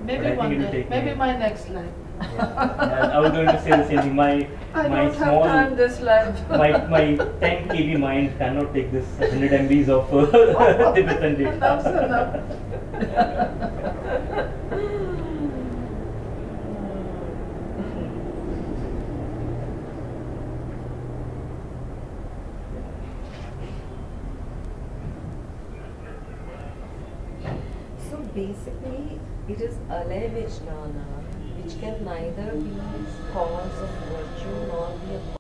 But Maybe I think one it will day. take Maybe me. my next life. Yeah, I was going to say the same thing. I My don't small have time this life. my 10 KB mind cannot take this 100 MBs of Tibetan data. Enough's enough. So basically, it is alay vijnana, which can neither be cause of virtue nor be a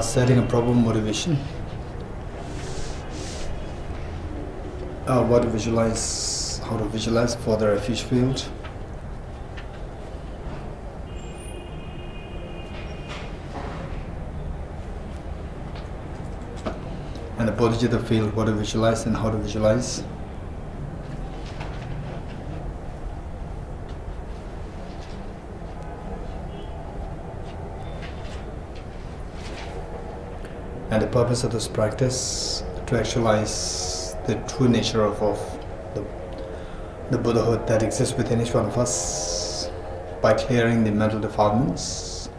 setting a proper motivation. How to visualize for the refuge field. And the Bodhicitta field, what to visualize and how to visualize. And the purpose of this practice to actualize the true nature of the Buddhahood that exists within each one of us by clearing the mental defilements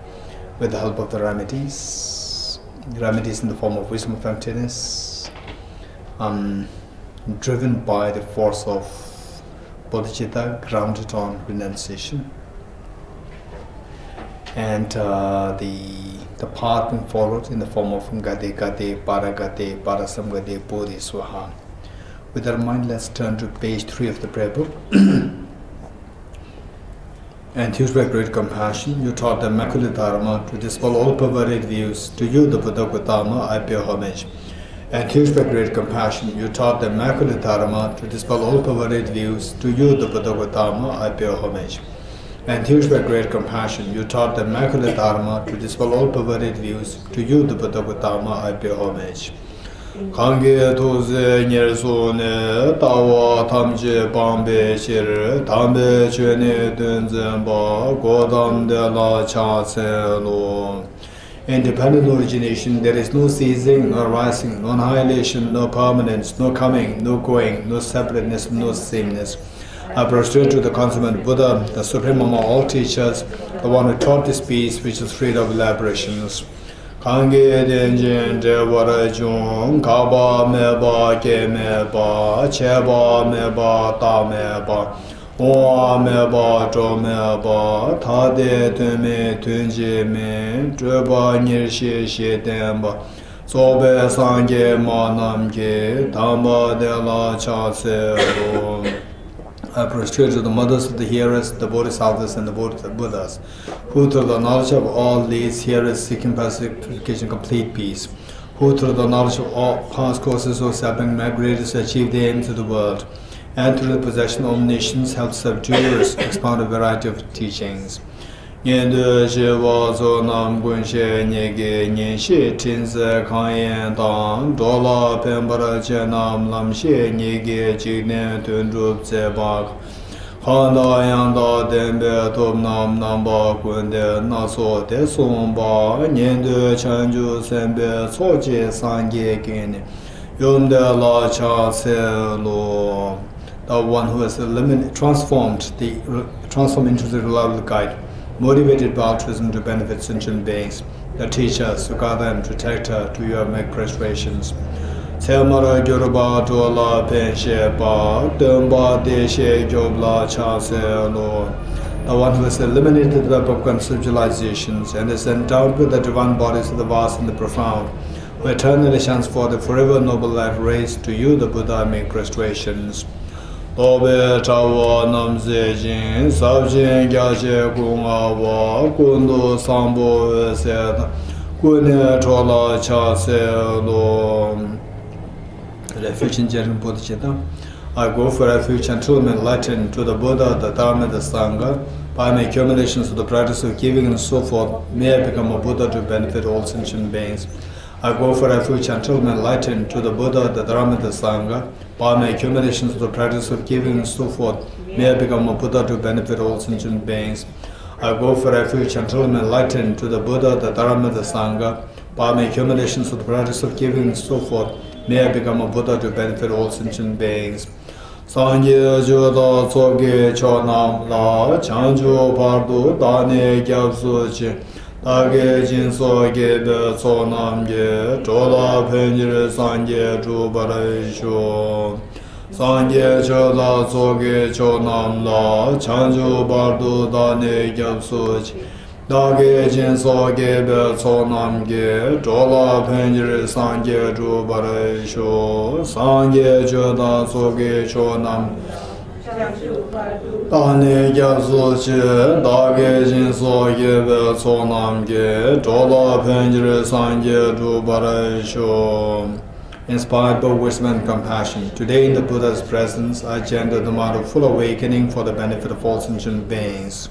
with the help of the remedies in the form of wisdom of emptiness, driven by the force of bodhicitta grounded on renunciation, and the path being followed in the form of Gade Gade, Paragade, Parasamgade, Bodhi Swaha. With our mind, let's turn to page 3 of the prayer book. And used by great compassion, you taught the Immaculate Dharma to dispel all perverted views. To you, the Buddha Gautama, I pay homage. And used by great compassion, you taught the Immaculate Dharma to dispel all perverted views. To you, the Buddha Gautama, I pay homage. And used by great compassion, you taught the Immaculate Dharma to dispel all perverted views. To you, the Buddha Gautama, I pay homage. Kange toze nyersone tawa tamje bambe shir tambe chene dunzenba godam de la chase lo. Independent origination, there is no ceasing, no rising, no annihilation, no permanence, no coming, no going, no separateness, no sameness. I prostrate to the consummate Buddha, the Supreme among all teachers, the one who taught this peace which is freed of elaborations. Kange denjen de warajung, kaba meba, ke meba, cheba meba, ta meba, oa meba, jo meba, tade tume, tunje me, treba nirshi she denba, sobe sange manamge, tamba de la chase lo. I prostrate to the mothers of the hearers, the bodhisattvas and the Buddhas, who through the knowledge of all these hearers seeking pacification, complete peace, who through the knowledge of all past courses of suffering migrated to achieve the aims of the world, and through the possession of omniscience help subduers expound a variety of teachings. Nyende shiva zo nam gun she nyege nyen she tinse kanyen tang dola pembara che nam lam she nyege jigne tun drup tse bak khanda yanda denbe top nam namba kunde naso de somba nyende chanju senbe soje sangye gene yomde la cha se lo. The one who has transformed into the reliable guide, motivated by altruism to benefit sentient beings, the teacher, Sukada and protector, to your make restorations. Tselmara Gyurba Dola Penshe Ba, Dumba Deshe Gyobla Chase Lo. The one who has eliminated the web of conceptualizations and is endowed with the divine bodies of the vast and the profound, who eternally shines for the forever noble light race. To you, the Buddha, make restorations. Tobe Chawa Namze Jin, Sabjin Gyashe Kunga Wa, Kundu Sambo Seta, Kune Chola Chase Lo. Refuge in Jerin Bodhicitta. I go for refuge until I'm enlightened to the Buddha, the Dharma, the Sangha. By my accumulations of the practice of giving and so forth, may I become a Buddha to benefit all sentient beings. I go for refuge until I'm enlightened to the Buddha, the Dharma, the Sangha. By my accumulations of the practice of giving and so forth, may I become a Buddha to benefit all sentient beings. I go for refuge until I'm enlightened to the Buddha, the Dharma, the Sangha. By my accumulations of the practice of giving and so forth, may I become a Buddha to benefit all sentient beings. Sangye Joda Soge Chonam La, Chanju Pardu Dane Gyabsu Chi, Dage Jinso Gebe Sonam Ge, Chola Penjire Sangye Chubarasho. Sangye Chola Soge Chonam La, Chanju Pardu Dane Gyabsu Chi, Dage Jinso Gebe Sonam Ge, Chola Penjire Sangye Chubarasho. Sangye Choda Soge Chonam Tane gyabso chi dage jin so ge be so nam ge dola penjre sangye du bara sho. Inspired by wisdom and compassion, today in the Buddha's presence, I chant the mantra of full awakening for the benefit of all sentient beings.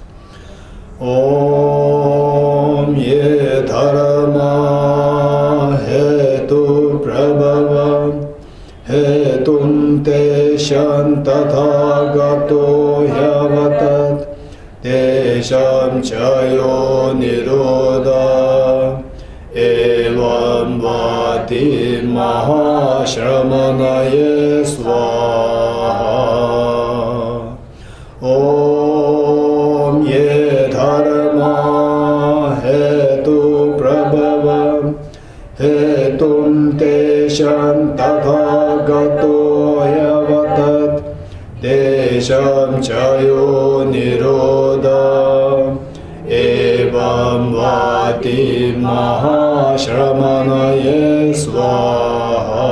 Om ye dharma hetu prabhava hetum te shantathagato yavatat tesham chayo nirodha evam vati mahashramanaye swaha. Om ye dharma hetu prabhava hetum te shantathagato yavatat tesham chayo nirodha evam vati mahashramanaye swaha.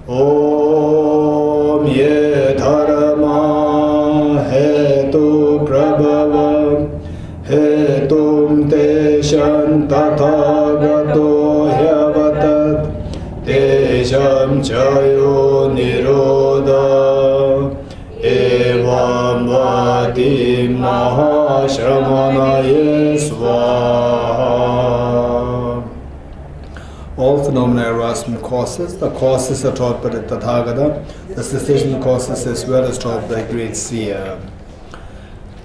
Om ye dharma hetu prabhava hetum te shantathagato yavatat tesham chayo nirodha evam vati mahashramanaye swaha. All phenomena arise from causes. The causes are taught by the Tathagata. The cessation causes as well as taught by great seer.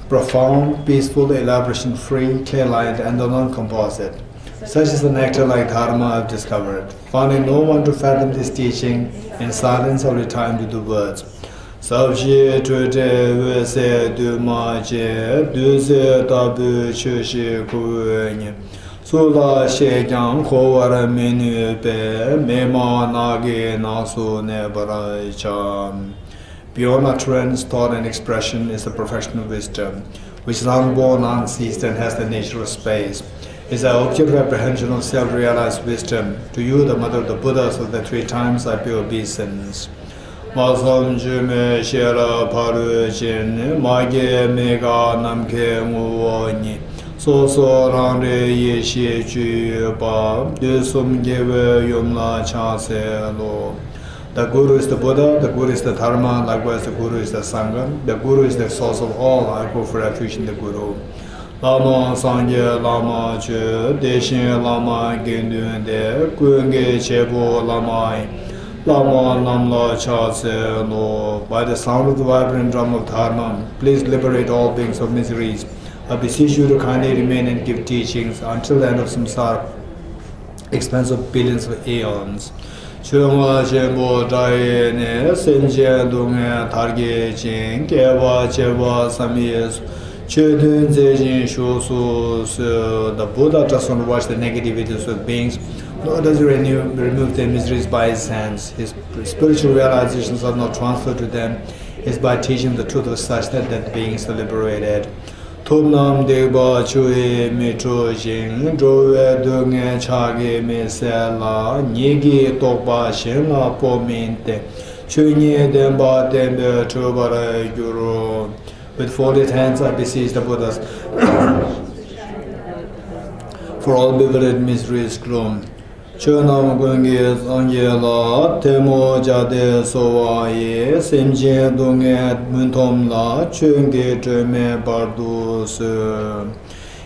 Profound, peaceful, elaboration-free, clear-light, and non-composite. Such is the nectar-like dharma I've discovered. Finding no one to fathom this teaching, in silence I return to the words. Sabji tute vese du ma je, du se tabu chu shi kuwenye. Sula she kyang kowara menu pe, me ma nage nasu ne barai cham. Beyond utterance, thought and expression is the perfection of wisdom, which is unborn, unceased, and has the nature of space. Is the object of apprehension of self-realized wisdom. To you, the mother of the Buddhas, of the 3 times I pay obeisance. Masam jume shera paru jin, mage mega namke muwani. So rangre ye she ju ba, de sum geve yumla cha se lo. The Guru is the Buddha, the Guru is the Dharma, likewise the Guru is the Sangha. The Guru is the source of all, I go for refuge in the Guru. Lama Sangye Lama Che, Deshin Lama Gendun De, Kuenge Chebo Lamai, Lama Namla Cha Se Lo. By the sound of the vibrant drum of Dharma, please liberate all beings of miseries. I beseech you to kindly remain and give teachings until the end of samsara, expanse of billions of aeons. Chungwa Chembo Daye Ne, Senje Dunga Targe Jing, Kewa Chewa Samies, Chedun Zejin Shusu. The Buddha doesn't watch the negativities of beings, nor does he remove their miseries by his hands. His spiritual realizations are not transferred to them, is by teaching the truth of such that beings are liberated. Tumnam deba chui mitro jing, drove dunga chage mesela, nigi tokba shenla pominte, chunye demba dembe chubara guru. With folded hands I beseech the Buddhas for all bewildered miseries gloom. Chönam gungi angela, temo jade sovaye, semje dunga muntomla, chungi dreme bardus.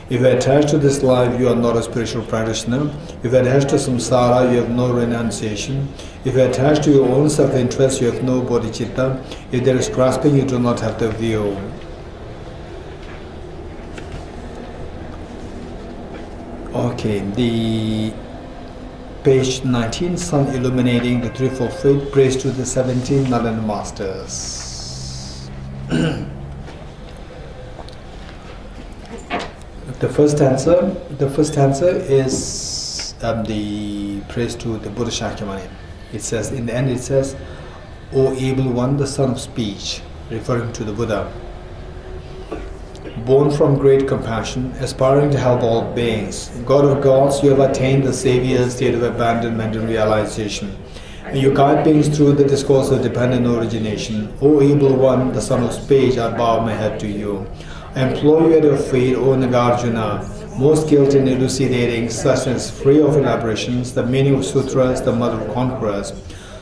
If attached to this life, you are not a spiritual practitioner. If attached to samsara, you have no renunciation. If attached to your own self-interest, you have no bodhicitta. If there is grasping, you do not have the view. Okay, the page 19, Sun illuminating the threefold faith, praise to the 17 Nalanda masters. The first answer is the praise to the Buddha Shakyamuni. It says, in the end it says, O able one, the son of speech, referring to the Buddha. Born from great compassion, aspiring to help all beings, God of gods, you have attained the Savior's state of abandonment and realization. and you guide beings through the discourse of dependent origination. O able one, the son of speech, I bow my head to you. I implore you at your feet, O Nagarjuna, most skilled in elucidating, such as free of elaborations, the meaning of sutras, the mother of conquerors.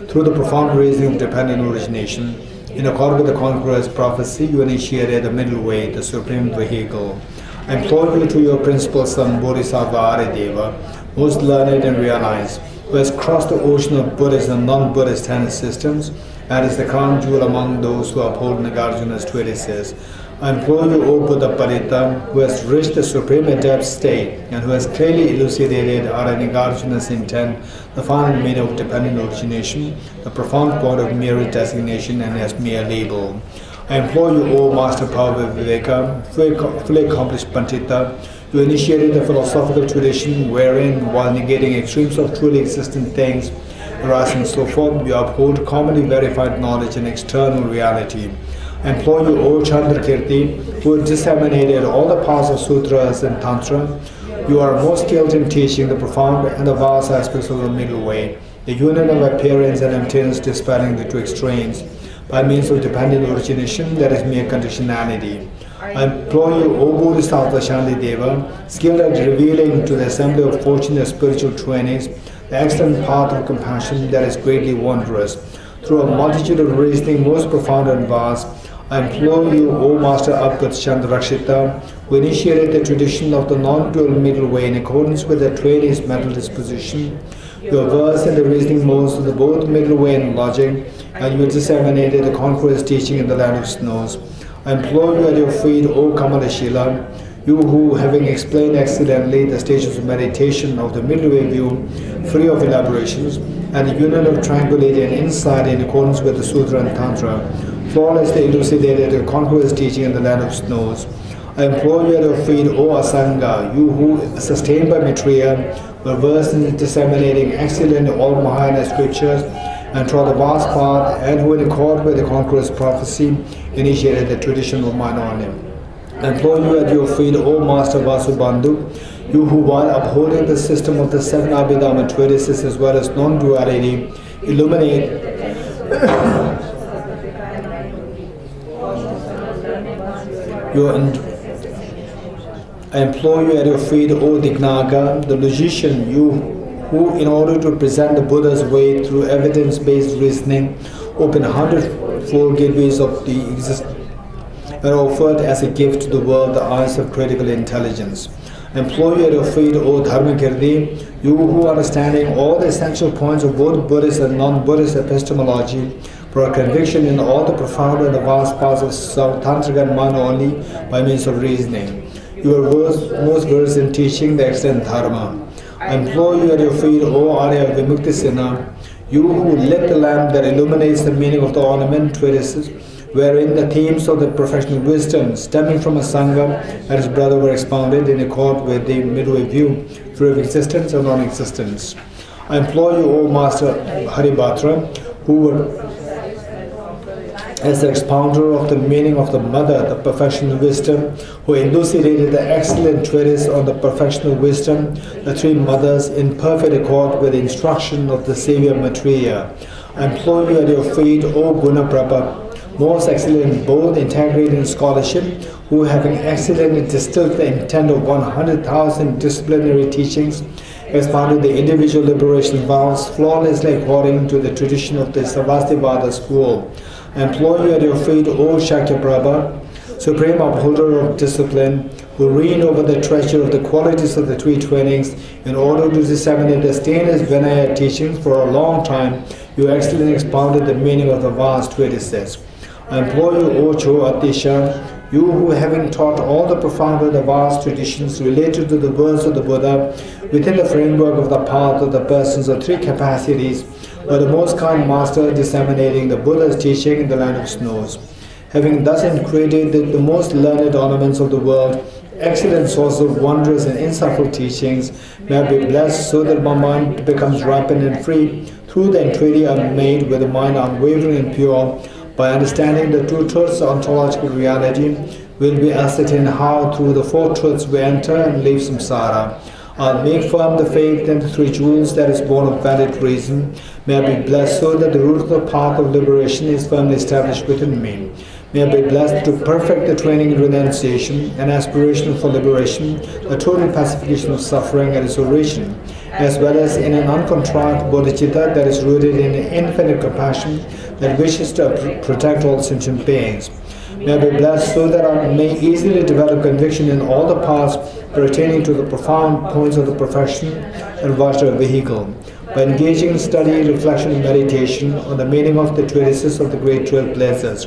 Through the profound reasoning of dependent origination, in accord with the conqueror's prophecy, you initiated the middle way, the supreme vehicle. I implore you to your principal son, Bodhisattva Arideva, most learned and realized, who has crossed the ocean of Buddhist and non-Buddhist tenet systems, and is the crown jewel among those who uphold Nagarjuna's treatises. I implore you, O Buddha Parita, who has reached the supreme adept state and who has clearly elucidated out of Nagarjuna's intent the final meaning of dependent origination, the profound point of mere designation and as mere label. I implore you, O Master Bhava Viveka, fully accomplished Pandita, you initiated the philosophical tradition wherein, while negating extremes of truly existent things, arising so forth, you uphold commonly verified knowledge and external reality. I implore you, O Chandrakirti, who disseminated all the powers of sutras and tantra, you are most skilled in teaching the profound and the vast aspects of the middle way, the union of appearance and emptiness dispelling the two extremes, by means of dependent origination, that is mere conditionality. I implore you, O Bodhisattva Shantideva, skilled at revealing to the assembly of fortunate spiritual trainees the excellent path of compassion that is greatly wondrous. Through a multitude of reasoning most profound and vast, I implore you, O Master Abgat Chandrakshita, who initiated the tradition of the non-dual middle way in accordance with the trainee's mental disposition. You are versed in the reasoning modes of the both middle way and logic, and you disseminated the conqueror's teaching in the land of snows. I implore you at your feet, O Kamalashila, you who, having explained excellently the stages of meditation of the middle way view, free of elaborations, and the union of tranquility and insight in accordance with the Sutra and Tantra, flawlessly elucidated the conqueror's teaching in the land of snows. I implore you at your feet, O Asanga, you who, sustained by Maitreya, were versed in disseminating excellent all Mahayana scriptures and trod the vast path, and who, in accord with the conqueror's prophecy, initiated the tradition of Mainornya. I implore you at your feet, O Master Vasubandhu, you who, while upholding the system of the seven Abhidhamma treatises as well as non-duality, illuminate I implore you at your feet, O Dignaga, the logician, you who, in order to present the Buddha's way through evidence-based reasoning, open 100-fold gateways of the existence and offered as a gift to the world the eyes of critical intelligence. I implore you at your feet, O Dharmakirti, you who, understanding all the essential points of both Buddhist and non-Buddhist epistemology, for a conviction in all the profound and the vast parts of Tantric and mind only by means of reasoning. You are most versed in teaching the excellent Dharma. I implore you at your feet, O Arya Vimuktisena, you who lit the lamp that illuminates the meaning of the ornament treatises, wherein the themes of the professional wisdom stemming from a Sangha and his brother were expounded in accord with the midway view, through existence and non-existence. I implore you, O Master Haribhatra, who were as the expounder of the meaning of the mother, the perfectional wisdom, who elucidated the excellent treatise on the perfectional wisdom, the three mothers, in perfect accord with the instruction of the Savior Maitreya. I implore you at your feet, O Gunaprabha, most excellent both integrity and scholarship, who, having excellently distilled the intent of 100,000 disciplinary teachings, expounded the individual liberation vows flawlessly according to the tradition of the Sarvastivada school. I implore you at your feet, O Shakyaprabha, supreme upholder of discipline, who reign over the treasure of the qualities of the three trainings in order to disseminate the stainless Vinaya teachings for a long time. You excellently expounded the meaning of the vast treatises. I implore you, O Choatisha, you who, having taught all the profound and the vast traditions related to the words of the Buddha within the framework of the path of the persons of three capacities, were the most kind master disseminating the Buddha's teaching in the land of snows. Having thus created the most learned ornaments of the world, excellent source of wondrous and insightful teachings, may I be blessed so that my mind becomes ripened and free through the entreaty I have made with a mind unwavering and pure. By understanding the two truths of ontological reality, will be ascertained how through the four truths we enter and leave samsara. Make firm the faith and the three jewels that is born of valid reason. May I be blessed so that the root of the path of liberation is firmly established within me. May I be blessed to perfect the training in renunciation and aspiration for liberation, the total pacification of suffering at its origin, as well as in an uncontrived bodhicitta that is rooted in infinite compassion that wishes to protect all sentient beings. May I be blessed so that I may easily develop conviction in all the paths pertaining to the profound points of the perfection and vital vehicle. By engaging in study, reflection, and meditation on the meaning of the treatises of the great 12 blessings,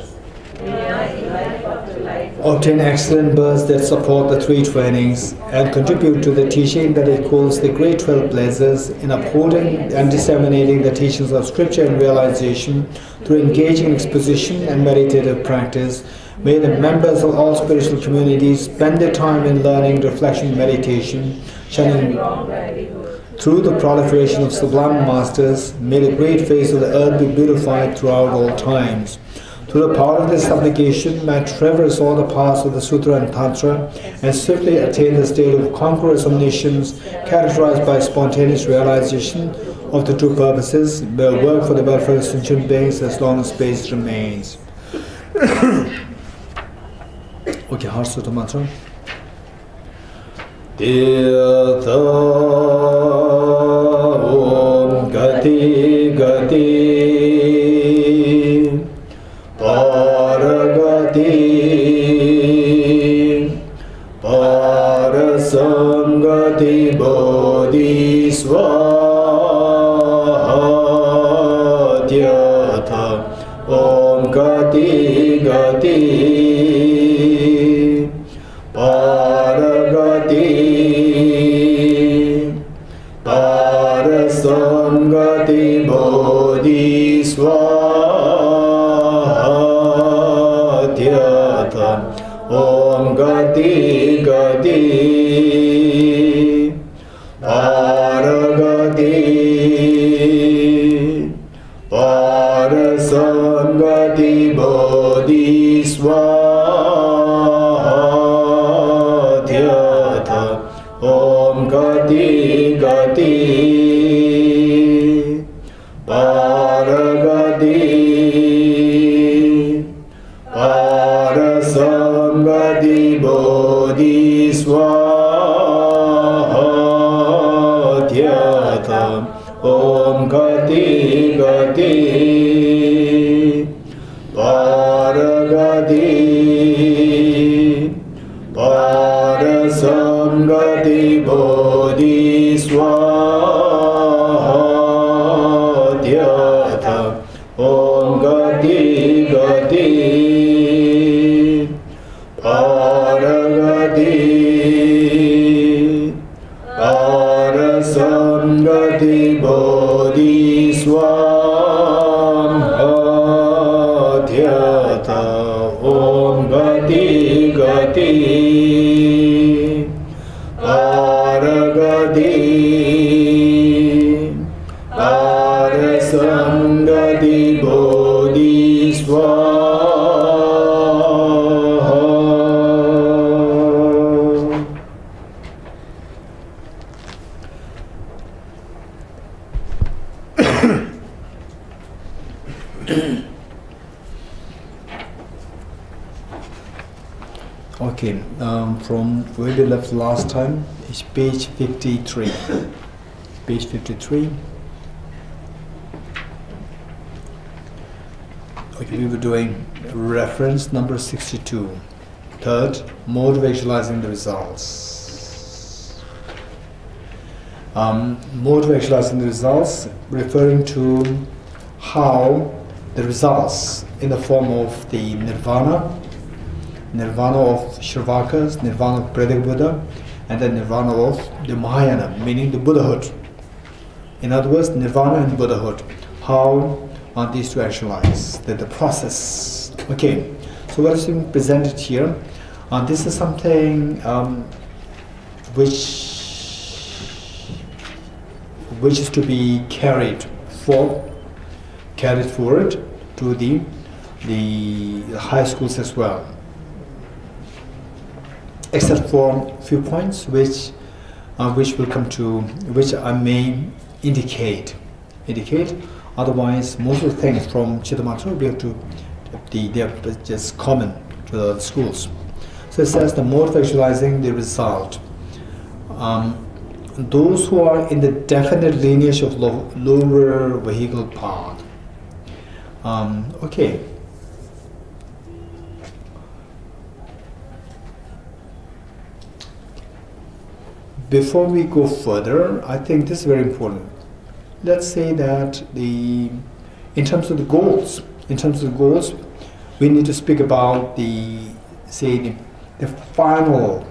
obtain excellent births that support the three trainings and contribute to the teaching that equals the great 12 blessings in upholding and disseminating the teachings of scripture and realization through engaging in exposition and meditative practice. May the members of all spiritual communities spend their time in learning, reflection, and meditation, shining through the proliferation of sublime masters. May the great face of the earth be beautified throughout all times. Through the power of this supplication, may I traverse all the paths of the Sutra and Tantra and swiftly attain the state of conqueror's omniscience, characterized by spontaneous realization of the true purposes. May I work for the welfare of sentient beings as long as space remains. Okay, Heart Sutra Mantra. Tirtha Om Gati Gati Paragati Parasangati Bodhisvaha Om Gati Gati Paragati Parasangati Bodhisvaha Om Gati Gati Paragati Parasangati Bodhisvaha Om Gati Gati Paragati Parasangati Bodhisvaha Om Gati Gati Paragati Parasangati Bodhisvaha Om Gati Gati Paragati Parasangati Bodhisvaha Om Gati Gati Paragati Parasangati Bodhisvaha. Okay, from where we left last time is page 53. Page 53. Okay, we were doing reference number 62. Third, mode of visualizing the results. Mode of visualizing the results, referring to how the results in the form of the nirvana of Shravakas, nirvana of Pratik Buddha, and the nirvana of the Mahayana, meaning the Buddhahood. In other words, nirvana and Buddhahood. How are these to actualize? The process. Okay, so what is being presented here? This is something which is to be carried forward to the high schools as well, except for a few points which which will come to, which I may indicate. Otherwise, most of the things from Chittamatra we have to, they are just common to the schools. So it says the mode of actualizing the result. Those who are in the definite lineage of lower vehicle path. Okay. Before we go further, I think this is very important. Let's say that in terms of the goals, we need to speak about the final.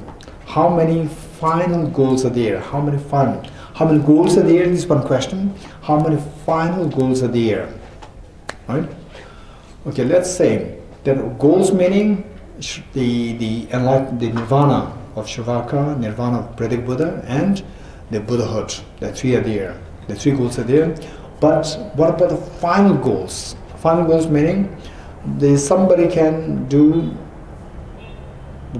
How many final goals are there? How many goals are there? This is one question. How many final goals are there? Right? Okay. Let's say that goals meaning the nirvana of Shravaka, nirvana of Pratik Buddha, and the Buddhahood. The three are there. The three goals are there. But what about the final goals? Final goals meaning somebody can do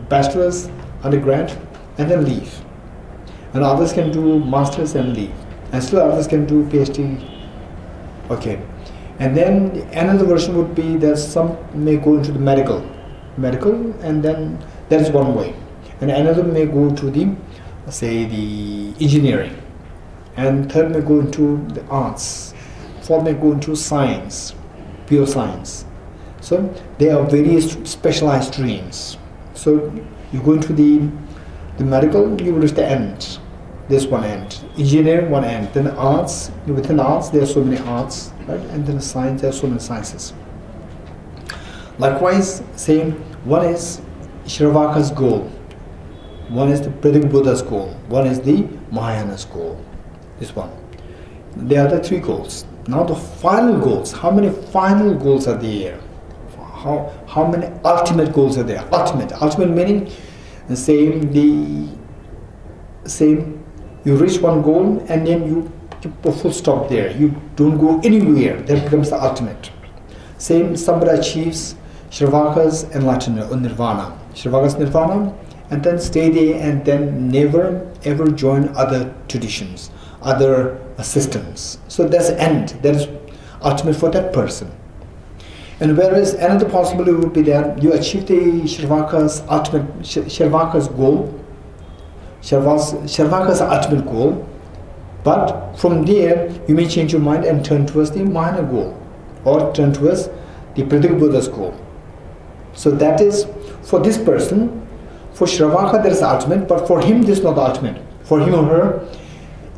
bachelor's, undergrad, and then leave. And others can do masters and leave. And still others can do PhD. Okay. And then another version would be that some may go into the medical, and then that is one way. And another may go to the engineering, and third may go into the arts, fourth may go into science, pure science. So there are various specialized streams. So you go into the medical, you will reach the end. There's one end. Engineering, one end. Then arts, within arts there are so many arts, right? And then science, there are so many sciences. Likewise, same, one is Shravaka's goal. One is the Pratik Buddha's goal. One is the Mahayana's goal. This one. There are the three goals. Now the final goals. How many final goals are there? How many ultimate goals are there? Ultimate meaning the same. You reach one goal and then you keep a full stop there. You don't go anywhere. That becomes the ultimate. Same. Somebody achieves Shravaka's enlightenment or nirvana. Shravaka's nirvana, and then stay there and then never ever join other traditions, other systems. So that's the end. That is ultimate for that person. And whereas another possibility would be that you achieve the Shravaka's goal, Shravaka's ultimate goal, but from there you may change your mind and turn towards the Mahayana goal, or turn towards the Pratik Buddha's goal. So that is for this person. For Shravaka there is the ultimate, but for him this is not the ultimate. For him or her,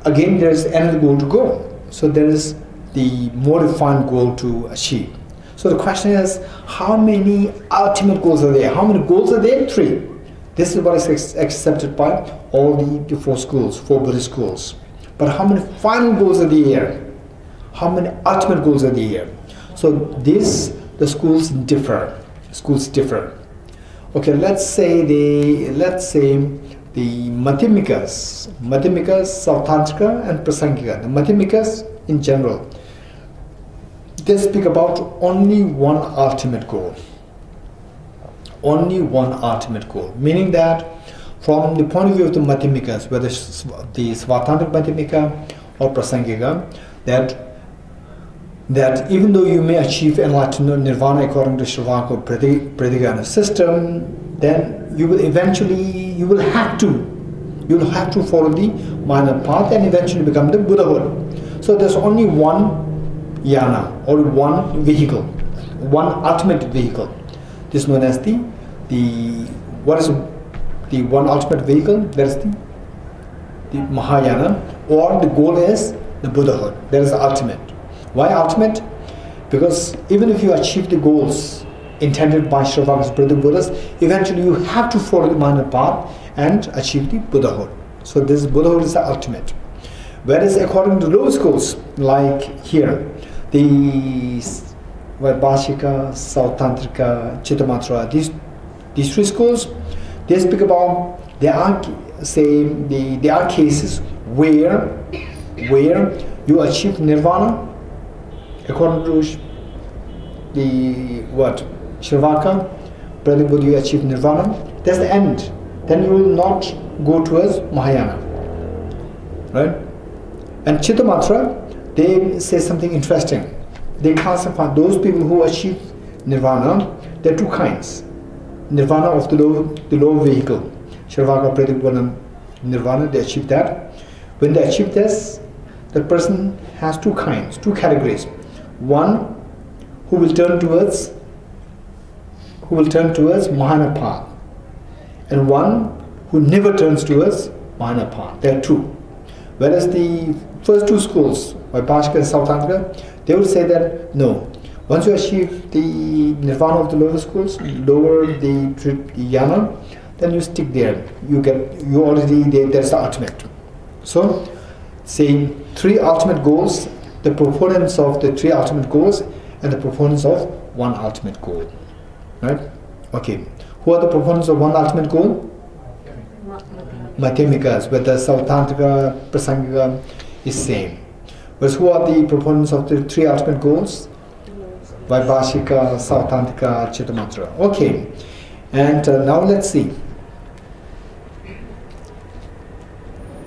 again there is another goal to go. So there is the more refined goal to achieve. So the question is, how many ultimate goals are there? How many goals are there? 3. This is what is accepted by all the 4 schools, 4 Buddhist schools. But how many final goals are there? How many ultimate goals are there? So the schools differ. Okay, let's say the Madhyamikas, Sautrantika and Prasangika. The Madhyamikas in general, they speak about only one ultimate goal. Only one ultimate goal. Meaning that from the point of view of the Madhyamikas, whether the Svatantrik Madhyamika or Prasangika, that even though you may achieve enlightenment nirvana according to Shravaka or Pratikana system, then you will have to follow the Mahayana path and eventually become the Buddhahood. So there's only one yana or one vehicle, one ultimate vehicle. This is known as the what is the one ultimate vehicle? That is the Mahayana, or the goal is the Buddhahood. That is the ultimate. Why ultimate? Because even if you achieve the goals intended by Shravaka's Pratik Buddhas, eventually you have to follow the Mahayana path and achieve the Buddhahood. So this Buddhahood is the ultimate. Whereas according to lower schools, like here, the Vaibhashika, Sautrantika, Chittamatra, these 3 schools, they speak about there are cases where you achieve nirvana according to Shravaka, Pratik Buddha, you achieve nirvana. That's the end. Then you will not go towards Mahayana. right? And Chittamatra, they say something interesting. They classify those people who achieve nirvana. There are two kinds. Nirvana of the lower vehicle, Shravaka Pradipana Nirvana, they achieve that. When they achieve this, the person has two kinds, two categories. One who will turn towards Mahana path, and one who never turns towards Mahana path. There are two. Whereas the first two schools, Vaibhashika and Sautrantika, they will say that no. Once you achieve the nirvana of the lower schools, lower the yana, then you stick there. That's the ultimate. So, saying three ultimate goals, the proponents of the three ultimate goals, and the proponents of one ultimate goal. Right? Okay. Who are the proponents of one ultimate goal? Madhyamikas, whether Sautrantika, Prasangika is same. Whereas who are the proponents of the three ultimate goals? Vaibhashika, Sautrantika, Chittamatra. Okay. And now let's see.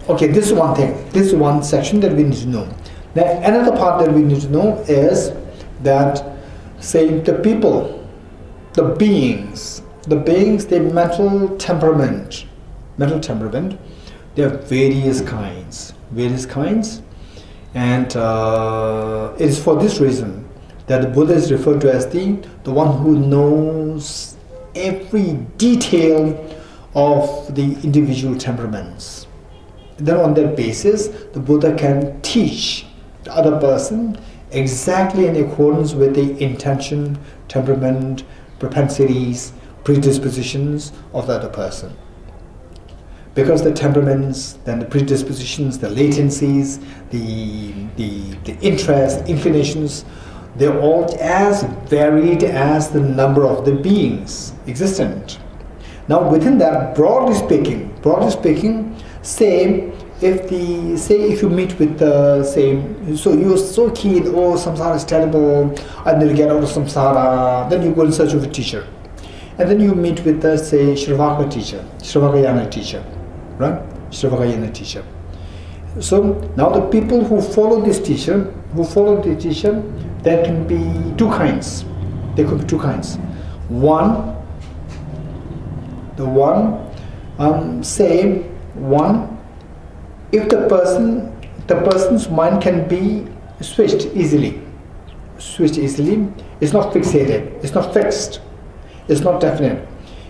Okay, this is one thing. This is one section that we need to know. Now, another part that we need to know is that, say, the people, the beings, their mental temperament, there are various kinds, and it is for this reason that the Buddha is referred to as the one who knows every detail of the individual temperaments. Then on that basis, the Buddha can teach the other person exactly in accordance with the intention, temperament, propensities, predispositions of the other person. Because the temperaments, then the predispositions, the latencies, the interests, inclinations, they're all as varied as the number of the beings existent. Now within that, broadly speaking, say if you meet with so you're so keen, oh, samsara is terrible, I need to get out of samsara, then you go in search of a teacher. And then you meet with the, say, Shravakayana teacher, right? Shravakayana teacher. So now the people who follow this teacher, there can be two kinds. There could be two kinds. One, if the person's mind can be switched easily, it's not fixated, it's not fixed, it's not definite.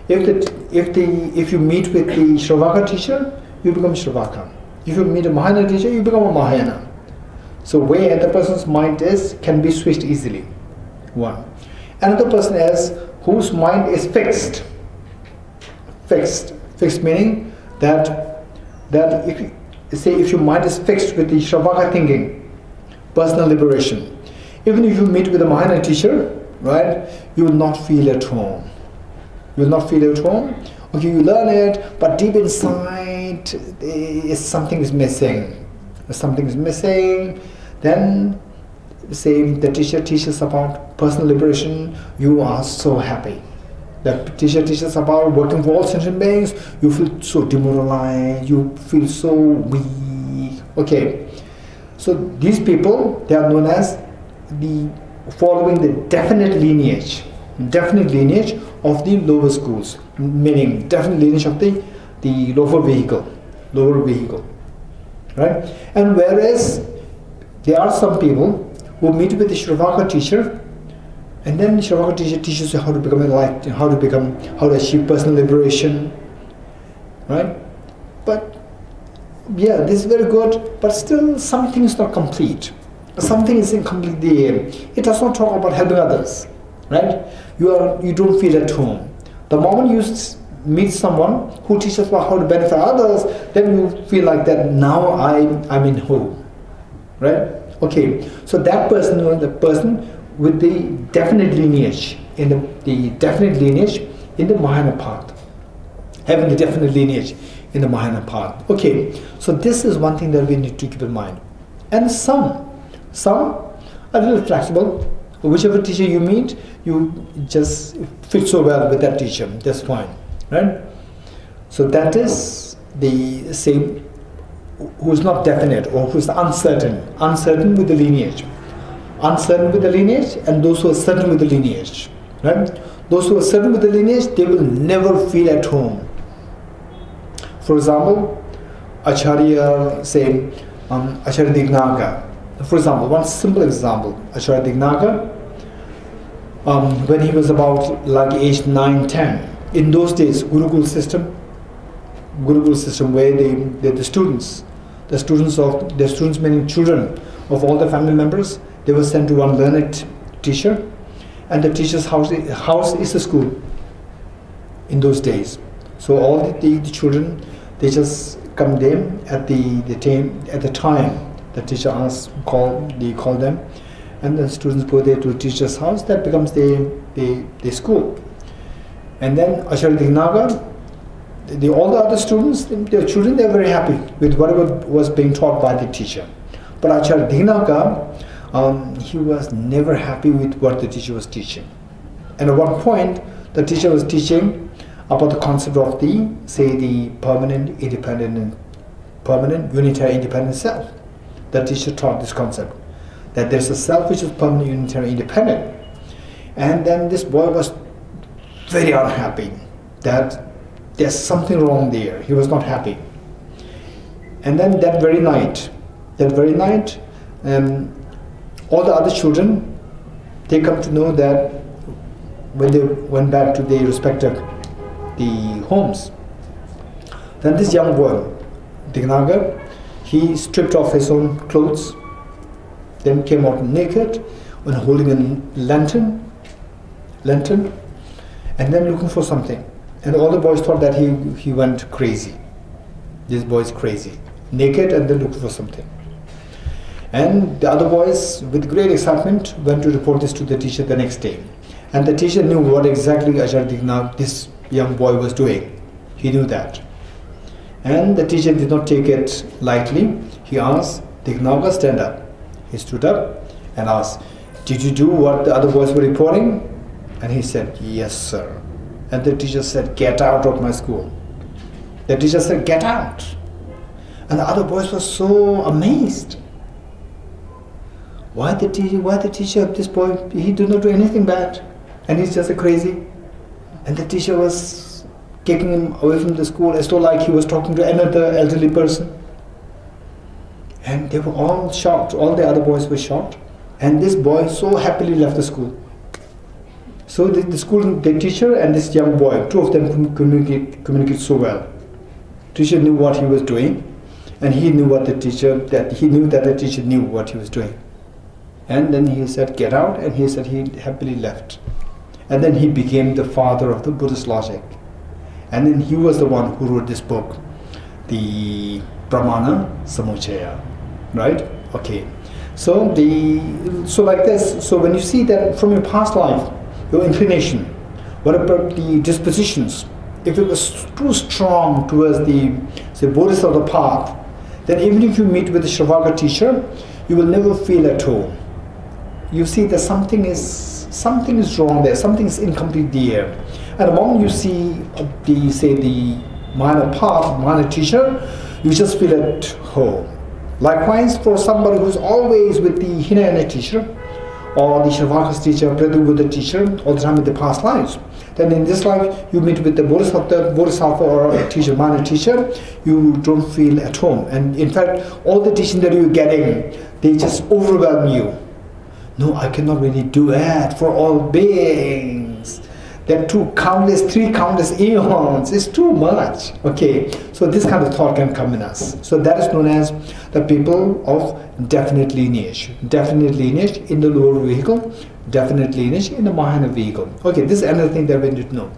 If you meet with the Shravaka teacher, you become Shravaka. If you meet a Mahayana teacher, you become a Mahayana. So where the person's mind can be switched easily. One. Another person is whose mind is fixed. Fixed meaning that if your mind is fixed with the Shravaka thinking, personal liberation, even if you meet with a Mahayana teacher, right, you will not feel at home. You will not feel at home. Okay, you learn it, but deep inside, something is missing. Then, say the teacher teaches about personal liberation, you are so happy. The teacher teaches about working for all sentient beings, you feel so demoralized, you feel so weak. Okay, so these people, they are known as following the definite lineage of the lower schools, meaning definite lineage of the lower vehicle, right? And whereas there are some people who meet with the Shravaka teacher, and then the Shravaka teacher teaches you how to become enlightened, how to achieve personal liberation, right? But yeah, this is very good, but still something is not complete. Something is incomplete there. It does not talk about helping others, right? You don't feel at home. The moment you meet someone who teaches about how to benefit others, then you feel like that now I'm in home, right? Okay, so that person was the person with the definite lineage in the definite lineage in the Mahayana path, having the definite lineage in the Mahayana path. Okay, so this is one thing that we need to keep in mind. And some are a little flexible. Whichever teacher you meet, you just fit so well with that teacher. That's fine, right? So that is the same who is not definite or who is uncertain with the lineage. Uncertain with the lineage and those who are certain with the lineage. Right? Those who are certain with the lineage, they will never feel at home. For example, Acharya say, Acharya Dignaga. For example, one simple example, Acharya Dignaga, when he was about like age 9-10, in those days, Gurukul system where the students meaning children of all the family members, they were sent to one learned teacher, and the teacher's house is the school in those days. So all the children, they just come there at the time the teacher they call them, and the students go there to the teacher's house. That becomes the school. And then Acharya Dignaga, all the other students, their children, they're very happy with whatever was being taught by the teacher. But Acharya Dignaga, he was never happy with what the teacher was teaching. And at one point, the teacher was teaching about the concept of the permanent, unitary, independent self. The teacher taught this concept, that there's a self which is permanent, unitary, independent. And then this boy was very unhappy that there's something wrong there. He was not happy. And then that very night, all the other children, they come to know that when they went back to their respective homes, then this young boy, Dignaga, he stripped off his own clothes, then came out naked and holding a lantern, and then looking for something. And all the boys thought that he went crazy. This boy is crazy. Naked and then looking for something. And the other boys, with great excitement, went to report this to the teacher the next day. And the teacher knew what exactly Acharya Dignaga, this young boy, was doing. He knew that. And the teacher did not take it lightly. He asked, Dignaga, stand up. He stood up and asked, did you do what the other boys were reporting? And he said, yes, sir. And the teacher said, get out of my school. The teacher said, get out. And the other boys were so amazed. Why the teacher of this boy, he did not do anything bad. And he's just a crazy. And the teacher was kicking him away from the school as though like he was talking to another elderly person. And they were all shocked. All the other boys were shocked. And this boy so happily left the school. So the teacher and this young boy, two of them communicate so well. Teacher knew what he was doing, and he knew that the teacher knew what he was doing. And then he said, get out, and he said he happily left. And then he became the father of the Buddhist logic. And then he was the one who wrote this book, the Pramana Samuchaya, right? Okay. So like this. So when you see that from your past life, your inclination, what about the dispositions? If it was too strong towards the Bodhisattva path, then even if you meet with a Shravaka teacher, you will never feel at home. You see that something is wrong there, something is incomplete there. And among you see the minor path, minor teacher, you just feel at home. Likewise, for somebody who's always with the Hinayana teacher, or the Shravaka's teacher, Buddha teacher, all the time with the past lives, then in this life you meet with the Bodhisattva or a teacher, minor teacher, you don't feel at home. And in fact, all the teaching that you're getting, they just overwhelm you. No, I cannot really do that for all beings. There are three countless eons. It's too much. Okay, so this kind of thought can come in us. So that is known as the people of definite lineage. Definite lineage in the lower vehicle, definite lineage in the Mahayana vehicle. Okay, this is another thing that we need to know.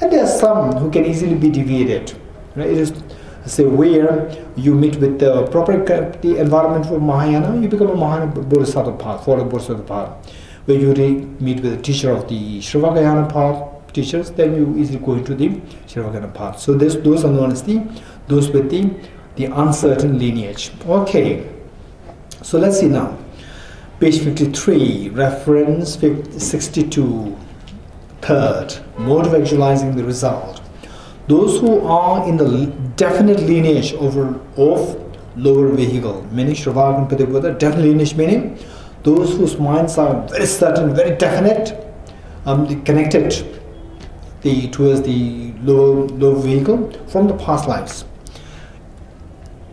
And there are some who can easily be deviated. Right? It is where you meet with the the environment for Mahayana, you become a Mahayana Bodhisattva path, follow Bodhisattva path. Where you meet with the teacher of the Shravakayana path, teachers, then you easily go into the Shravakayana path. So those are known as those with the uncertain lineage. Okay, so let's see now. Page 53, reference 62, third, mode of actualizing the result. Those who are in the definite lineage of lower vehicle, meaning Shravak and Pradipvada, definitely English meaning. Those whose minds are very certain, very definite, connected towards the lower vehicle from the past lives.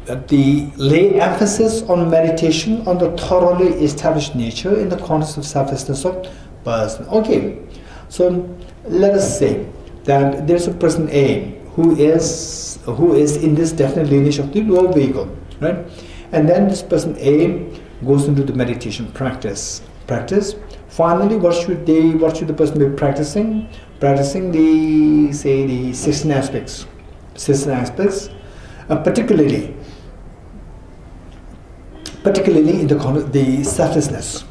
The lay emphasis on meditation on the thoroughly established nature in the context of selflessness of person. Okay, so let us say that there is a person A who is in this definite lineage of the lower vehicle, right? And then this person A goes into the meditation practice. Finally, what should the person be practicing? Practicing the 16 aspects. 16 aspects, particularly in the selflessness.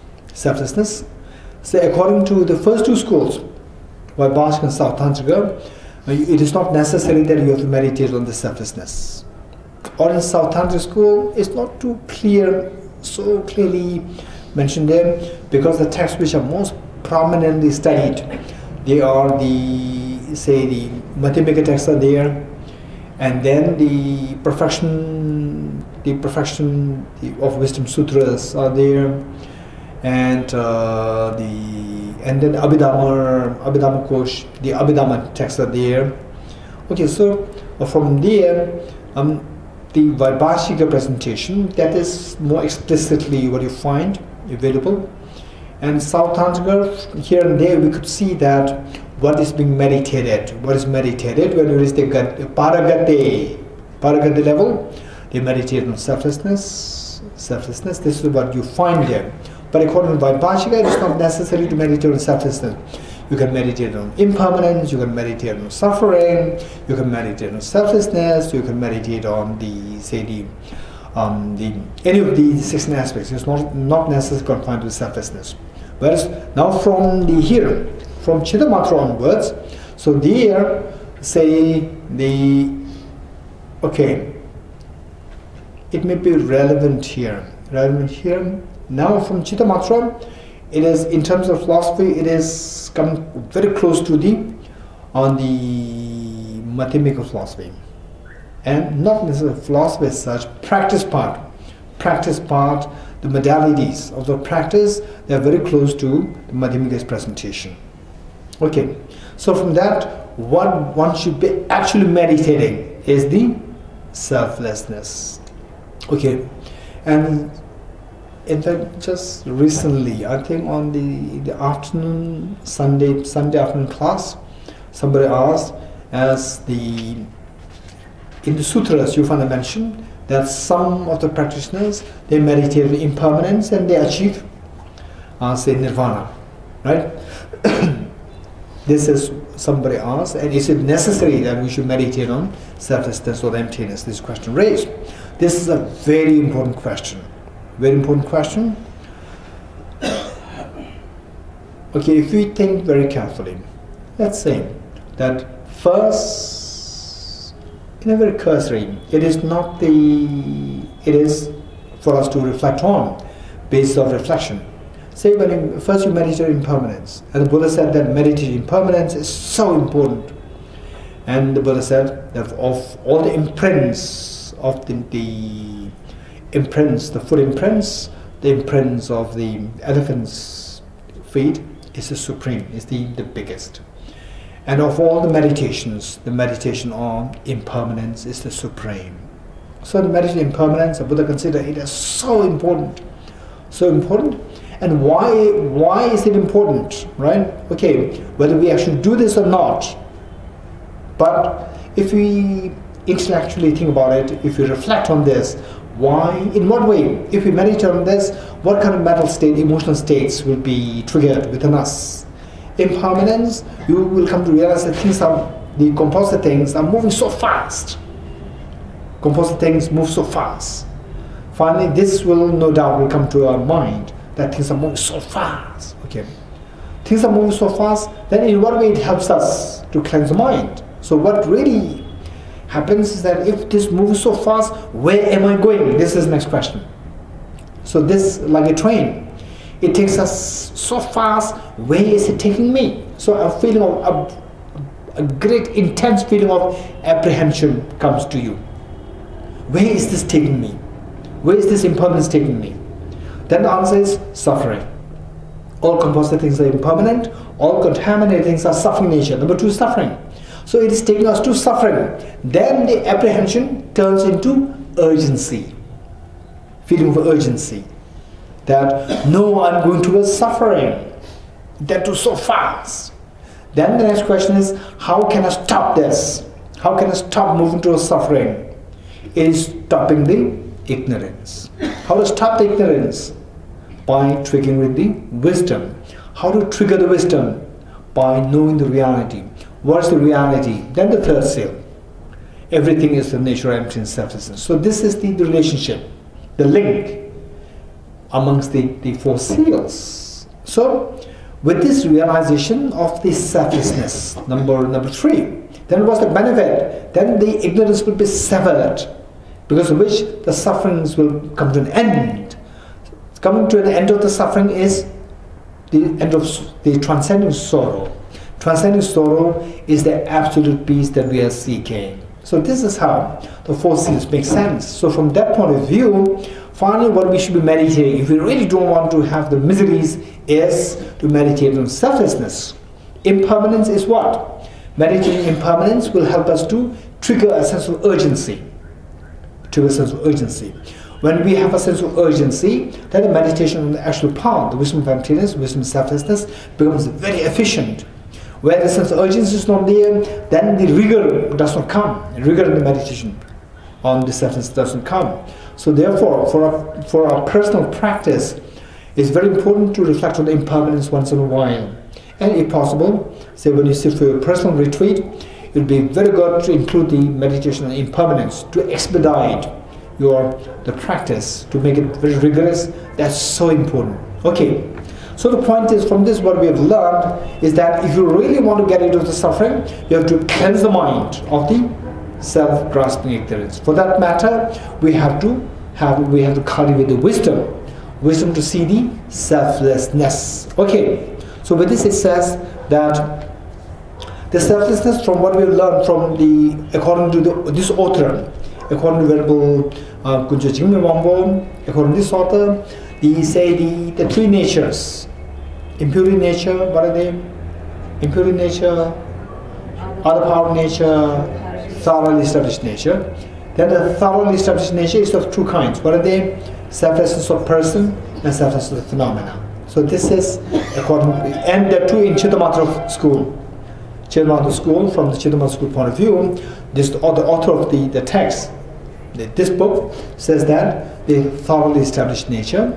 So according to the first two schools, Vaibhashika and Sautrantika, it is not necessary that you have to meditate on the selflessness. Or in Sautrantika school, it's not too clear, so clearly mentioned there, because the texts which are most prominently studied, they are the Madhyamika texts are there, and then the perfection of wisdom sutras are there, and then Abhidhamma Kosh, the Abhidhamma texts are there. Okay, so from there, the Vaibhashika presentation, that is more explicitly what you find available. And Sautrantika, here and there we could see that what is being meditated. What is meditated when you reach the Paragati level, they meditate on selflessness. This is what you find there. But according to Vaibhashika, it is not necessary to meditate on selflessness. You can meditate on impermanence, you can meditate on suffering, you can meditate on selflessness, you can meditate on any of these 16 aspects. It's not necessarily confined to selflessness. Whereas now from Chittamatra onwards, so there it may be relevant here. Now from Chittamatra, it is, in terms of philosophy, it is coming very close to the Madhyamika philosophy, and not necessarily philosophy as such. Practice part, the modalities of the practice, they are very close to the Madhyamika's presentation. Okay, so from that, what one should be actually meditating is the selflessness. Okay, and in fact, just recently, I think on the afternoon, Sunday afternoon class, somebody asked, in the sutras you find a mention that some of the practitioners, they meditate on impermanence and they achieve, say, nirvana, right? This is, somebody asked, and is it necessary that we should meditate on selflessness or emptiness? This question raised. This is a very important question. Very important question. Okay, if we think very carefully, let's say that first, in a very cursory, it is for us to reflect on, basis of reflection. Say when first you meditate impermanence, and the Buddha said that meditating impermanence is so important. And the Buddha said that of all the imprints of the foot imprints, the imprints of the elephant's feet is the supreme, is the biggest. And of all the meditations, the meditation on impermanence is the supreme. So the meditation on impermanence, the Buddha considered it as so important. So important. And why is it important, right? Okay, whether we actually do this or not. But if we intellectually think about it, if we reflect on this, why, in what way, if we meditate on this, what kind of mental state, emotional states will be triggered within us? Impermanence, you will come to realize that the composite things are moving so fast. Composite things move so fast. Finally, this will no doubt come to our mind, that things are moving so fast. Okay, things are moving so fast, then in what way it helps us to cleanse the mind? So what really happens is that if this moves so fast, where am I going? This is the next question. So this, like a train, it takes us so fast, where is it taking me? So a feeling of a great intense feeling of apprehension comes to you. Where is this taking me? Where is this impermanence taking me? Then the answer is suffering. All composite things are impermanent, all contaminated things are suffering nature. Number 2 is suffering. So it is taking us to suffering. Then the apprehension turns into urgency. Feeling of urgency. That no, I'm going towards suffering. That too so fast. Then the next question is, how can I stop this? How can I stop moving towards suffering? It is stopping the ignorance. How to stop the ignorance? By triggering with the wisdom. How to trigger the wisdom? By knowing the reality. What is the reality? Then the third seal. Everything is the nature, empty and selflessness. So this is the relationship, the link amongst the 4 seals. So with this realization of the selflessness, number 3, then what's the benefit? Then the ignorance will be severed, because of which the sufferings will come to an end. Coming to an end of the suffering is the end of the transcending sorrow. Transcending sorrow is the absolute peace that we are seeking. So this is how the 4 seals make sense. So from that point of view, finally what we should be meditating, if we really don't want to have the miseries, is to meditate on selflessness. Impermanence is what? Meditating impermanence will help us to trigger a sense of urgency. Trigger a sense of urgency. When we have a sense of urgency, then the meditation on the actual path, the wisdom of emptiness, wisdom of selflessness, becomes very efficient. Where the sense of urgency is not there, then the rigor does not come. The rigor in the meditation on the selflessness doesn't come. So therefore, for our personal practice, it's very important to reflect on the impermanence once in a while. And if possible, say when you sit for your personal retreat, it would be very good to include the meditation on impermanence, to expedite the practice, to make it very rigorous. That's so important. Okay, so the point is, from this what we have learned is that if you really want to get into the suffering, you have to cleanse the mind of the self-grasping ignorance. For that matter, we have to cultivate the wisdom to see the selflessness. Okay, so with this it says that the selflessness, from what we have learned from according to this author, according to Venerable Kunjo Jigme Wangpo, according to this author, the 3 natures. Impurity nature, what are they? Impurity nature, other power nature, thoroughly established nature. Then the thoroughly established nature is of 2 kinds. What are they? Selflessness of person and selflessness of phenomena. So this is according to, and there are 2 in Chittamatra school. Chittamatra school, from the Chittamatra school point of view, the author of the text, this book says that the thoroughly established nature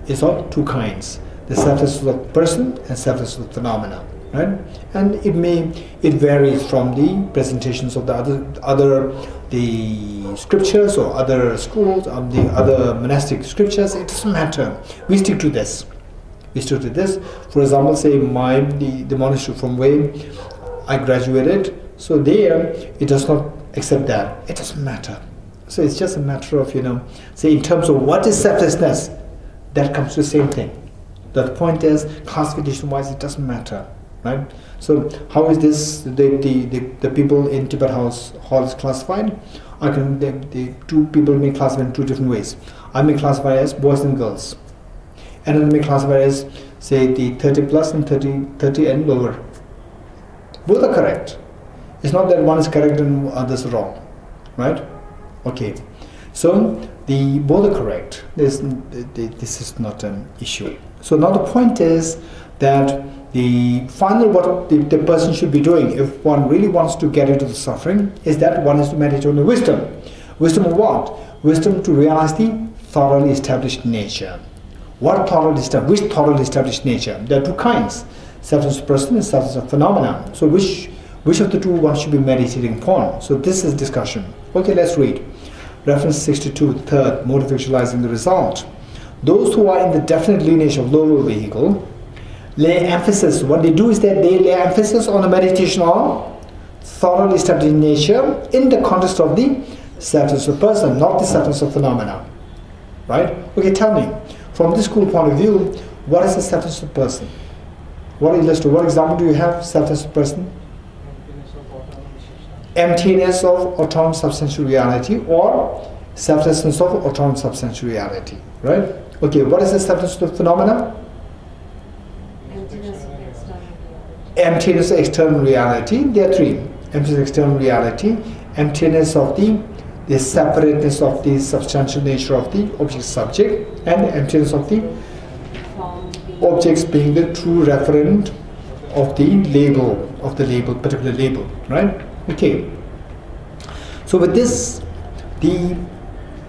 is of 2 kinds: the selflessness of person and selflessness of phenomena. Right? And it varies from the presentations of the scriptures or other schools, of the other monastic scriptures. It doesn't matter. We stick to this. We stick to this. For example, say the monastery from where I graduated, so there it does not accept that. It doesn't matter. So it's just a matter of, say in terms of what is selflessness, that comes to the same thing. The point is, classification wise, it doesn't matter. Right? So how is this, the people in Tibet House Hall is classified? The 2 people may classify in 2 different ways. I may classify as boys and girls. And then may classify as, say, the 30 plus and 30 and lower. Both are correct. It's not that one is correct and others are wrong. Right? Okay. So both are correct. This is not an issue. So now the point is that what the person should be doing, if one really wants to get into the suffering, is that one is to meditate on the wisdom. Wisdom of what? Wisdom to realize the thoroughly established nature. What thoroughly established? Which thoroughly established nature? There are 2 kinds: selfless of person and selfless of phenomena. So which of the 2 one should be meditating upon? So this is discussion. Okay, let's read. Reference 62, third, mode of visualizing the result. Those who are in the definite lineage of lower vehicle lay emphasis. What they do is that they lay emphasis on the meditation on thoroughly established nature in the context of the selfless of person, not the selfless of phenomena. Right? Okay, tell me, from this school point of view, what is the selfless of person? What example do you have? Selfless of person? Emptiness of autonomous substantial reality, or selflessness of autonomous substantial reality, right? Okay, what is the selflessness of phenomena? Emptiness of external reality. Emptiness of external reality. There are three. Emptiness of external reality, emptiness of the separateness of the substantial nature of the object subject, and the emptiness of the Form being objects being the true referent of the label, particular label, right? Okay. So with this,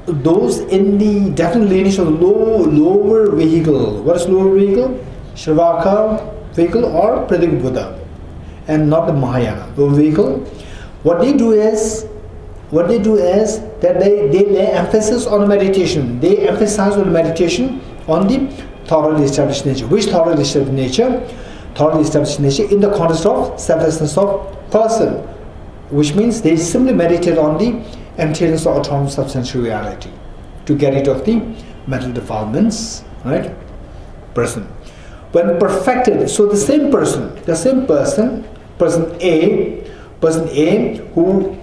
those in the definite lineage of the lower vehicle. What is lower vehicle? Shravaka vehicle or Pratyeka Buddha, and not the Mahayana. Lower vehicle. What they do is that they lay emphasis on meditation. They emphasize on meditation on the thoroughly established nature. Which thoroughly established nature? Thoroughly established nature in the context of selflessness of person, which means they simply meditate on the emptiness of autonomous substantial reality to get rid of the mental defilements, right? Person. When perfected, so the same person, person A who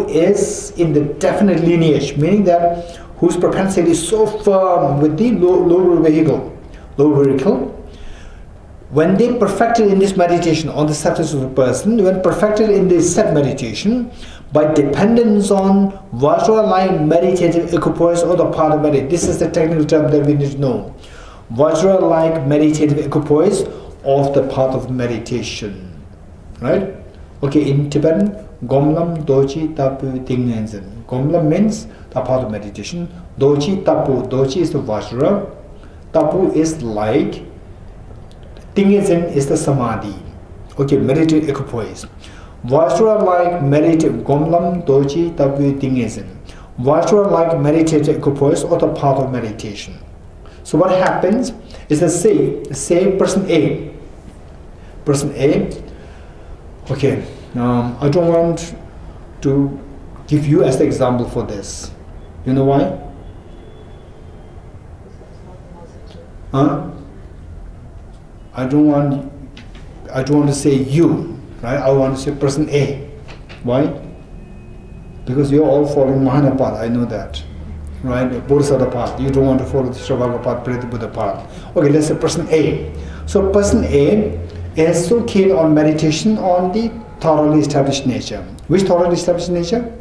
is in the definite lineage, meaning that whose propensity is so firm with the lower vehicle, when they perfected in this meditation on the selflessness of the person, when perfected in this set meditation, by dependence on Vajra-like meditative equipoise or the part of meditation. This is the technical term that we need to know. Vajra-like meditative equipoise of the path of meditation, right? Okay, in Tibetan, Gomlam Dochi Tapu Tingenzen. Gomlam means the path of meditation. Dochi Tapu. Dochi is the Vajra. Tapu is like. Tingenzen is the Samadhi. Okay, meditative equipoise. Vajra-like meditative. Gomlam Dochi Tapu Tingenzen. Vajra-like meditative equipoise or the path of meditation. So what happens is that say person A. Okay, I don't want to give you as the example for this. You know why? Huh? I don't want to say you, right? I want to say person A. Why? Because you're all following Mahayana path, I know that. Right? Bodhisattva path. You don't want to follow the Shravaka path, Pratyeka Buddha path. Okay, let's say person A. So person A is so keen on meditation on the thoroughly established nature. Which thoroughly established nature?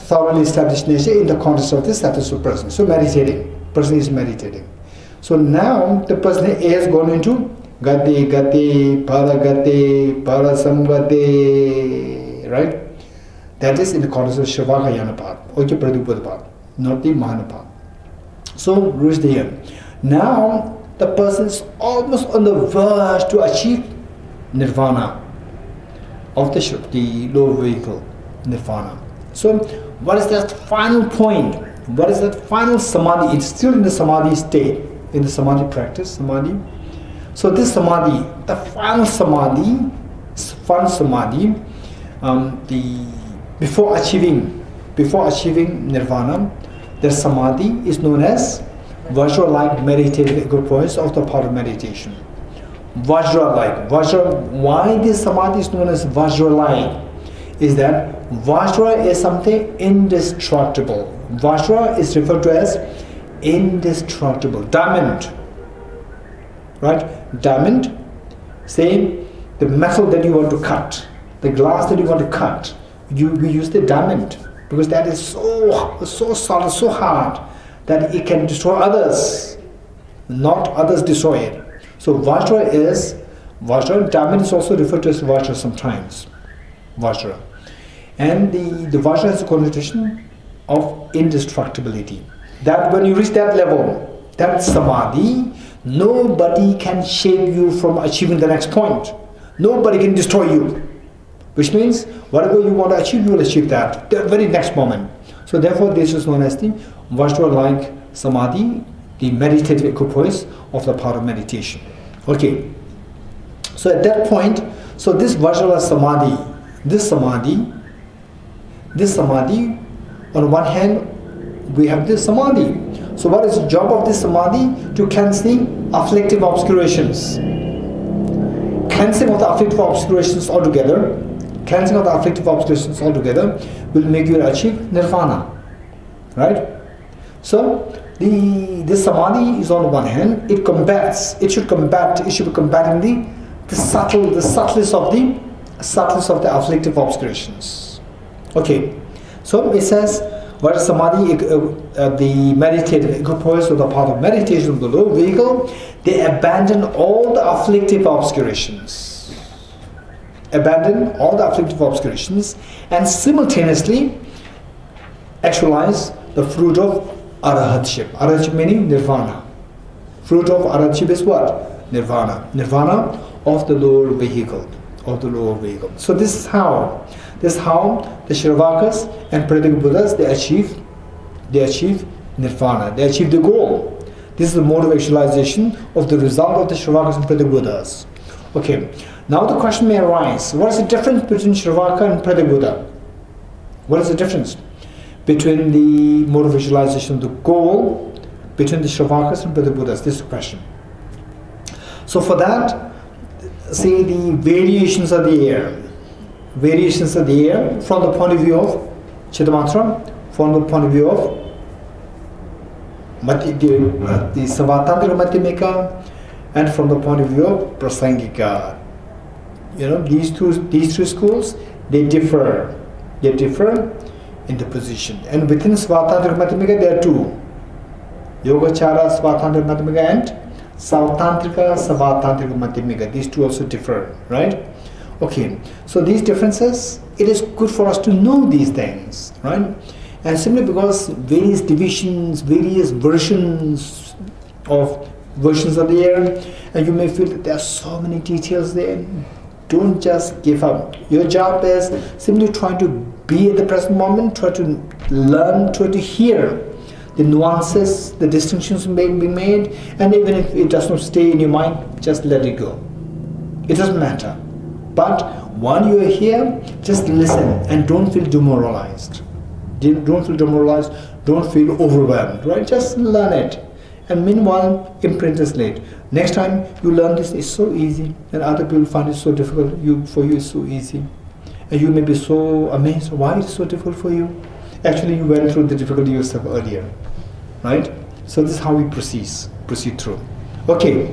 Thoroughly established nature in the context of the status of person. So meditating. Person is meditating. So now the person A has gone into Gati, Paragati, Parasamgati, right? That is in the context of Shravaka path, or Pratyeka Buddha path, not the Mahayana path. So reach there. Now the person is almost on the verge to achieve nirvana of the lower vehicle, nirvana. So what is that final point? What is that final samadhi? It's still in the samadhi state, in the samadhi practice, samadhi. So this samadhi, the final samadhi, before achieving nirvana, the samadhi is known as Vajra-like meditative equipoise of the path of meditation. Vajra-like. Why this samadhi is known as Vajra-like? Is that Vajra is something indestructible. Vajra is referred to as indestructible. Diamond. Right? Diamond, say the metal that you want to cut, the glass that you want to cut, you use the diamond because that is so solid, so hard that it can destroy others, not others destroy it. So Vajra, diamond is also referred to as Vajra sometimes. Vajra. And the Vajra has a connotation of indestructibility. That when you reach that level, that samadhi, nobody can shake you from achieving the next point. Nobody can destroy you. Which means whatever you want to achieve, you will achieve that the very next moment. So therefore this is known as the Vajra-like samadhi, the meditative equipoise of the path of meditation. Okay. So at that point, so this Vajra samadhi, this samadhi, on one hand, we have this samadhi. So what is the job of this samadhi? To cancel afflictive obscurations. Cancelling of the afflictive obscurations altogether will make you achieve nirvana. right? So the samadhi is on one hand, it should be combating the subtlest of the afflictive obscurations. Okay, so it says, where samadhi, the meditative equipoise or the path of meditation of the lower vehicle, they abandon all the afflictive obscurations. And simultaneously actualize the fruit of arahatship. Arahatship meaning nirvana. Fruit of arahatship is what? Nirvana. Nirvana of the lower vehicle. So this is how the Shravakas and Pratyaga Buddhas, they achieve nirvana. They achieve the goal. This is the mode of actualization of the result of the Shravakas and Pratyaga Buddhas. Okay. Now the question may arise, what is the difference between Shravaka and Pratyaga Buddha? What is the difference between the mode of visualization of the goal between the Shravakas and Pratyaga Buddhas? This is the question. So for that, say the variations of the air from the point of view of Chittamatra, from the point of view of the Savatantrika Madhyamika, and from the point of view of Prasangika. You know, these two schools, they differ in the position. And within Svatantrika Madhyamika, there are two: Yogacara Svatantrika Madhyamika and Sautantrika Savatantrika Madhyamika. These two also differ, right? Okay, so these differences, it is good for us to know these things, right? And simply because various divisions, various versions of the air, and you may feel that there are so many details there, don't just give up. Your job is simply trying to be at the present moment, try to learn, try to hear the nuances, the distinctions being made, and even if it does not stay in your mind, just let it go. It doesn't matter. But while you are here, just listen and don't feel demoralized. Don't feel demoralized, don't feel overwhelmed, right? Just learn it. And meanwhile, imprint is laid. Next time you learn this, it's so easy, and other people find it so difficult. For you, it's so easy. And you may be so amazed, why it's so difficult for you? Actually, you went through the difficulty yourself earlier, right? So this is how we proceed through. Okay.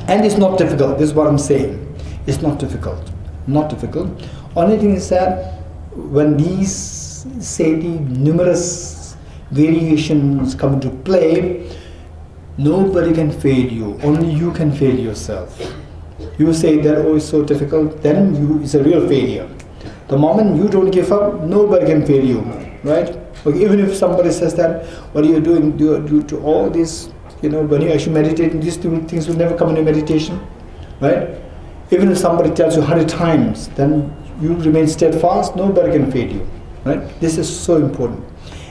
And it's not difficult, this is what I'm saying. It's not difficult. Only thing is that when these, say, the numerous variations come into play, nobody can fail you. Only you can fail yourself. You say that, oh, it's so difficult, then it's a real failure. The moment you don't give up, nobody can fail you, right? Okay, even if somebody says that, what are you doing? Due to all this, you know, when you actually meditate, these two things will never come in your meditation, right? Even if somebody tells you 100 times, then you remain steadfast, nobody can fail you, right? This is so important.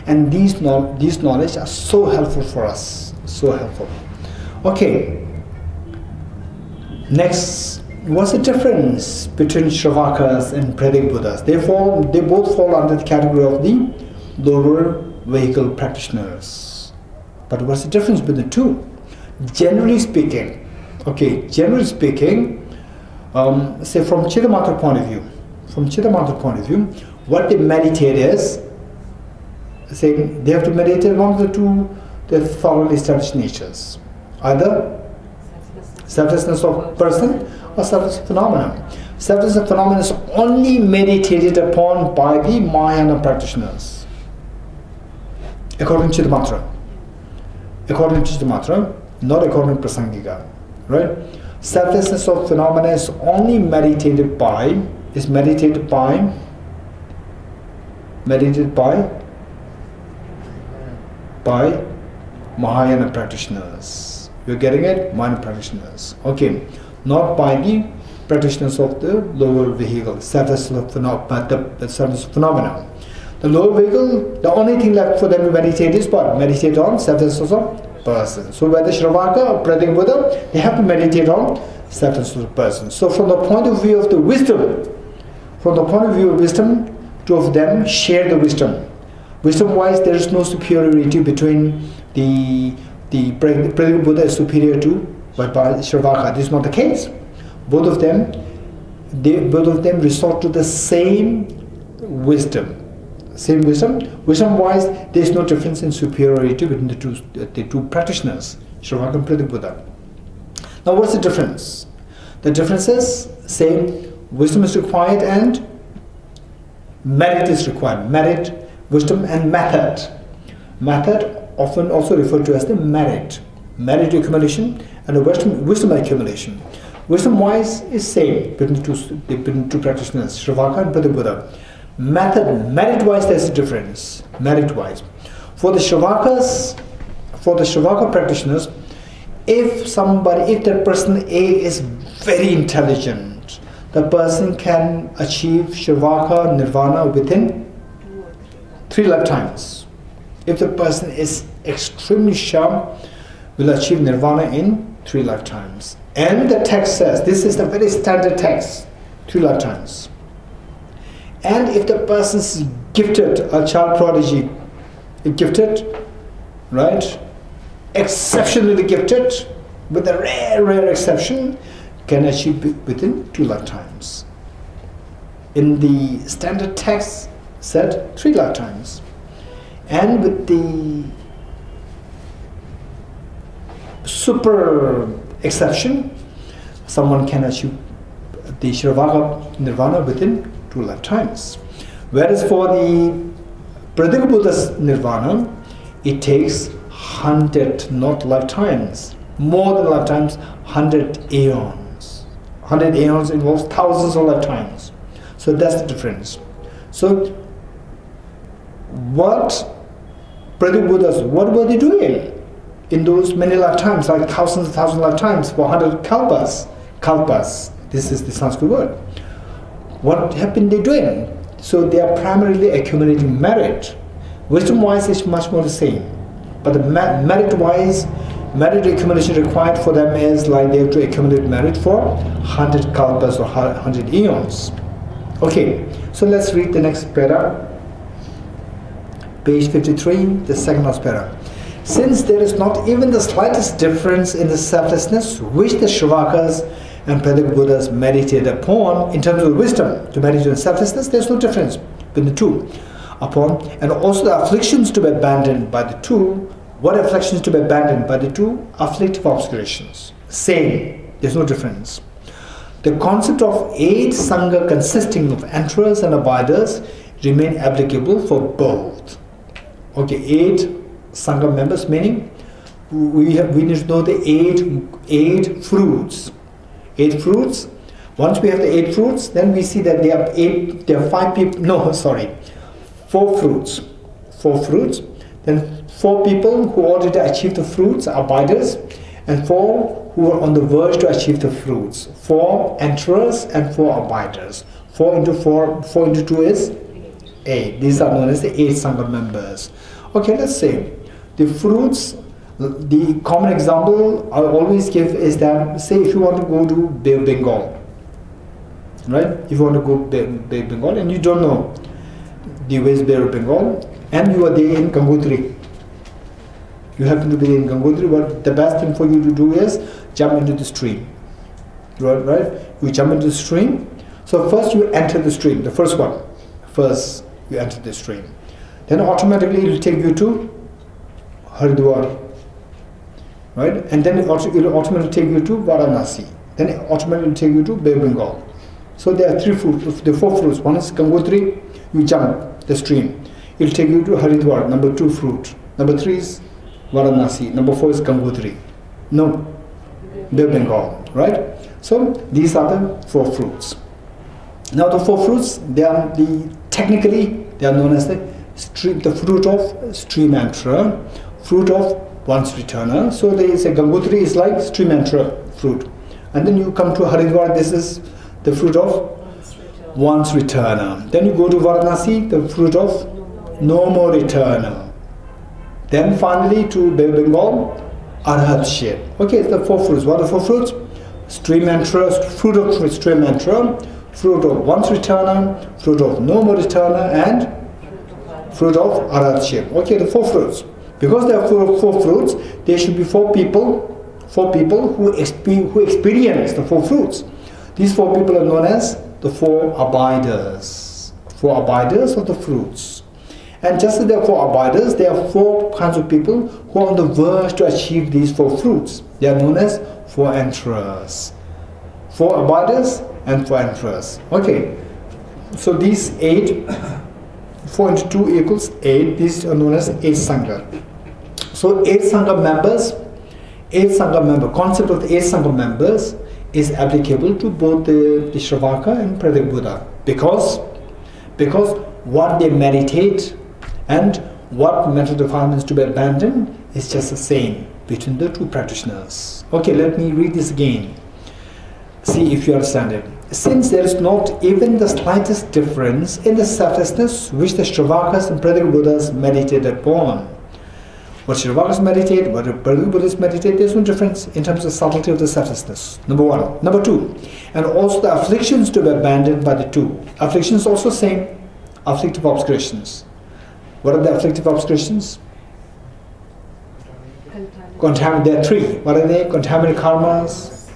And these knowledge are so helpful for us, so helpful. Okay. Next, what's the difference between Shravakas and Pratyaga Buddhas? They both fall under the category of the lower vehicle practitioners. But what's the difference between the two? Generally speaking, say from Chittamatra point of view, what they meditate is, say, they have to meditate one of the two, the thoroughly established natures, either selflessness of person or selfless phenomena. Selfless phenomena is only meditated upon by the Mahayana practitioners, according to Chittamatra. Not according to Prasangika, right? Selflessness of phenomena is only meditated by Mahayana practitioners. You're getting it? Mahayana practitioners. Okay. Not by the practitioners of the lower vehicle, selfless of phenomena. The lower vehicle, the only thing left for them to meditate is what? Meditate on selflessness of person. So whether Shravaka or Pratyaga Buddha, they have to meditate on selflessness of person. So from the point of view of the wisdom, two of them share the wisdom. Wisdom-wise, there is no superiority between the Pratyaga Buddha is superior to Shravaka. This is not the case. Both of them resort to the same wisdom. Same wisdom. Wisdom-wise, there is no difference in superiority between the two practitioners, Shravaka and Pratyabuddha. Now, what's the difference? The difference is same. Wisdom is required and merit is required. Merit, wisdom, and method. Method often also referred to as the merit. Merit accumulation and the wisdom accumulation. Wisdom-wise is same between two practitioners, Shravaka and Pratyabuddha. Method, merit-wise, there's a difference. Merit-wise, for the Shravaka practitioners, if that person A is very intelligent, the person can achieve Shravaka Nirvana within 3 lifetimes. If the person is extremely sharp, will achieve Nirvana in 3 lifetimes. And the text says, this is the very standard text, 3 lifetimes. And if the person is gifted, a child prodigy, gifted, right, exceptionally gifted, with a rare exception, can achieve within 2 lifetimes. In the standard text said 3 lifetimes. And with the super exception, someone can achieve the Shravaka Nirvana within 2 lifetimes. Whereas for the Pratyabuddha's Nirvana, it takes 100, not lifetimes, more than lifetimes, 100 aeons. 100 aeons involves thousands of lifetimes. So that's the difference. So what Pratyabuddhas, what were they doing in those many lifetimes, like thousands and thousands of lifetimes, for 100 kalpas? Kalpas, this is the Sanskrit word. What have been they doing? So they are primarily accumulating merit. Wisdom-wise, it's much more the same. But the merit-wise, merit accumulation required for them is like they have to accumulate merit for 100 kalpas or 100 eons. Okay, so let's read the next para. Page 53, the second last para. Since there is not even the slightest difference in the selflessness which the Shravakas and Pratyabuddhas meditate upon in terms of wisdom, to meditate on selflessness, there is no difference between the two. Upon, and also the afflictions to be abandoned by the two. What afflictions to be abandoned by the two? Afflictive obscurations. Same, there is no difference. The concept of 8 Sangha consisting of enterers and abiders remain applicable for both. Okay, 8 Sangha members, meaning we need to know the 8 fruits. 8 fruits. Once we have the 8 fruits, then we see that there are 5 people. No, sorry, 4 fruits. 4 fruits. Then 4 people who already achieved the fruits, abiders, and 4 who are on the verge to achieve the fruits. 4 enterers and 4 abiders. 4 into 2 is 8. These are known as the 8 Sangha members. Okay, let's say the fruits. The common example I always give is that, say if you want to go to Bay of Bengal, right? If you want to go to Bay of Bengal and you don't know the West Bay of Bengal and you are there in Gangotri, you happen to be in Gangotri, but the best thing for you to do is jump into the stream, right? You jump into the stream. So first you enter the stream, the first one. First you enter the stream. Then automatically it will take you to Haridwar. Right? And then it will automatically take you to Varanasi. Then it automatically take you to Bay of Bengal. So there are 3 fruits, the 4 fruits. One is Gangotri, you jump the stream. It will take you to Haridwar, number 2 fruit. Number 3 is Varanasi. Number 4 is Gangotri. No, Bay of Bengal, right? So these are the 4 fruits. Now the 4 fruits, technically they are known as the fruit of stream enterer, fruit of once returner. So they say Gangotri is like stream enterer fruit. And then you come to Haridwar, this is the fruit of once returner. Then you go to Varanasi, the fruit of no more returner. Then finally to Bay of Bengal, Arhatship. Okay, it's the 4 fruits. What are the 4 fruits? Stream enterer, fruit of stream enterer, fruit of once returner, fruit of no more returner, and fruit of Arhatship. Okay, the 4 fruits. Because there are 4 fruits, there should be 4 people who experience the 4 fruits. These 4 people are known as the 4 abiders. 4 abiders of the fruits. And just as there are 4 abiders, there are 4 kinds of people who are on the verge to achieve these 4 fruits. They are known as 4 enterers. 4 abiders and 4 enterers. Okay, so these 8, 4 into 2 equals 8. These are known as 8 Sangha. So 8 Sangha members, 8 Sangha member, concept of the 8 Sangha members is applicable to both the Shravaka and Pratyeka Buddha, because what they meditate and what mental defilements to be abandoned is just the same between the 2 practitioners. Okay, let me read this again. See if you understand it. Since there is not even the slightest difference in the selflessness which the Shravakas and Pratyeka Buddhas meditated upon. What Shravakas meditate, what Pratyeka Buddhas meditate, there is no difference in terms of subtlety of the selflessness. Number 1. Number 2, and also the afflictions to be abandoned by the 2. Afflictions also same, afflictive obscurations. What are the afflictive obscurations? Contaminant. There are 3. What are they? Contaminated karmas,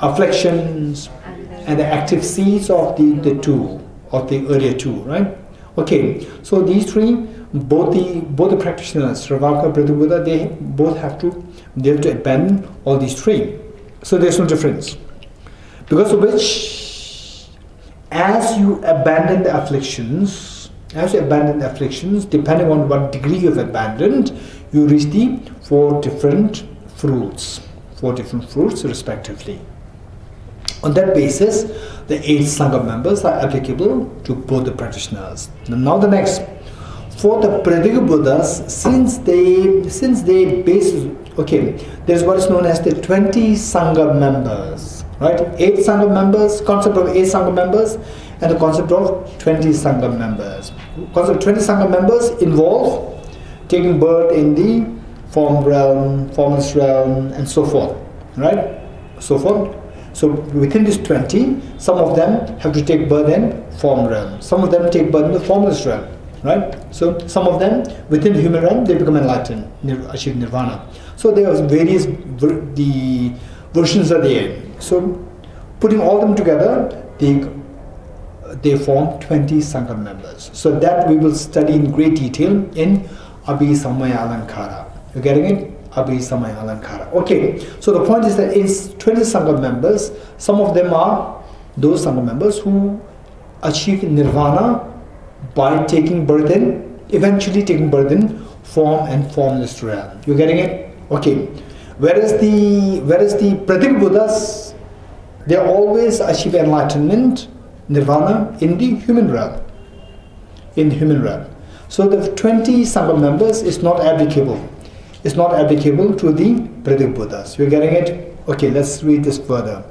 afflictions, and the active seeds of the 2, of the earlier 2, right? Okay, so these 3, both the practitioners, Shravaka, Pratyeka Buddha, they both have to abandon all these 3. So there's no difference. Because of which, as you abandon the afflictions, depending on what degree you've abandoned, you reach the 4 different fruits. 4 different fruits respectively. On that basis, the 8 Sangha members are applicable to both the practitioners. Now the next. For the Pratyeka Buddhas, since they base, okay, there's what is known as the 20 Sangha members, right? 8 Sangha members, concept of 8 Sangha members, and the concept of 20 Sangha members. Concept of 20 Sangha members involve taking birth in the form realm, formless realm, and so forth, right? So forth. So within this 20, some of them have to take birth in form realm. Some of them take birth in the formless realm. Right? So some of them within the human realm, they become enlightened, achieve nirvana. So there are various the versions are there. So putting all them together, they form 20 Sangha members. So that we will study in great detail in Abhisamaya Alankara. You getting it? Abhisamaya Alankara. Okay. So the point is that in 20 Sangha members, some of them are those Sangha members who achieve nirvana by eventually taking birth in form and formless realm. You getting it? Okay. Whereas the Pratyeka Buddhas, they always achieve enlightenment, nirvana, in the human realm. In the human realm. So the 20 Sangha members is not applicable. It's not applicable to the Pratyeka Buddhas. You getting it? Okay, let's read this further.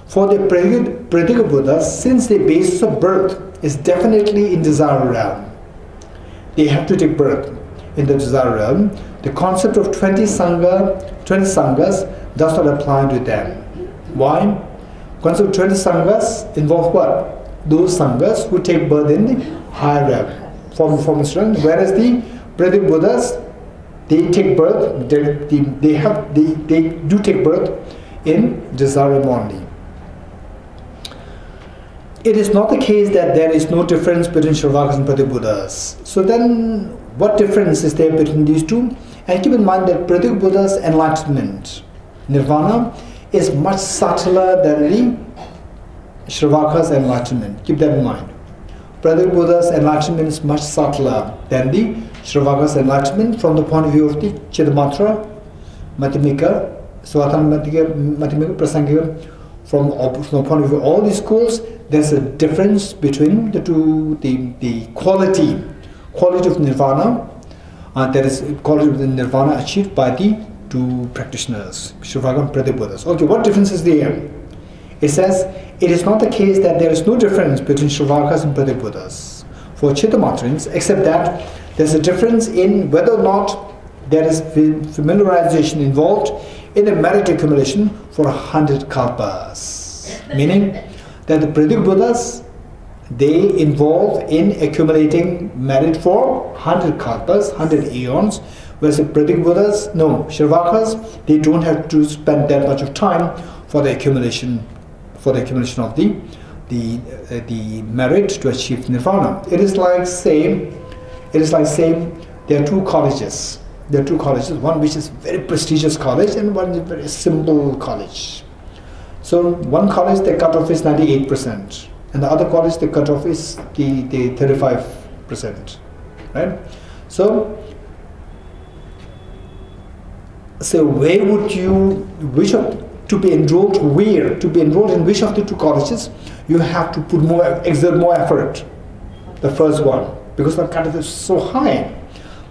For the Pratyeka Buddhas, since the basis of birth is definitely in desire realm, they have to take birth in the desire realm. The concept of 20 Sanghas does not apply to them. Why? Concept of 20 Sanghas involve what? Those Sanghas who take birth in the higher realm, formless realm, whereas the Pratyeka Buddhas, they take birth, they do take birth in desire realm only. It is not the case that there is no difference between Shravakas and Pratyeka Buddhas. So then, what difference is there between these 2? And keep in mind that Pratyeka Buddha's enlightenment, nirvana, is much subtler than the Shravakas' enlightenment. Keep that in mind. Pratyeka Buddha's enlightenment is much subtler than the Shravakas' enlightenment from the point of view of the Chittamantra, Madhyamika, Svatana Madhyamika, Prasangika. From the point of view of all these schools, there's a difference between the 2, the quality of nirvana, that is quality of the nirvana achieved by the 2 practitioners, Shravakas and Pratyeka Buddhas. Okay, what difference is there? It says, it is not the case that there is no difference between Shravakas and Pratyeka Buddhas for Chittamantrins, except that there's a difference in whether or not there is familiarization involved in a merit accumulation for 100 kalpas. Meaning that the Pratyeka Buddhas, they involve in accumulating merit for 100 kalpas, 100 aeons, whereas the Pratyeka Buddhas, no, Shravakas, they don't have to spend that much of time for the accumulation of the merit to achieve nirvana. It is like, say, It is like saying there are two colleges. There are two colleges, one which is very prestigious college and one is a very simple college. So one college, the cutoff is 98%, and the other college, the cutoff is the 35%, right? So where would you wish to be enrolled? Where to be enrolled in which of the two colleges? You have to put exert more effort. The first one, because the cutoff is so high.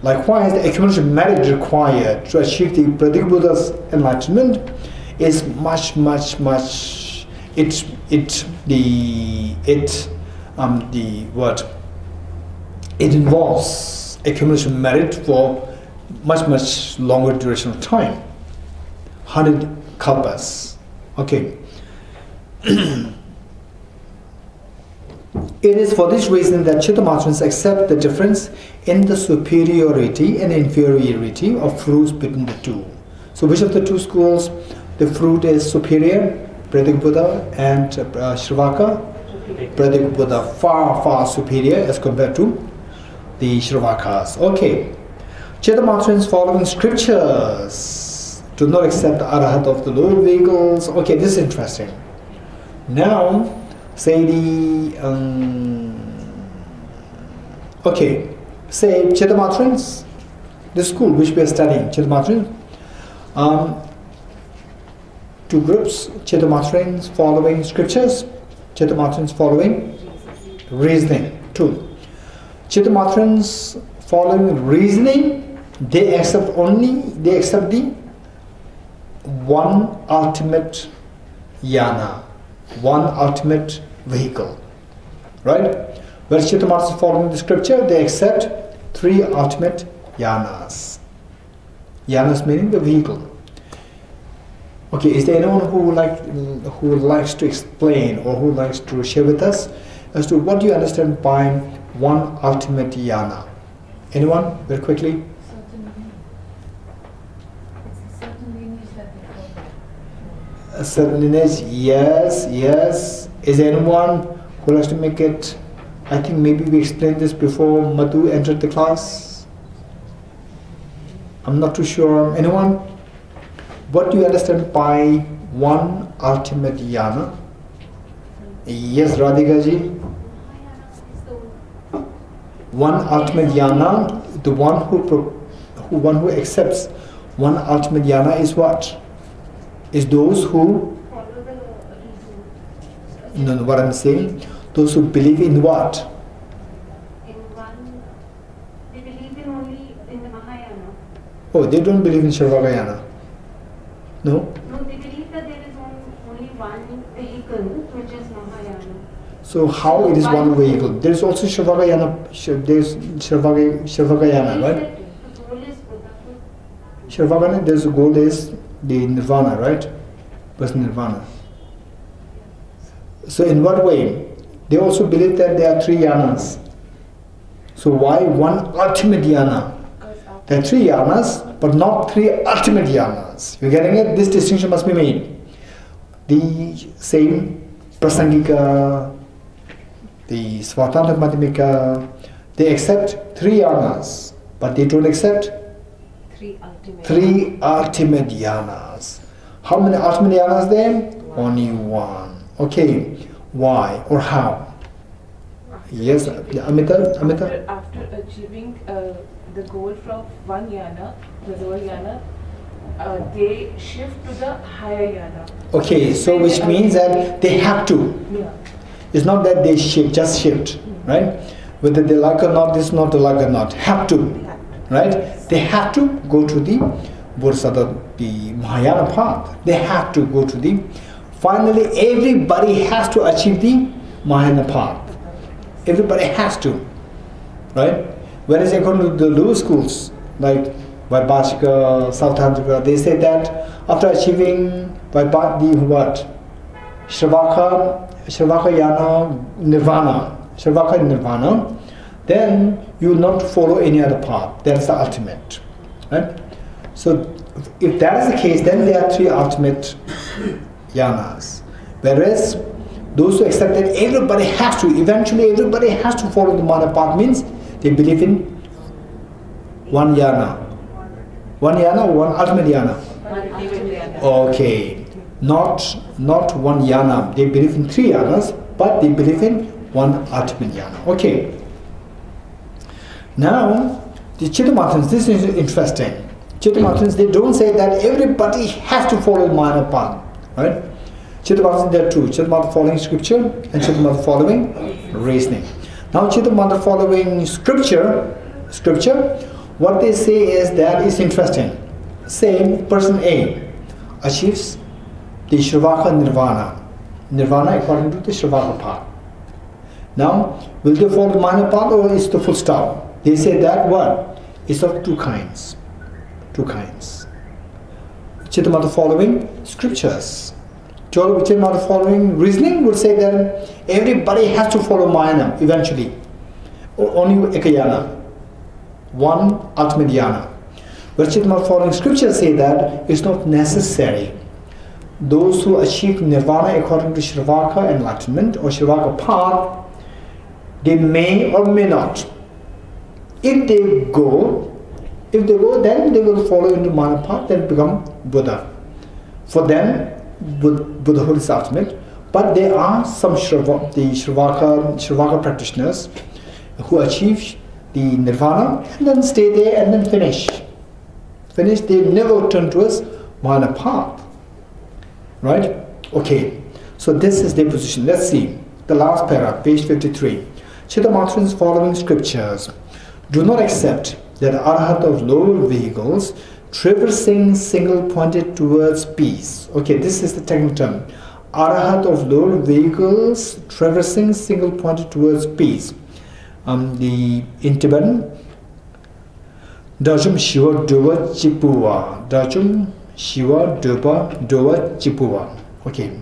Likewise, the accumulation merit required to achieve the Pratikbuddha's enlightenment is much. It involves accumulation merit for much longer duration of time. 100 kalpas. Okay. It is for this reason that Chittamatharans accept the difference in the superiority and inferiority of fruits between the two. So which of the two schools the fruit is superior? Pratikbuddha and Shravaka? Pratikbuddha far superior as compared to the Shravakas. Okay. Chittamatharans following scriptures do not accept the arahat of the lower vehicles. Okay, this is interesting. Now, say say Chittamatharans, the school which we are studying, Chittamatharans, two groups, Chittamatharans following scriptures, Chittamatharans following reasoning. Two. Chittamatharans following reasoning, they accept the one ultimate yana, one ultimate vehicle, right? Whereas Chittamatharans following the scripture, they accept three ultimate yanas. Yanas meaning the vehicle. Okay, is there anyone who likes to explain or who likes to share with us as to what do you understand by one ultimate yana? Anyone? Very quickly. A certain lineage, yes. Is there anyone who likes to make it? I think maybe we explained this before Madhu entered the class. I'm not too sure. Anyone? What do you understand by one ultimate yana? Yes, Radhika ji. One ultimate yana, the one who accepts one ultimate yana is what? Is those who Follow the reason. no, what I'm saying, those who believe in what? In one, they believe in only in the Mahayana. Oh, they don't believe in Sharvagayana. No? No, they believe that there is only one vehicle, which is Mahayana. So how it is one vehicle? There is also Sharvagayana, there's Sharvagayana, right? The goal is Buddhahood. Sharvagayana, there's a goal is the nirvana, right? Personal nirvana. So in what way? They also believe that there are three yanas. So why one ultimate yana? There are three yanas, but not three ultimate yanas. You're getting it? This distinction must be made. The same Prasangika, the Svatanta Madhyamika, they accept three yanas, but they don't accept three ultimate yanas. How many ultimate yanas there? Only one. Okay. Why or how? Yes, Amita? After achieving the goal from one yana, the lower yana, they shift to the higher yana. Okay, so which means that they have to. Yeah. It's not that they just shift, right? Whether they like or not, this is not a like or not. Have to, right? They have to go to the Bodhisattva, the Mahayana path. They have to go to the. Finally, everybody has to achieve the Mahayana path. Everybody has to, right? Whereas according to the lower schools, like Vaibhashika, Sautrantika, they say that after achieving the what? Shravakayana Nirvana, then you will not follow any other path. That is the ultimate, right? So if that is the case, then there are three ultimate yanas. Whereas those who accept that eventually everybody has to follow the Mahayana path means they believe in One yana. One yana or one ultimate yana? Okay. Not one yana. They believe in 3 yanas, but they believe in one ultimate yana. Okay. Now, the Chittamatans, this is interesting. Chittamatans, they don't say that everybody has to follow minor path, right? Chittamatans, there are 2. Chittamata following scripture and Chittamata following reasoning. Now, Chittamata following scripture, what they say is that is interesting. Say, person A achieves the Shravaka Nirvana. Nirvana according to the Shravaka path. Now, will they follow the minor path or is the full stop? They say that what? It's of 2 kinds. 2 kinds. Chittamata following scriptures. Chittamata following reasoning would say that everybody has to follow Mayana eventually. Only Ekayana. One ultimate yana. But Chittamata following scriptures say that it's not necessary. Those who achieve Nirvana according to Shravaka enlightenment or Shravaka path, they may or may not. If they go, then they will follow into Mana path, then become Buddha. For them, Buddhahood is ultimate. But there are some Shravaka practitioners who achieve the Nirvana and then stay there and then finish. They never turn towards Mana path. Right? Okay. So this is their position. Let's see. The last paragraph, page 53. Chittamatans following scriptures do not accept that Arhat of lower vehicles traversing single pointed towards peace. Okay, this is the technical term. Arhat of lower vehicles traversing single pointed towards peace. In Tibetan, Dajum Shiva Dova Chipuwa. Dajum Shiva Dova Chipuwa. Okay.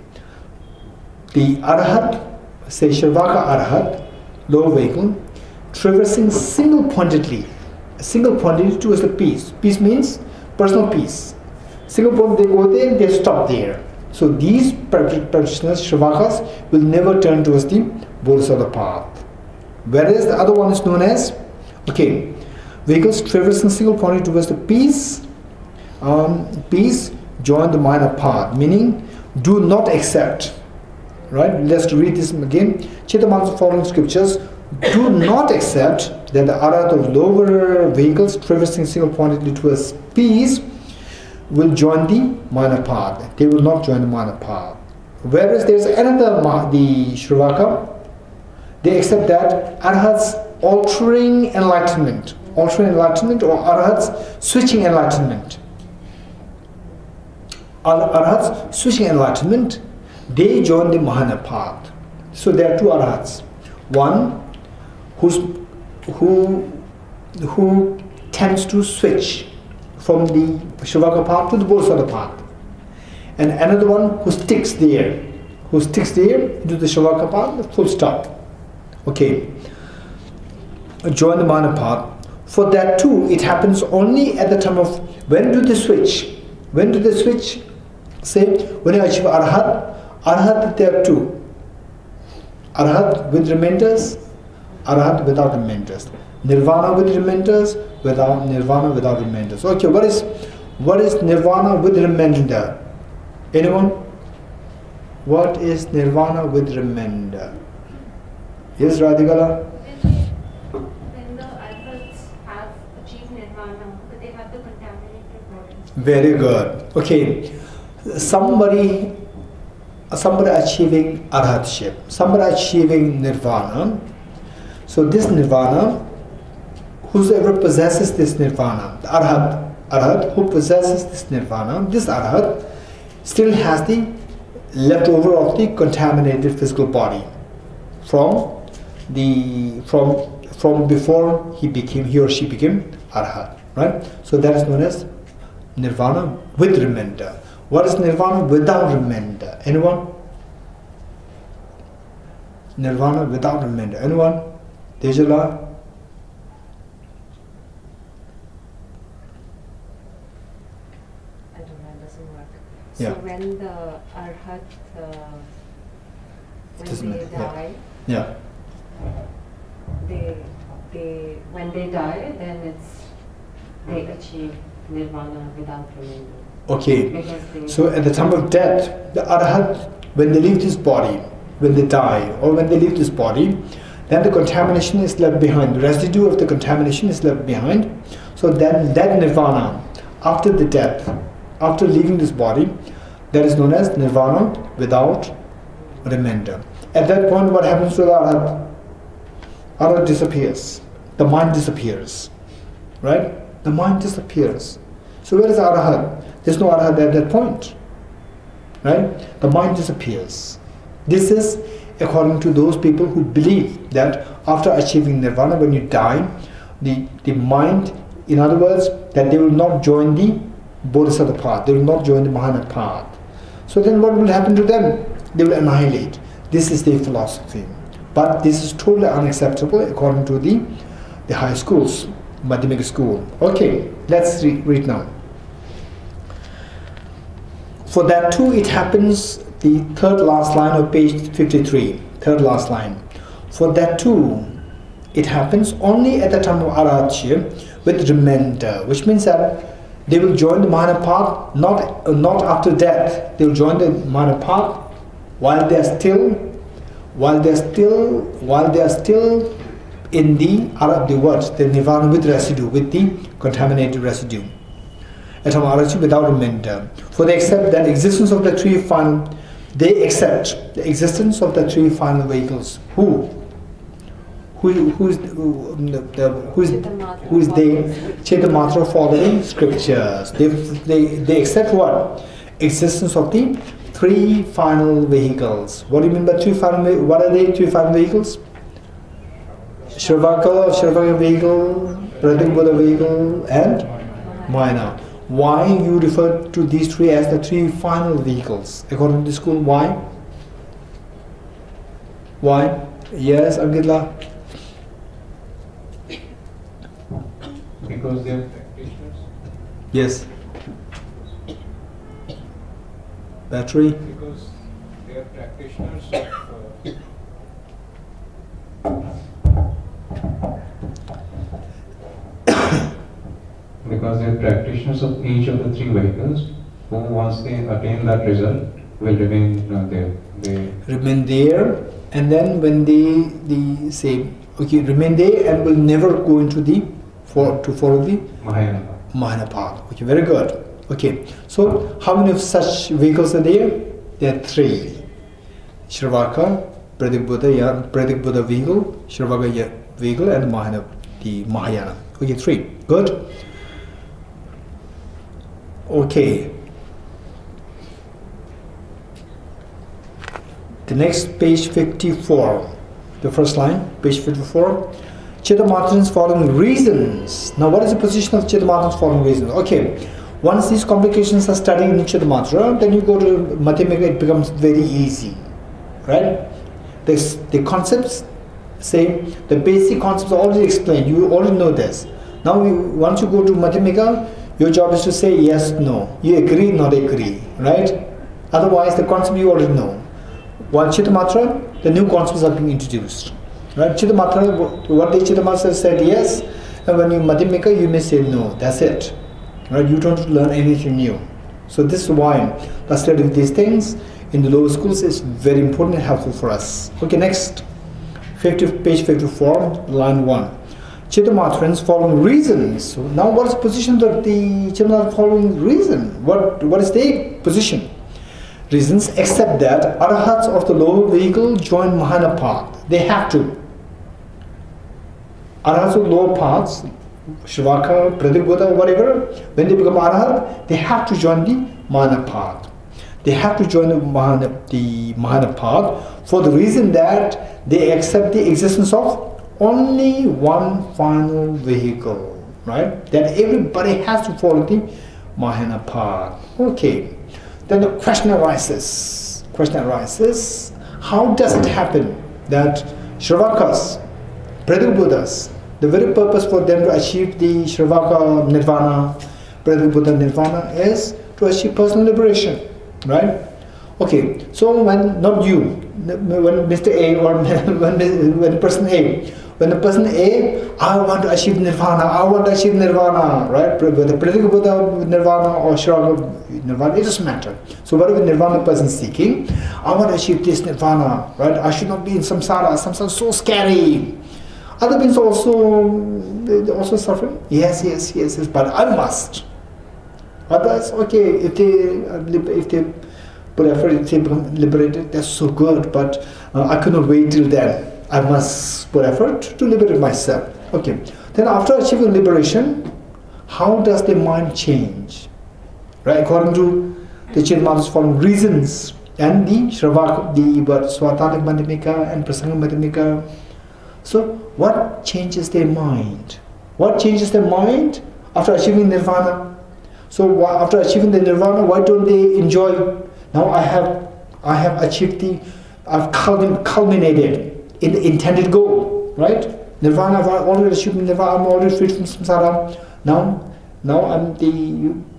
The Arhat, say Shravaka Arhat, lower vehicle, traversing single pointedly towards the peace. Peace means personal peace. Single point, they go there, they stop there. So these practitioners, Shravakas, will never turn towards the Bodhisattva path. Whereas the other one is known as, okay, vehicles traversing single pointed towards the peace, join the minor path, meaning do not accept. Right? Let's read this again. Chittamata following scriptures do not accept that the Arhat of lower vehicles traversing single pointedly towards peace will join the minor path. They will not join the minor path. Whereas there is another, the Shravaka, they accept that Arhats altering enlightenment or Arhats switching enlightenment. Arhats switching enlightenment, they join the Mahana path. So there are 2 Arhats. One who tends to switch from the Shravaka path to the Bodhisattva path, and another one who sticks there into the Shravaka path, full stop. Okay, join the Mana path. For that too, it happens only at the time of, when do they switch? When do they switch? Say, when you achieve Arhat, there are 2. Arhat with remainders, Arhat without remainders. Nirvana with remainders, Nirvana without remainders. Okay, what is Nirvana with remainder? Anyone? What is Nirvana with remainder? Yes, Radhikala? When the Arhats have achieved Nirvana, but they have the contaminated bodies. Very good. Okay, somebody achieving Arhatship, somebody achieving Nirvana. So this Nirvana, whosoever possesses this Nirvana, the Arhat who possesses this Nirvana, this Arhat still has the leftover of the contaminated physical body from before he or she became Arhat, right? So that is known as Nirvana with remainder. What is Nirvana without remainder? Anyone? Nirvana without remainder. Anyone? Tejala? I don't know, it doesn't work. Yeah. So when the Arhat, Doesn't when they matter, die, Yeah. when they die, then it's they achieve nirvana without remainder. Okay. Because they So at the time of death, the arhat, when they leave this body, when they die, or when they leave this body, then the contamination is left behind. The residue of the contamination is left behind. So then that nirvana, after the death, after leaving this body, that is known as nirvana without remainder. At that point, what happens to the arhat? Arhat disappears. The mind disappears. Right? The mind disappears. So where is the arhat? There's no arhat at that point. Right? The mind disappears. This is according to those people who believe that after achieving nirvana, when you die, the mind, in other words, that they will not join the bodhisattva path, they will not join the Mahayana path. So then what will happen to them? They will annihilate. This is their philosophy. But this is totally unacceptable according to the high schools, Madhyamika school. Okay, let's read now. For that too, it happens, the third last line of page 53, third last line. For that too, it happens only at the time of arhatya with remainder, which means that they will join the Mahayana path not after death. They will join the Mahayana path while they are still in the nirvana with residue, with the contaminated residue. At arhatya without remainder. For they accept that existence of the three final. They accept the existence of the three final vehicles. Who is they? Chaitamatra following scriptures. They accept what? Existence of the three final vehicles. What do you mean by three final? What are they? Three final vehicles? Shravaka vehicle, Pratikbuddha vehicle, and Mahayana. Why you refer to these three as the three final vehicles? According to the school, why? Why? Yes, Angela. Because they are practitioners. Yes. Battery. Because they are practitioners of because they are practitioners of each of the three vehicles, who once they attain that result will remain there. They remain there, and then when they say, okay, remain there and will never go into to follow the Mahayana path. Okay, very good. Okay, so how many of such vehicles are there? There are three: Shravaka, Pratikbuddha vehicle, Shravaka vehicle, and the Mahayana. Okay, three. Good. Okay. The next, page 54, the first line, page 54. Chaitamatra following reasons. Now, what is the position of Chaitamatra following reasons? Okay, once these complications are studied in Chaitamatra, then you go to Madhyamika, it becomes very easy, right? The concepts, say, the basic concepts are already explained. You already know this. Now, once you go to Madhyamika, your job is to say yes, no. You agree, not agree, right? Otherwise, the concept you already know. While Chaitamatra, the new concepts are being introduced. Right? Chaitamatra, what the Chaitamatra said yes, and when you Madhyamika, you may say no. That's it. Right? You don't learn anything new. So this is why the study of these things in the lower schools is very important and helpful for us. Okay, next, page 54, line 1. Chaitamatrans following reasons. So now what is the position of the Chaitamatra following reason? What is their position? Reasons except that arhats of the lower vehicle join Mahayana path. They have to. Arhats of lower paths, Shravaka, Pratikbuddha, whatever, when they become arhat, they have to join the Mahayana path. They have to join the Mahayana path for the reason that they accept the existence of only one final vehicle, right? That everybody has to follow the Mahayana path. Okay. Then the question arises, how does it happen that Shravakas, Pratikbuddhas, the very purpose for them to achieve the Shravaka Nirvana, Pratikbuddha Nirvana is to achieve personal liberation, right? Okay, so when not you, when Mr. A or when person A, when the person A, I want to achieve nirvana, right? Whether Pratitya Buddha nirvana or Shraga nirvana, it doesn't matter. So whatever nirvana person is seeking, I want to achieve this nirvana, right? I should not be in samsara is so scary. Other beings also suffering? Yes, but I must. Others, okay, if they put effort, if they become liberated, that's so good, but I cannot wait till then. I must put effort to liberate myself. Okay, then after achieving liberation, how does the mind change? Right, according to the Chidama's following reasons and the Shravaka, the Swatanic Madhyamika and Prasanga Madhyamika. So, what changes their mind? What changes their mind after achieving nirvana? So, after achieving the nirvana, why don't they enjoy? Now I have achieved I've culminated in the intended goal, right? Nirvana, I've already achieved nirvana, I'm already freed from samsara. Now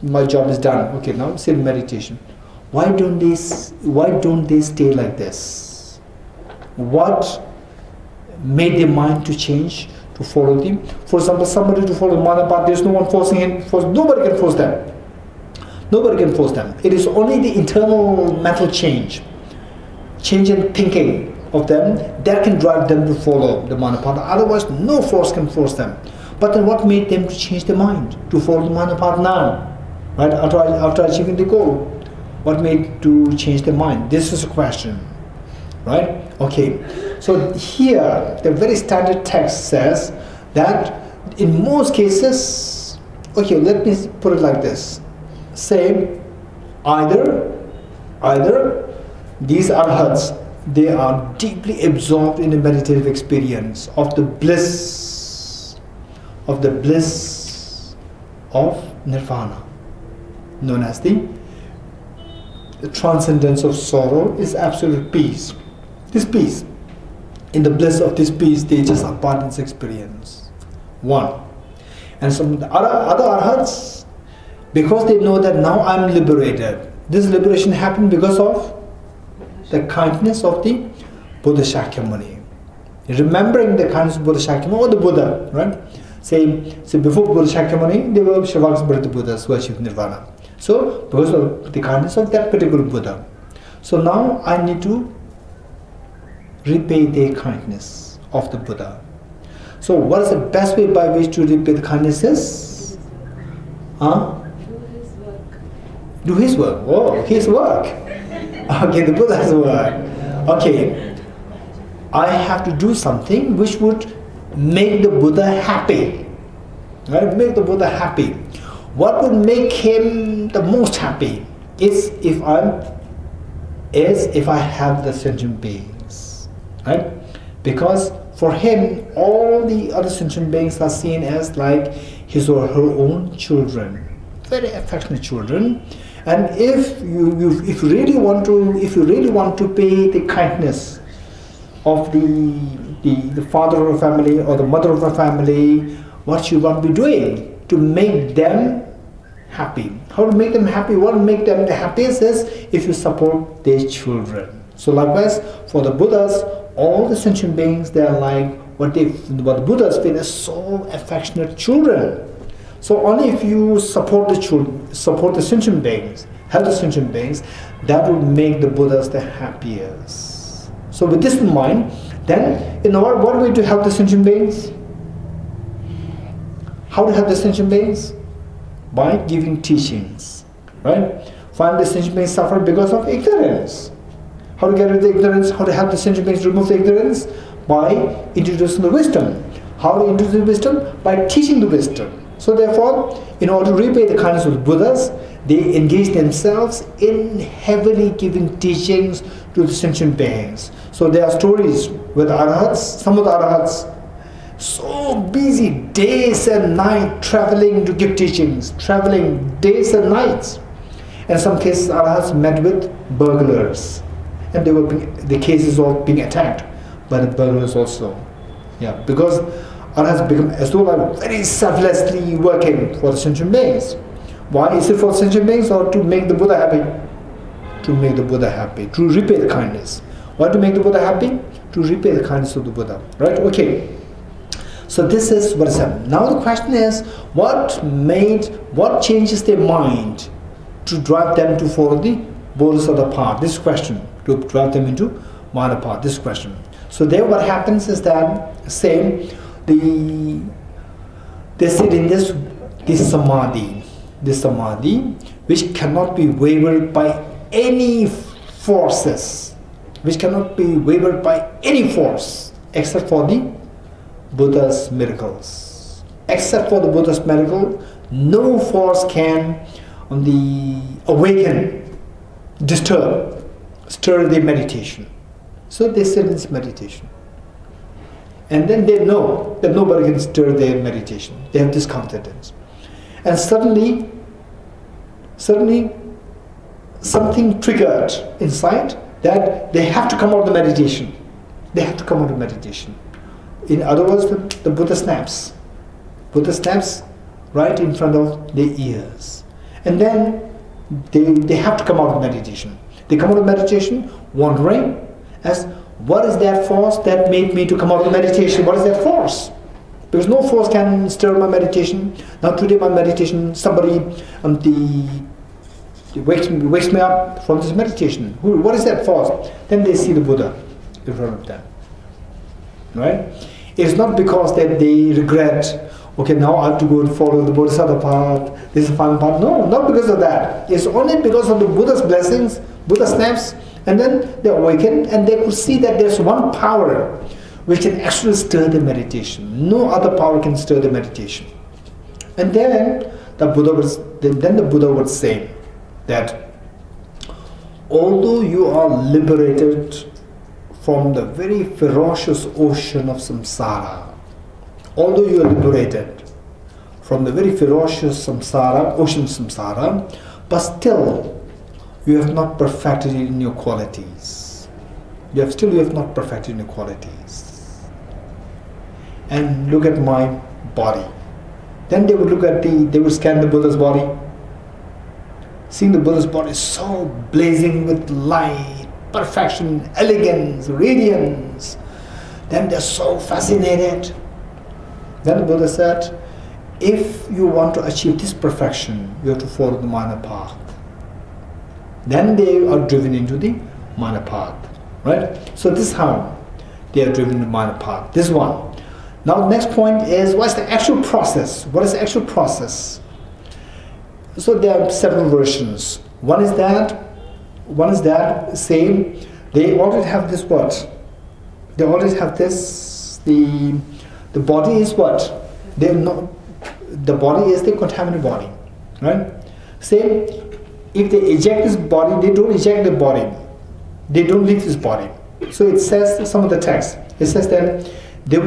my job is done. Okay, now sit in meditation. Why don't they stay like this? What made their mind to change, to follow them? For example, somebody to follow Manapat, there's no one forcing him, nobody can force them. Nobody can force them. It is only the internal mental change in thinking of them that can drive them to follow the Manapat. Otherwise, no force can force them. But then what made them to change their mind, to follow the Manapat now? Right, after achieving the goal, what made to change their mind? This is a question. Right? Okay. So here, the very standard text says that in most cases, okay, let me put it like this. Say, either these arhats, they are deeply absorbed in the meditative experience of the bliss of nirvana, known as the transcendence of sorrow, is absolute peace. This peace, in the bliss of this peace, they just abundance experience. One. And some other arhats, because they know that now I'm liberated. This liberation happened because of the kindness of the Buddha Shakyamuni. Remembering the kindness of Buddha Shakyamuni or the Buddha, right? Say before Buddha Shakyamuni, they were Shavakasambhurita Buddhas who achieved nirvana. So, because of the kindness of that particular Buddha. So now I need to repay the kindness of the Buddha. So what is the best way by which to repay the kindnesses? Do his work. Oh, his work. Okay, the Buddha's work. Okay, I have to do something which would make the Buddha happy. Right? Make the Buddha happy. What would make him the most happy is if I have the sentient beings. Right? Because for him, all the other sentient beings are seen as like his or her own children, very affectionate children. And if you really want to pay the kindness of the father of a family or the mother of a family, what you want to be doing to make them happy. How to make them happy? What will make them the happiest is if you support their children. So likewise, for the Buddhas, all the sentient beings, they are like what the Buddhas feel as so affectionate children. So only if you support the children, support the sentient beings, help the sentient beings, that would make the Buddhas the happiest. So with this in mind, then in what way to help the sentient beings? How to help the sentient beings? By giving teachings, right? Find the sentient beings suffer because of ignorance. How to get rid of the ignorance? How to help the sentient beings remove the ignorance? By introducing the wisdom. How to introduce the wisdom? By teaching the wisdom. So therefore, in order to repay the kindness of the Buddhas, they engage themselves in heavily giving teachings to the sentient beings. So there are stories with arhats, some of the arhats, so busy days and nights traveling to give teachings, traveling days and nights. In some cases, arhats met with burglars, and they were the cases of being attacked by the burglars also. Yeah, because arhats become as though like very selflessly working for the sentient beings. Why is it for sentient beings or to make the Buddha happy? to make the Buddha happy, to repay the kindness. Why to make the Buddha happy? To repay the kindness of the Buddha, right? Okay. So this is what is happening. Now the question is, what changes their mind to drive them to follow the Bodhisattva path? This question, to drive them into Mana path, this question. So there what happens is that, they sit in this samadhi, which cannot be wavered by any forces, except for the Buddha's miracles. Except for the Buddha's miracle, no force can awaken, stir their meditation. So they sit in this meditation. And then they know that nobody can stir their meditation. They have this confidence. And suddenly something triggered inside that they have to come out of the meditation. In other words, the Buddha snaps. Right in front of their ears. And then they have to come out of meditation. They come out of meditation wondering as, what is that force that made me to come out of meditation? What is that force? Because no force can stir my meditation. Now today my meditation, somebody wakes me up from this meditation. What is that force? Then they see the Buddha in front of them. Right? It's not because that they regret, okay, now I have to go and follow the Bodhisattva path, this is the final path. No, not because of that. It's only because of the Buddha's blessings, Buddha snaps, and then they awaken and they could see that there's one power which can actually stir the meditation. No other power can stir the meditation. And then the Buddha would say that although you are liberated from the very ferocious ocean of samsara, but still you have not perfected it in your qualities. You have not perfected in your qualities. And look at my body. Then they would scan the Buddha's body. Seeing the Buddha's body so blazing with light, perfection, elegance, radiance. Then they're so fascinated. Then the Buddha said, if you want to achieve this perfection, you have to follow the Mana path. Then they are driven into the Mana path. Right? So this is how they are driven into Mana path. This one. Now the next point is, what's the actual process? What is the actual process? So there are several versions. One is that same, they already have this what? They always have this, the body is what? The body is the contaminated body. Right? Same, if they eject this body, they don't eject the body. They don't leave this body. So it says, some of the text, it says that they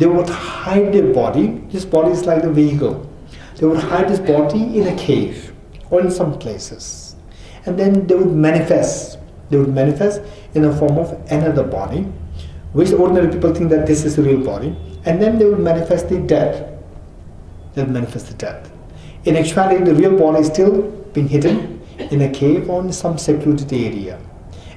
would hide their body. This body is like the vehicle. They would hide this body in a cave or in some places. And then they would manifest. In the form of another body, which ordinary people think that this is the real body. And then they would manifest the death. In actuality, the real body is still being hidden in a cave or in some secluded area.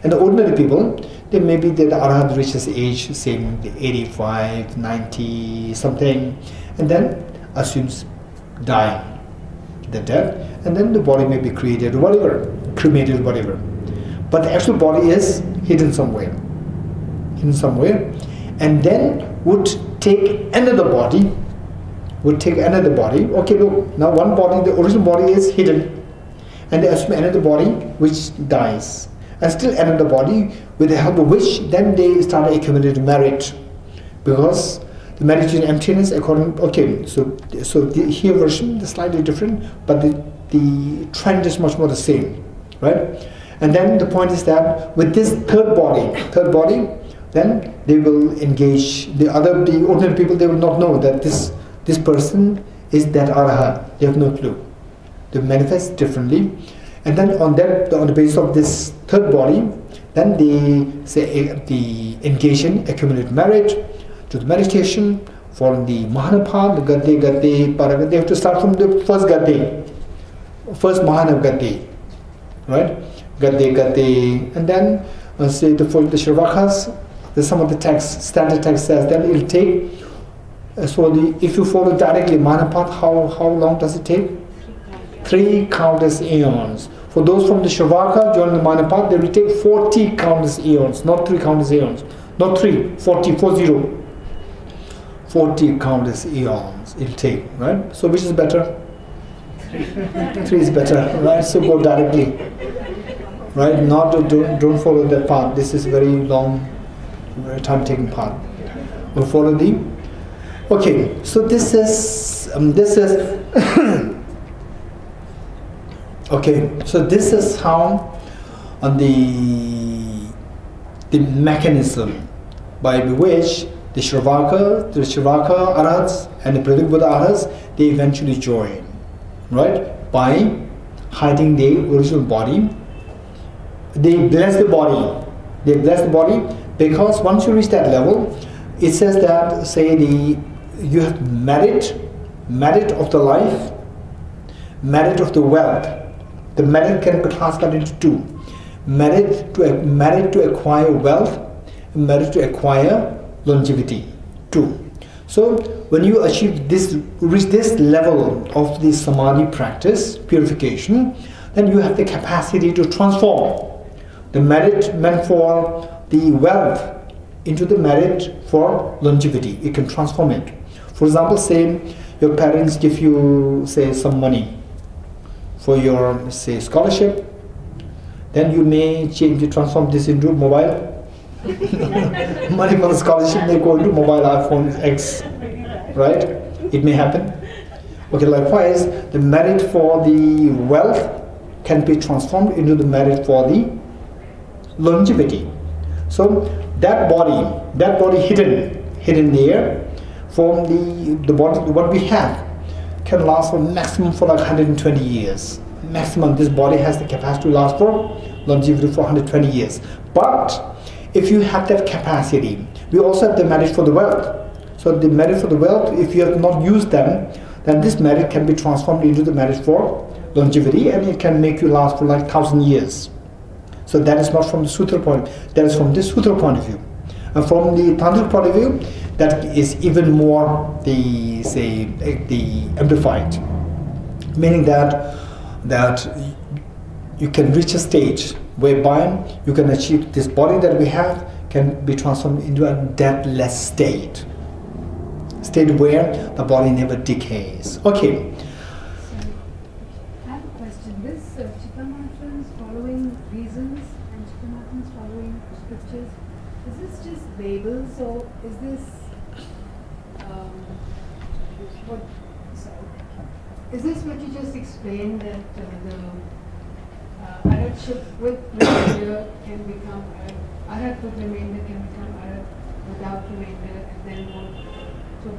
And the ordinary people, they maybe the Arhat reaches age, saying 85, 90, something, and then assumes dying, the death, and then the body may be created, cremated, whatever. But the actual body is hidden somewhere, and then would take another body. Okay, look, now one body, the original body is hidden, and they assume another body which dies, and still another body with the help of which then they start accumulating merit, because the merit in emptiness according, okay, so the here version is slightly different, but the trend is much more the same, right? And then the point is that with this third body, then they will engage the ordinary people. They will not know that this person is that Arhat. They have no clue. They manifest differently, and then on the basis of this third body, then they say the engage in accumulate merit to the meditation, following the Mahana path, the Gade, Paragadhe. They have to start from the first Gade, first Mahana Gade, right? Gade, and then say for the Shravakas, some of the text, standard text says that it'll take. If you follow directly Manapat, how long does it take? 3 countless eons. For those from the Shravaka joining the Manapat, they will take 40 countless eons, not 3 countless eons. Not 3, 40, 40. 40 countless eons it'll take, right? So which is better? 3 is better, right? So go directly, right? Don't follow that path. This is very long, very time-taking path. We'll follow the. Okay, so this is okay. So this is how the mechanism by which the Shravaka Arhats and the Pratik Buddha Arhats, they eventually join, right? By hiding the original body. They bless the body. They bless the body because once you reach that level, it says that, say, you have merit of the life, merit of the wealth. The merit can be classified into 2. Merit to acquire wealth, merit to acquire longevity. 2. So when you reach this level of the samadhi practice, purification, then you have the capacity to transform the merit meant for the wealth into the merit for longevity. You can transform it. For example, say your parents give you, say, some money for your, say, scholarship, then you may transform this into mobile. Money for the scholarship may go into mobile iPhone X, right? It may happen. Okay, likewise, the merit for the wealth can be transformed into the merit for the longevity. So that body hidden there, from the body, what we have can last for maximum for like 120 years. Maximum, this body has the capacity to last for longevity for 120 years. But if you have that capacity, we also have the merit for the wealth. So the merit for the wealth, if you have not used them, then this merit can be transformed into the merit for longevity, and it can make you last for like 1,000 years. So that is not from the Sutra point, that is from the Sutra point of view. And from the Tantric point of view, that is even more the amplified, meaning that you can reach a stage whereby you can achieve this body that we have can be transformed into a deathless state where the body never decays. Okay. I have a question. This Chittamatra is following reasons and Chittamatra is following scriptures. Is this just labels, or is this what you just explained, that the Arhatship with remainder can become Arhat with remainder can become Arhat without remainder, and then go to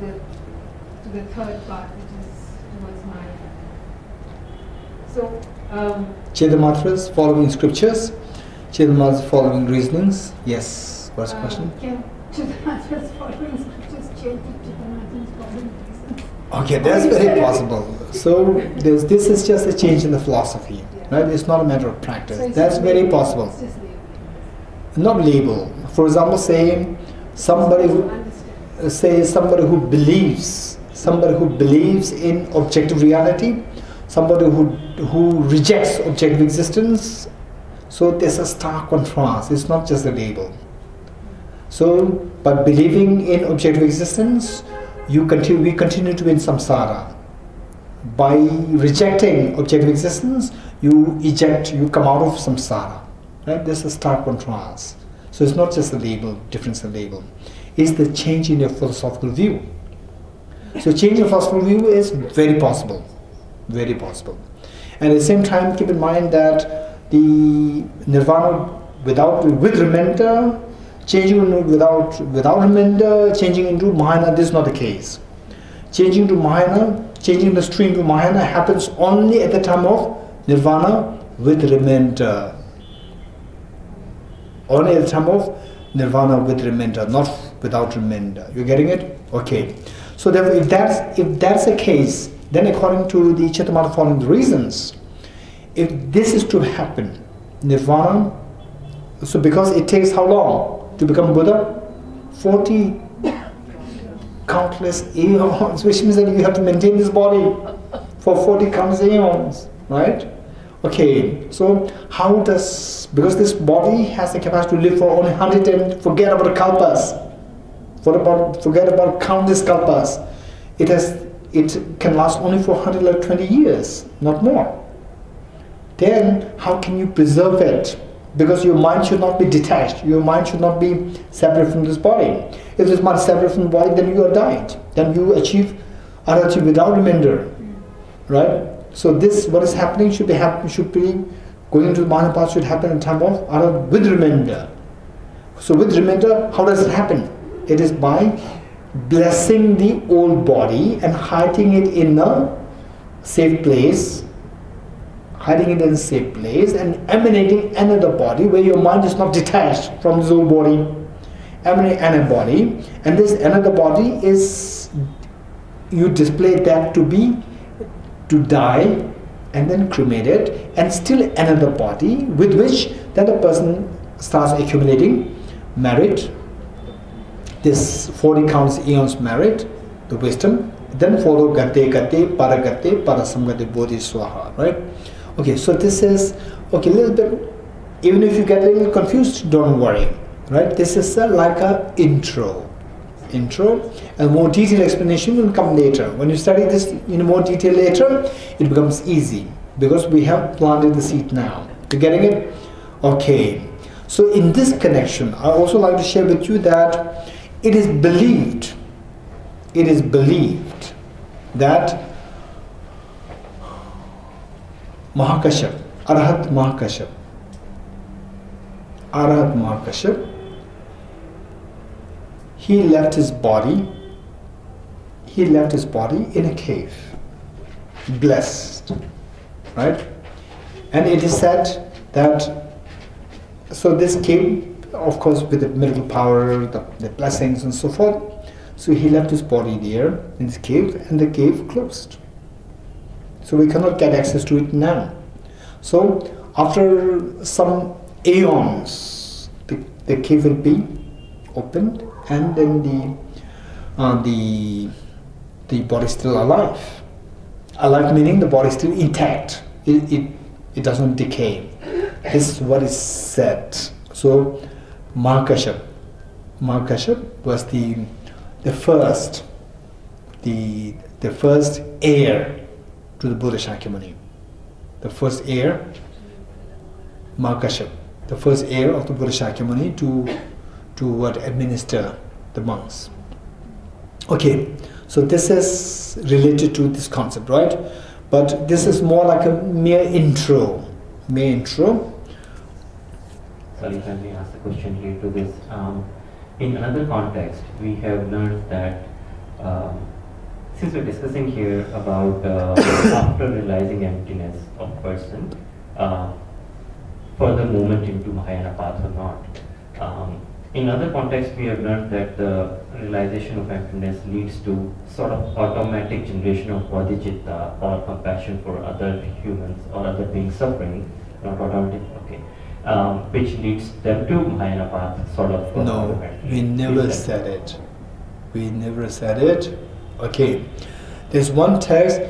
the third part, which is towards mind. So Chittamatra following scriptures, Chittamatra following reasonings. Yes, what's the question? Can Chittamatra following scriptures change to Chittamatra following reasons? Okay, that's very possible. So this is just a change in the philosophy, right? It's not a matter of practice. So that's very possible. It's just label. Not label. For example, say somebody who believes in objective reality, somebody who rejects objective existence. So there's a stark contrast. It's not just a label. So, but believing in objective existence, we continue to be in samsara. By rejecting objective existence, you come out of samsara. Right? There's a stark contrast. So it's not just a label, difference in label. It's the change in your philosophical view. So change in philosophical view is very possible. Very possible. And at the same time, keep in mind that the nirvana with remainder, changing without remainder, changing into Mahayana, this is not the case. Changing to Mahayana, changing the stream to Mahayana happens only at the time of nirvana with remainder. Only at the time of nirvana with remainder, not without remainder. You getting it? Okay. So therefore, if that's the case, then according to the Chittamatra following the reasons, if this is to happen, Nirvana. So because it takes how long to become Buddha? 40 countless eons, which means that you have to maintain this body for 40 countless eons, right? Okay, so how does, because this body has the capacity to live for only 100 and forget about the kalpas, forget about countless kalpas, it can last only for 120 years, not more. Then how can you preserve it? Because your mind should not be detached, your mind should not be separate from this body. If this mind is separate from the body, then you are died. Then you achieve arhati without remainder, right? So this, what is happening, should be going into the mind path should happen in time of arhat with remainder. So with remainder, how does it happen? It is by blessing the old body and hiding it in a safe place, and emanating another body where your mind is not detached from this old body, emanating another body, and this another body is, you display that to die and then cremated, and still another body with which then the person starts accumulating merit, this 40 counts eons merit, the wisdom, then follow gate parasamgate bodhi swaha, right? Okay, so this is, okay, a little bit, even if you get a little confused, don't worry, right? This is like a intro, and more detailed explanation will come later. When you study this in more detail later, it becomes easy, because we have planted the seed now. You getting it? Okay, so in this connection, I also like to share with you that it is believed that Mahakashyap, Arhat Mahakashyap, he left his body in a cave, blessed, right? And it is said that, so this cave, of course, with the miracle power, the blessings and so forth, so he left his body there in this cave, and the cave closed. So we cannot get access to it now. So after some aeons, the cave will be opened, and then the body is still alive. Alive meaning the body is still intact. It doesn't decay. This is what is said. So Mahakashyap was the first heir to the Buddha Shakyamuni. The first heir, Mahakashyap, the first heir of the Buddha Shakyamuni to what administer the monks. Okay, so this is related to this concept, right? But this is more like a mere intro. Sorry, if I may ask a question here to this. In another context, we have learned that since we're discussing here about after realizing emptiness of a person, further movement into Mahayana path or not. In other contexts, we have learned that the realization of emptiness leads to sort of automatic generation of bodhicitta or compassion for other humans or other beings suffering, not automatic, okay, which leads them to Mahayana path, sort of. No, we never said it. We never said it. Okay, there's one text,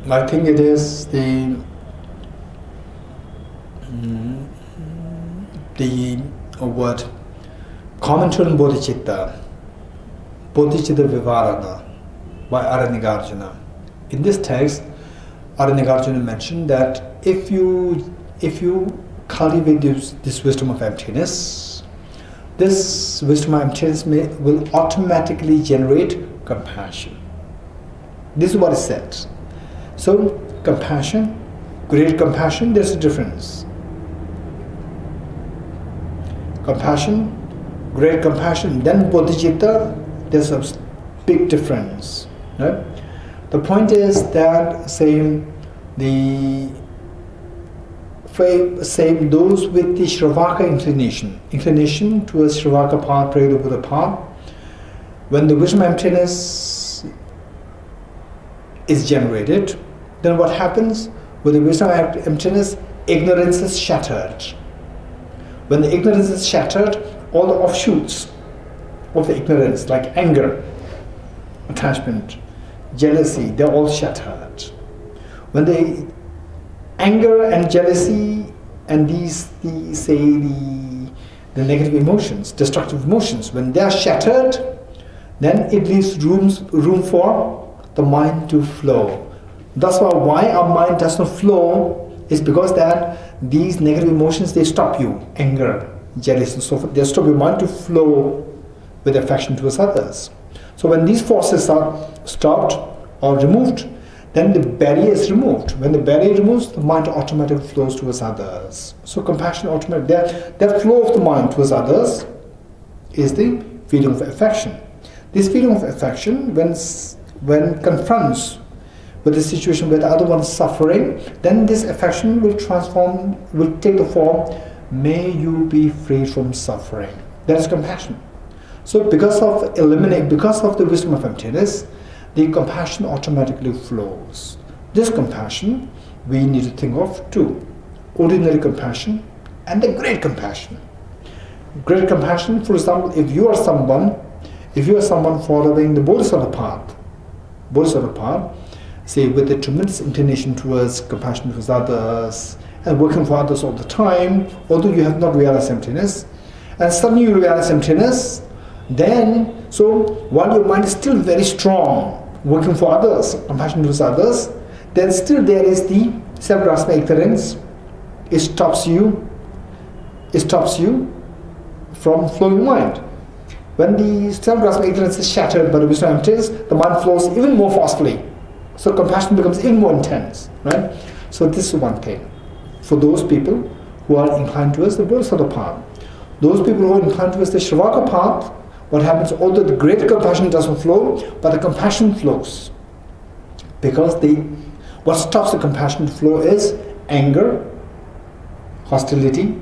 I think it is the word commentary on Bodhicitta Vivarana by Aranigarjuna. In this text, Aranigarjuna mentioned that if you cultivate this wisdom of emptiness, this wisdom of emptiness will automatically generate compassion. This is what is said. So compassion, great compassion, there's a difference. Compassion, great compassion, then bodhicitta, there's a big difference. Right? The point is that those with the Shravaka inclination towards Shravaka path, Prayoga Buddha path, when the wisdom emptiness is generated, then what happens? With the wisdom of emptiness, ignorance is shattered. When the ignorance is shattered, all the offshoots of the ignorance, like anger, attachment, jealousy, they're all shattered. When the anger and jealousy and the negative emotions, destructive emotions, when they are shattered, then it leaves room for the mind to flow. That's why our mind does not flow is because that these negative emotions, they stop you, anger, jealousy and so forth, they stop your mind to flow with affection towards others. So when these forces are stopped or removed, then the barrier is removed. When the barrier removes, the mind automatically flows towards others. So compassion automatically, that flow of the mind towards others is the feeling of affection. This feeling of affection, when confronts with the situation where the other one is suffering, then this affection will take the form, may you be free from suffering. That is compassion. So because of the wisdom of emptiness, the compassion automatically flows. This compassion we need to think of two: ordinary compassion and the great compassion. Great compassion, for example, if you are someone following the Bodhisattva path, say with a tremendous inclination towards compassion towards others and working for others all the time, although you have not realized emptiness, and suddenly you realize emptiness, then, so while your mind is still very strong, working for others, compassion towards others, then still there is the self-grasping ignorance. It stops you from flowing mind. When the self-grasping ignorance is shattered by the wisdom of emptiness, the mind flows even more forcefully. So compassion becomes even more intense, right? So this is one thing. For those people who are inclined towards the Bodhisattva path. Those people who are inclined towards the Shravaka path, what happens, although the great compassion doesn't flow, but the compassion flows. Because what stops the compassion to flow is anger, hostility,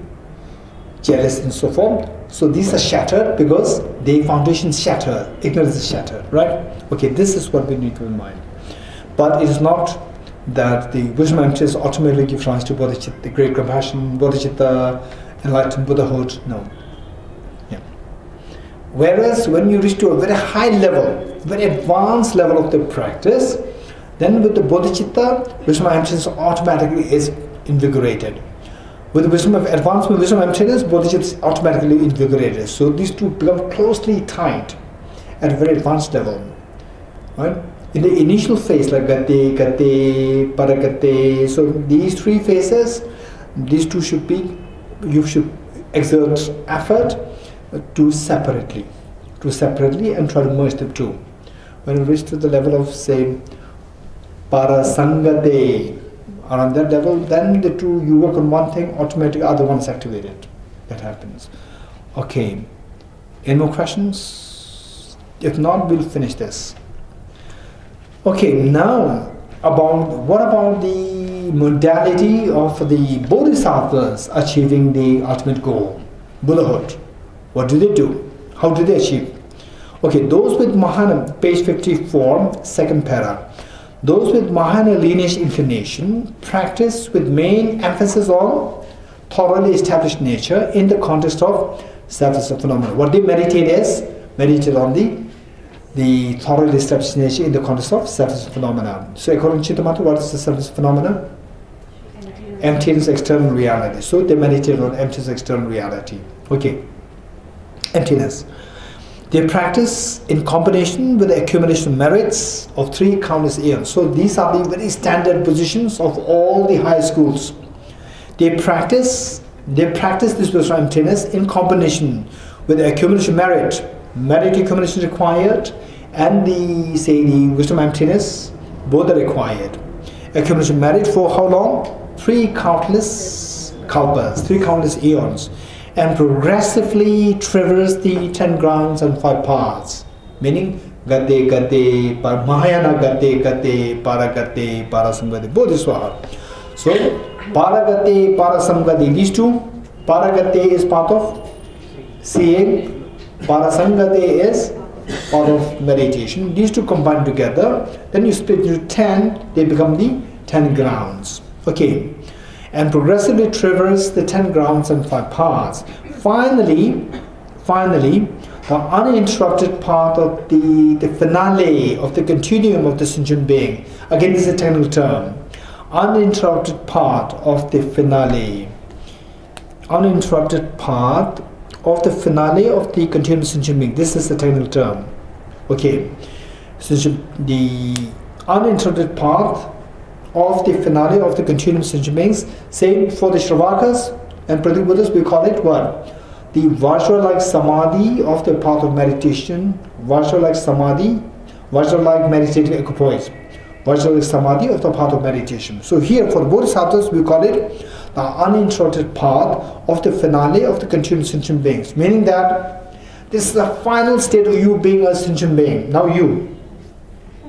jealousy and so forth. So these are shattered because the foundation is shattered, ignorance is shattered, right? Okay, this is what we need to remind. But it is not that the wisdom of emptiness ultimately gives rise to bodhicitta, the great compassion, bodhicitta, enlightened Buddhahood, no. Yeah. Whereas when you reach to a very high level, very advanced level of the practice, then with the bodhicitta, wisdom of emptiness automatically is invigorated. With the wisdom of advancement, wisdom of emptiness, bodhicitta is automatically invigorated. So these two become closely tied at a very advanced level, right? In the initial phase, like gati, gati, paragati, so these three phases, these two should be, you should exert effort to separately and try to merge the two. When you reach to the level of, say, parasangate, around that level, then the two, you work on one thing, automatically other one is activated. That happens. Okay. Any more questions? If not, we'll finish this. Okay, now what about the modality of the bodhisattvas achieving the ultimate goal, Buddhahood? What do they do? How do they achieve? Okay, those with Mahayana, page 54, second para. Those with Mahayana lineage inclination practice with main emphasis on thoroughly established nature in the context of surface of phenomena. What they meditate on the thoroughly established nature in the context of surface phenomena. So according to Chittamatra, what is the surface phenomena? Emptiness, external reality. So they meditate on emptiness, external reality. Okay, emptiness. They practice in combination with the accumulation of merits of 3 countless aeons. So these are the very standard positions of all the high schools. They practice this wisdom of emptiness in combination with the accumulation of merit accumulation required, and the wisdom of emptiness, both are required. Accumulation of merit for how long? 3 countless kalpas, 3 countless eons, and progressively traverse the 10 grounds and 5 paths, meaning gate, Mahayana gate, paragate, parasamgati, bodhiswaha. So paragate, parasamgati, these two, paragate is part of seeing, parasangate is part of meditation. These two combined together, then you split into 10, they become the 10 grounds. Okay, and progressively traverse the 10 grounds and 5 paths. Finally, the uninterrupted path of the finale of the continuum of the sentient being. Again, this is a technical term. Uninterrupted path of the finale. Uninterrupted path of the finale of the continuum of sentient being. This is the technical term. Okay, so the uninterrupted path of the finale of the continuum of sentient beings. Same for the Shravakas and Pratik Buddhas, we call it what? The Vajra-like samadhi of the path of meditation. Vajra-like samadhi, Vajra-like meditative equipoise. Vajra-like samadhi of the path of meditation. So here for the Bodhisattvas we call it the uninterrupted path of the finale of the continuum of sentient beings. Meaning that this is the final state of you being a sentient being. Now you.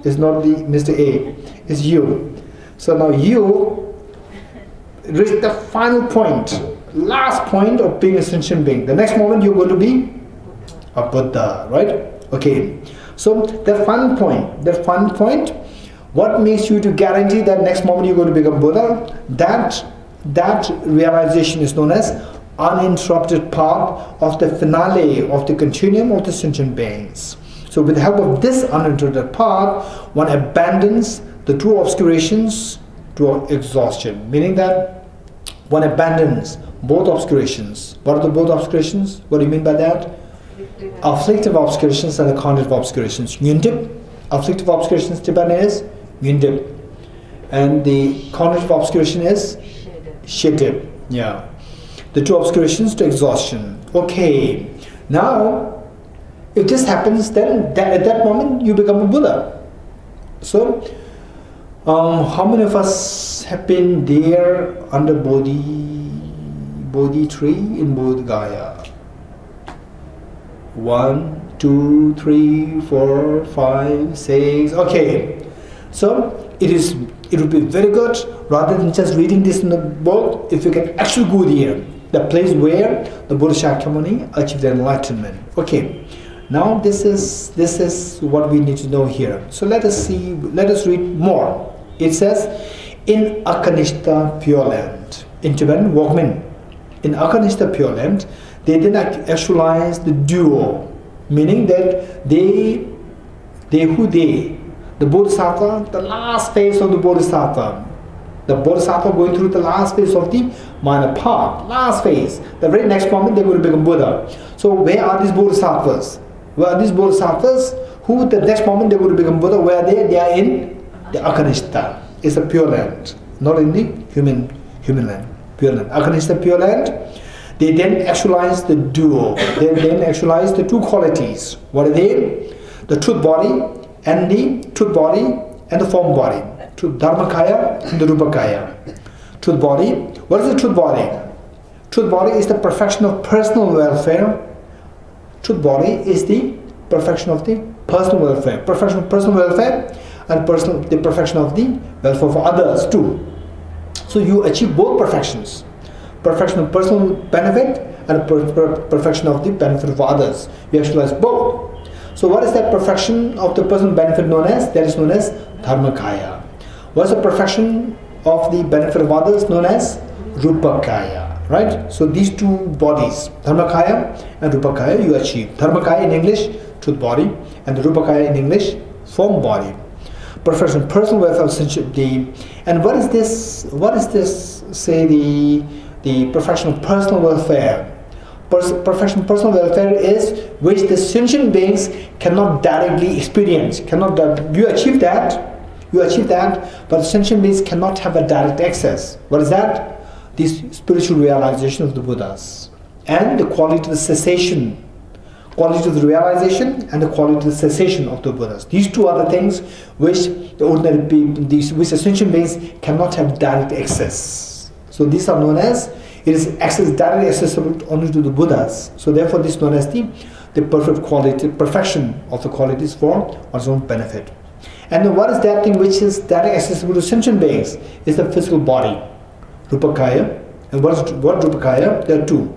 It's not the Mr. A. It's you. So now you reach the final point, last point of being a sentient being. The next moment you're going to be a Buddha, right? Okay. So that final point, what makes you to guarantee that next moment you're going to become Buddha? That realization is known as uninterrupted path of the finale of the continuum of the sentient beings. So with the help of this uninterrupted path, one abandons the two obscurations to exhaustion, meaning that one abandons both obscurations. What are the both obscurations? What do you mean by that? Afflictive obscurations and the cognitive obscurations. Yundip, afflictive obscurations Tibetan is Yundip, and the cognitive obscuration is Shedip. Yeah, the two obscurations to exhaustion. Okay, now if this happens, then at that moment you become a Buddha. So how many of us have been there under Bodhi tree in Bodh Gaya? 1, 2, 3, 4, 5, 6. Okay, so it would be very good rather than just reading this in the book if you can actually go there, the place where the Buddha Shakyamuni achieved enlightenment. Okay, now this is what we need to know here. So let us read more. It says, in Akanishta Pure Land, in Tibetan, Wokmin, in Akanishta Pure Land, they then actualize the duo, meaning that the Bodhisattva, the last phase of the Bodhisattva going through the last phase of the minor path, last phase, the very next moment they're going to become Buddha. So where are these Bodhisattvas? Where are these Bodhisattvas who the next moment they're going to become Buddha? Where are they? They are in the Akanishta. It's a pure land, not in the human land, pure land. Akanishta Pure Land. They then actualize the duo. They then actualize the two qualities. What are they? The truth body and the form body. Truth Dharmakaya and the Rupakaya. Truth body. What is the truth body? Truth body is the perfection of personal welfare. Truth body is the perfection of the personal welfare. Perfection of personal welfare and the perfection of the welfare for others too. So you achieve both perfections. Perfection of personal benefit and perfection of the benefit for others. You actualize both. So what is that perfection of the personal benefit known as? That is known as Dharmakaya. What is the perfection of the benefit of others known as Rupakaya? Right? So these two bodies, Dharmakaya and Rupakaya, you achieve. Dharmakaya in English, truth body, and the Rupakaya in English, form body. Perfection, personal welfare, and what is this? Say the perfection of personal welfare. Perfection of personal welfare is which the sentient beings cannot directly experience. You achieve that, but the sentient beings cannot have a direct access. What is that? This spiritual realization of the Buddhas and the quality of the cessation. Quality of the realization and the quality of the cessation of the Buddhas. These two are the things which the ordinary people, which the sentient beings cannot have direct access. So these are known as, it is directly accessible only to the Buddhas. So therefore this is known as the perfect quality, perfection of the qualities for one's own benefit. And then what is that thing which is directly accessible to sentient beings? Is the physical body, Rupakaya. And what Rupakaya? There are two.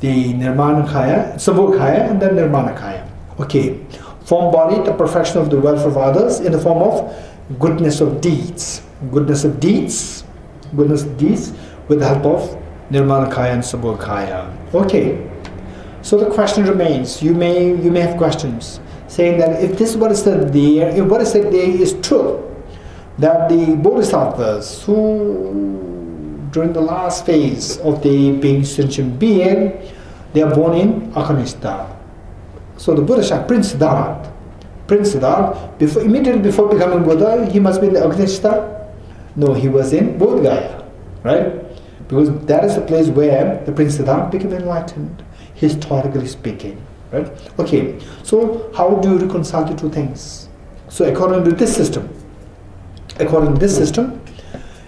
The Nirmanakaya, Sambhogakaya, and then Nirmanakaya. Okay. Form body, the perfection of the welfare of others in the form of goodness of deeds. Goodness of deeds, goodness deeds with the help of Nirmanakaya and Sabhokaya. Okay. So the question remains. You may have questions saying that if this what is said there, if what is said there is true, that the bodhisattvas who during the last phase of the being sentient being, they are born in Akanistha. So the Buddha Shaka, Prince Siddhartha, immediately before becoming Buddha, he must be in the Akanistha. No, he was in Bodh Gaya, right? Because that is the place where the Prince Siddhartha became enlightened, historically speaking, right? Okay, so how do you reconcile the two things? So according to this system,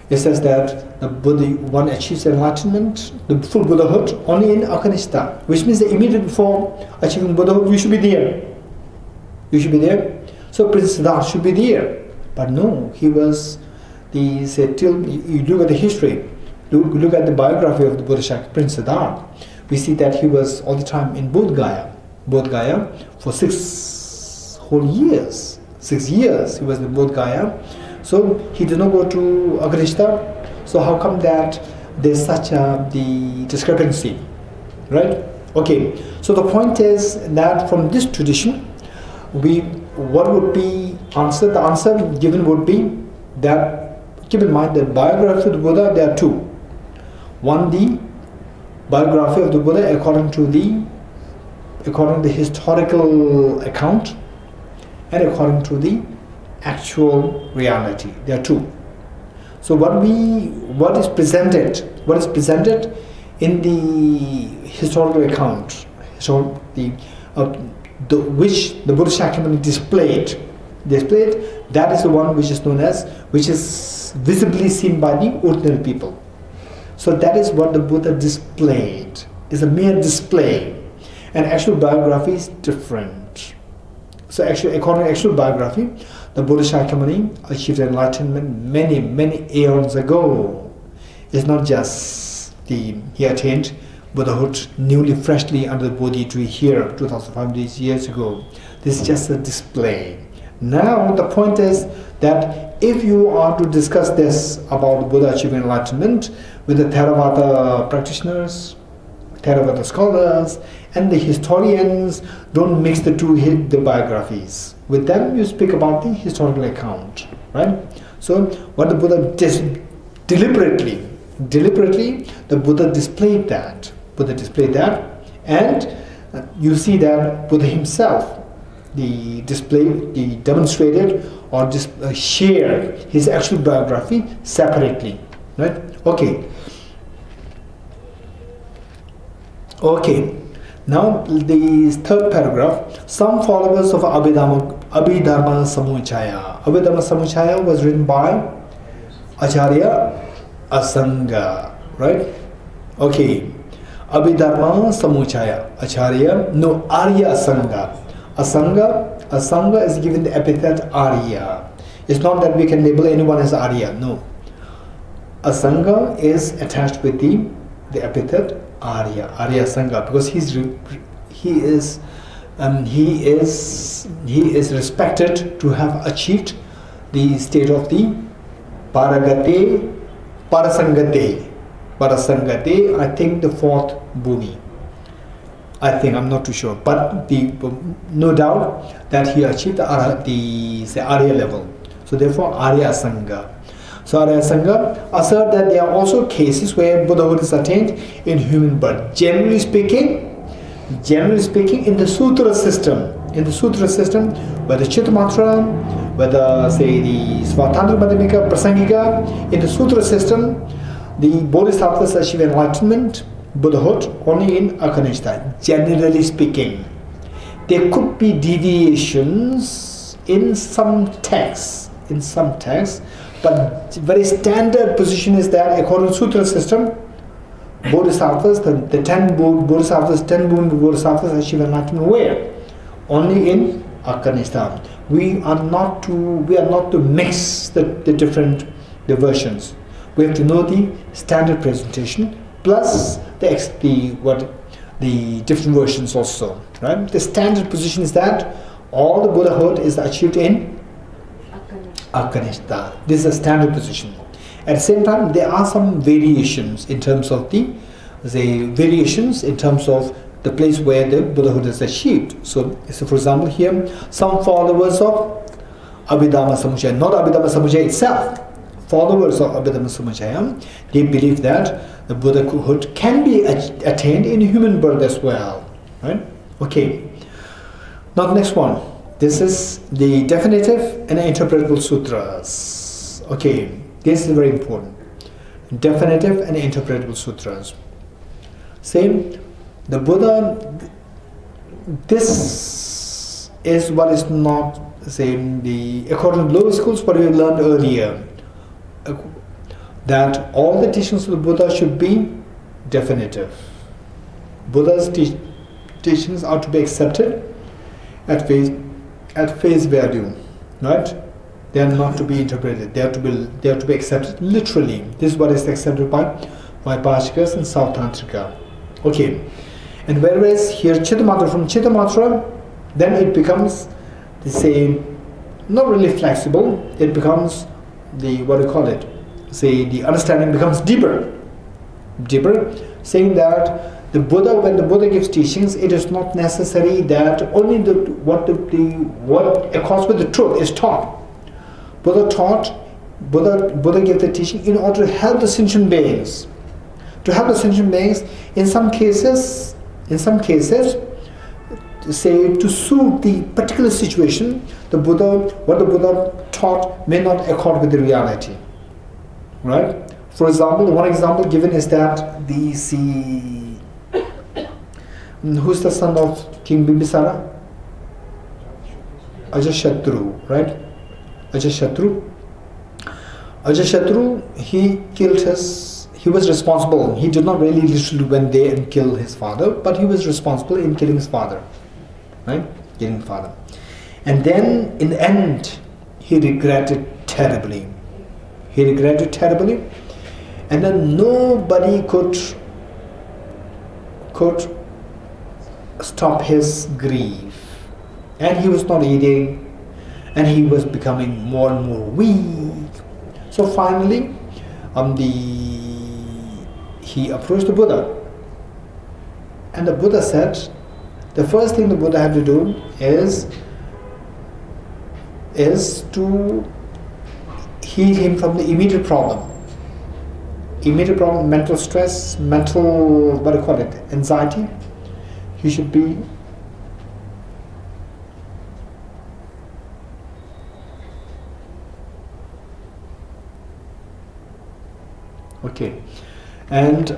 it says that the Buddha, one achieves enlightenment, the full Buddhahood, only in Akanistha, which means that immediately before achieving Buddhahood, you should be there. You should be there. So Prince Siddhartha should be there. But no, he was till you look at the history, look at the biography of the Buddha Shaka, Prince Siddhartha, we see that he was all the time in Bodh Gaya for 6 whole years. 6 years he was in Bodh Gaya. So he did not go to Akanistha. So how come that there's such the discrepancy, right? Okay. So the point is that from this tradition, what would be answer? The answer given would be that keep in mind that biography of the Buddha, there are two. One, the biography of the Buddha according to the historical account, and according to the actual reality. There are two. So what is presented in the historical account, which the Buddha Shakyamuni displayed, that is the one which is visibly seen by the ordinary people. So that is what the Buddha displayed. It's a mere display, and actual biography is different. So actually, according to actual biography, the Buddha Shakyamuni achieved enlightenment many eons ago. It's not just he attained Buddhahood newly, freshly under the Bodhi tree here 2,500 years ago. This is just a display. Now the point is that if you are to discuss this about the Buddha achieving enlightenment with the Theravada practitioners, Theravada scholars, and the historians, don't mix the two the biographies. With them you speak about the historical account, right? So what the Buddha deliberately the Buddha displayed that. And you see that Buddha himself demonstrated or shared his actual biography separately, right? Okay. Now the third paragraph. Some followers of Abhidharma Samuchaya. Abhidharma Samuchaya was written by Acharya Asanga, right? Okay. Abhidharma Samuchaya. Arya Asanga. Asanga is given the epithet Arya. It's not that we can label anyone as Arya, no. Asanga is attached with the epithet Arya Asanga, because he is respected to have achieved the state of the Parasangate, I think the 4th Bhumi. I'm not too sure, but no doubt that he achieved the Arya level. So therefore Arya Asanga. So Arya Asanga assert that there are also cases where Buddhahood is attained in human birth. Generally speaking, in the sutra system, whether Chittamatra, whether say the Svatantra Madhyamika, Prasangika, in the sutra system, the Bodhisattvas achieve enlightenment, Buddhahood, only in Akanistha. Generally speaking, there could be deviations in some texts, but very standard position is that according to sutra system, Bodhisattvas, the 10 Bodhisattvas, 10 Bodhisattvas achieve enlightenment where? Only in Akanistha. We are not to mix the different versions. We have to know the standard presentation plus the different versions also, right? The standard position is that all the Buddhahood is achieved in Akanistha. This is a standard position. At the same time, there are some variations in terms of the place where the Buddhahood is achieved. So for example, here some followers of Abhidhamma Samujaya, not Abhidhamma Samujaya itself, followers of Abhidhamma Samujaya, they believe that the Buddhahood can be attained in human birth as well. Right? Okay. Now the next one. This is the definitive and interpretable sutras. Okay, this is very important. Definitive and interpretable sutras. Same, the Buddha, this is what is not same according to lower schools, what we learned earlier, that all the teachings of the Buddha should be definitive. Buddha's teachings are to be accepted at face value, right? They are not to be interpreted. They are to be accepted literally. This is what is accepted by Vaibhashikas and South Tantrika. Okay, and whereas here Chittamatra, from Chittamatra, then it becomes the same, not really flexible. It becomes the the understanding becomes deeper, saying that the Buddha, when the Buddha gives teachings, it is not necessary that only what accords with the truth is taught. Buddha gave the teaching in order to help the sentient beings. To help the sentient beings, in some cases, to suit the particular situation, what the Buddha taught may not accord with the reality. Right? For example, one example given is that who's the son of King Bimbisara? Ajashatru, right? Ajashatru, he was responsible. He did not really literally went there and kill his father, but he was responsible in killing his father, right? Killing his father. And then in the end, he regretted terribly. And then nobody could stop his grief. And he was not eating, and he was becoming more and more weak. So finally, he approached the Buddha, and the Buddha said, the first thing the Buddha had to do is to heal him from the immediate problem, mental stress, anxiety. He should be okay. And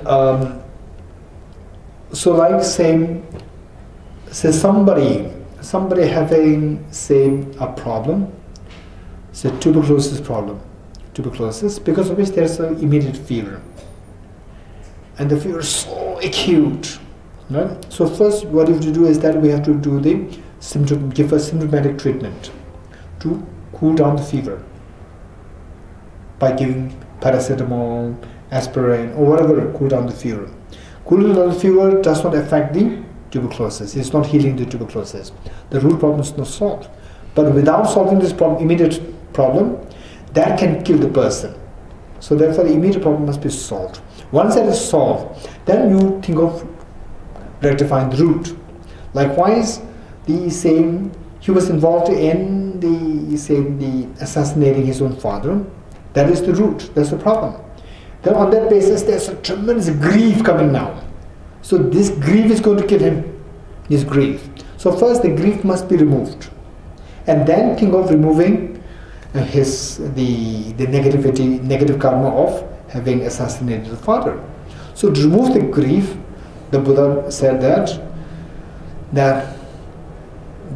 so like say somebody having a problem, say tuberculosis, because of which there's an immediate fever, and the fever is so acute, right? So first what you have to do is that we have to do give a symptomatic treatment to cool down the fever by giving paracetamol, aspirin, or whatever, cool down the fever. Cooling down the fever does not affect the tuberculosis. It's not healing the tuberculosis. The root problem is not solved. But without solving this immediate problem, that can kill the person. So therefore the immediate problem must be solved. Once that is solved, then you think of rectifying the root. Likewise, he was involved in the assassinating his own father. That is the root. That's the problem. Then on that basis, there's a tremendous grief coming now. So this grief is going to kill him. His grief. So first the grief must be removed, and then think of removing the negative karma of having assassinated the father. So to remove the grief, the Buddha said that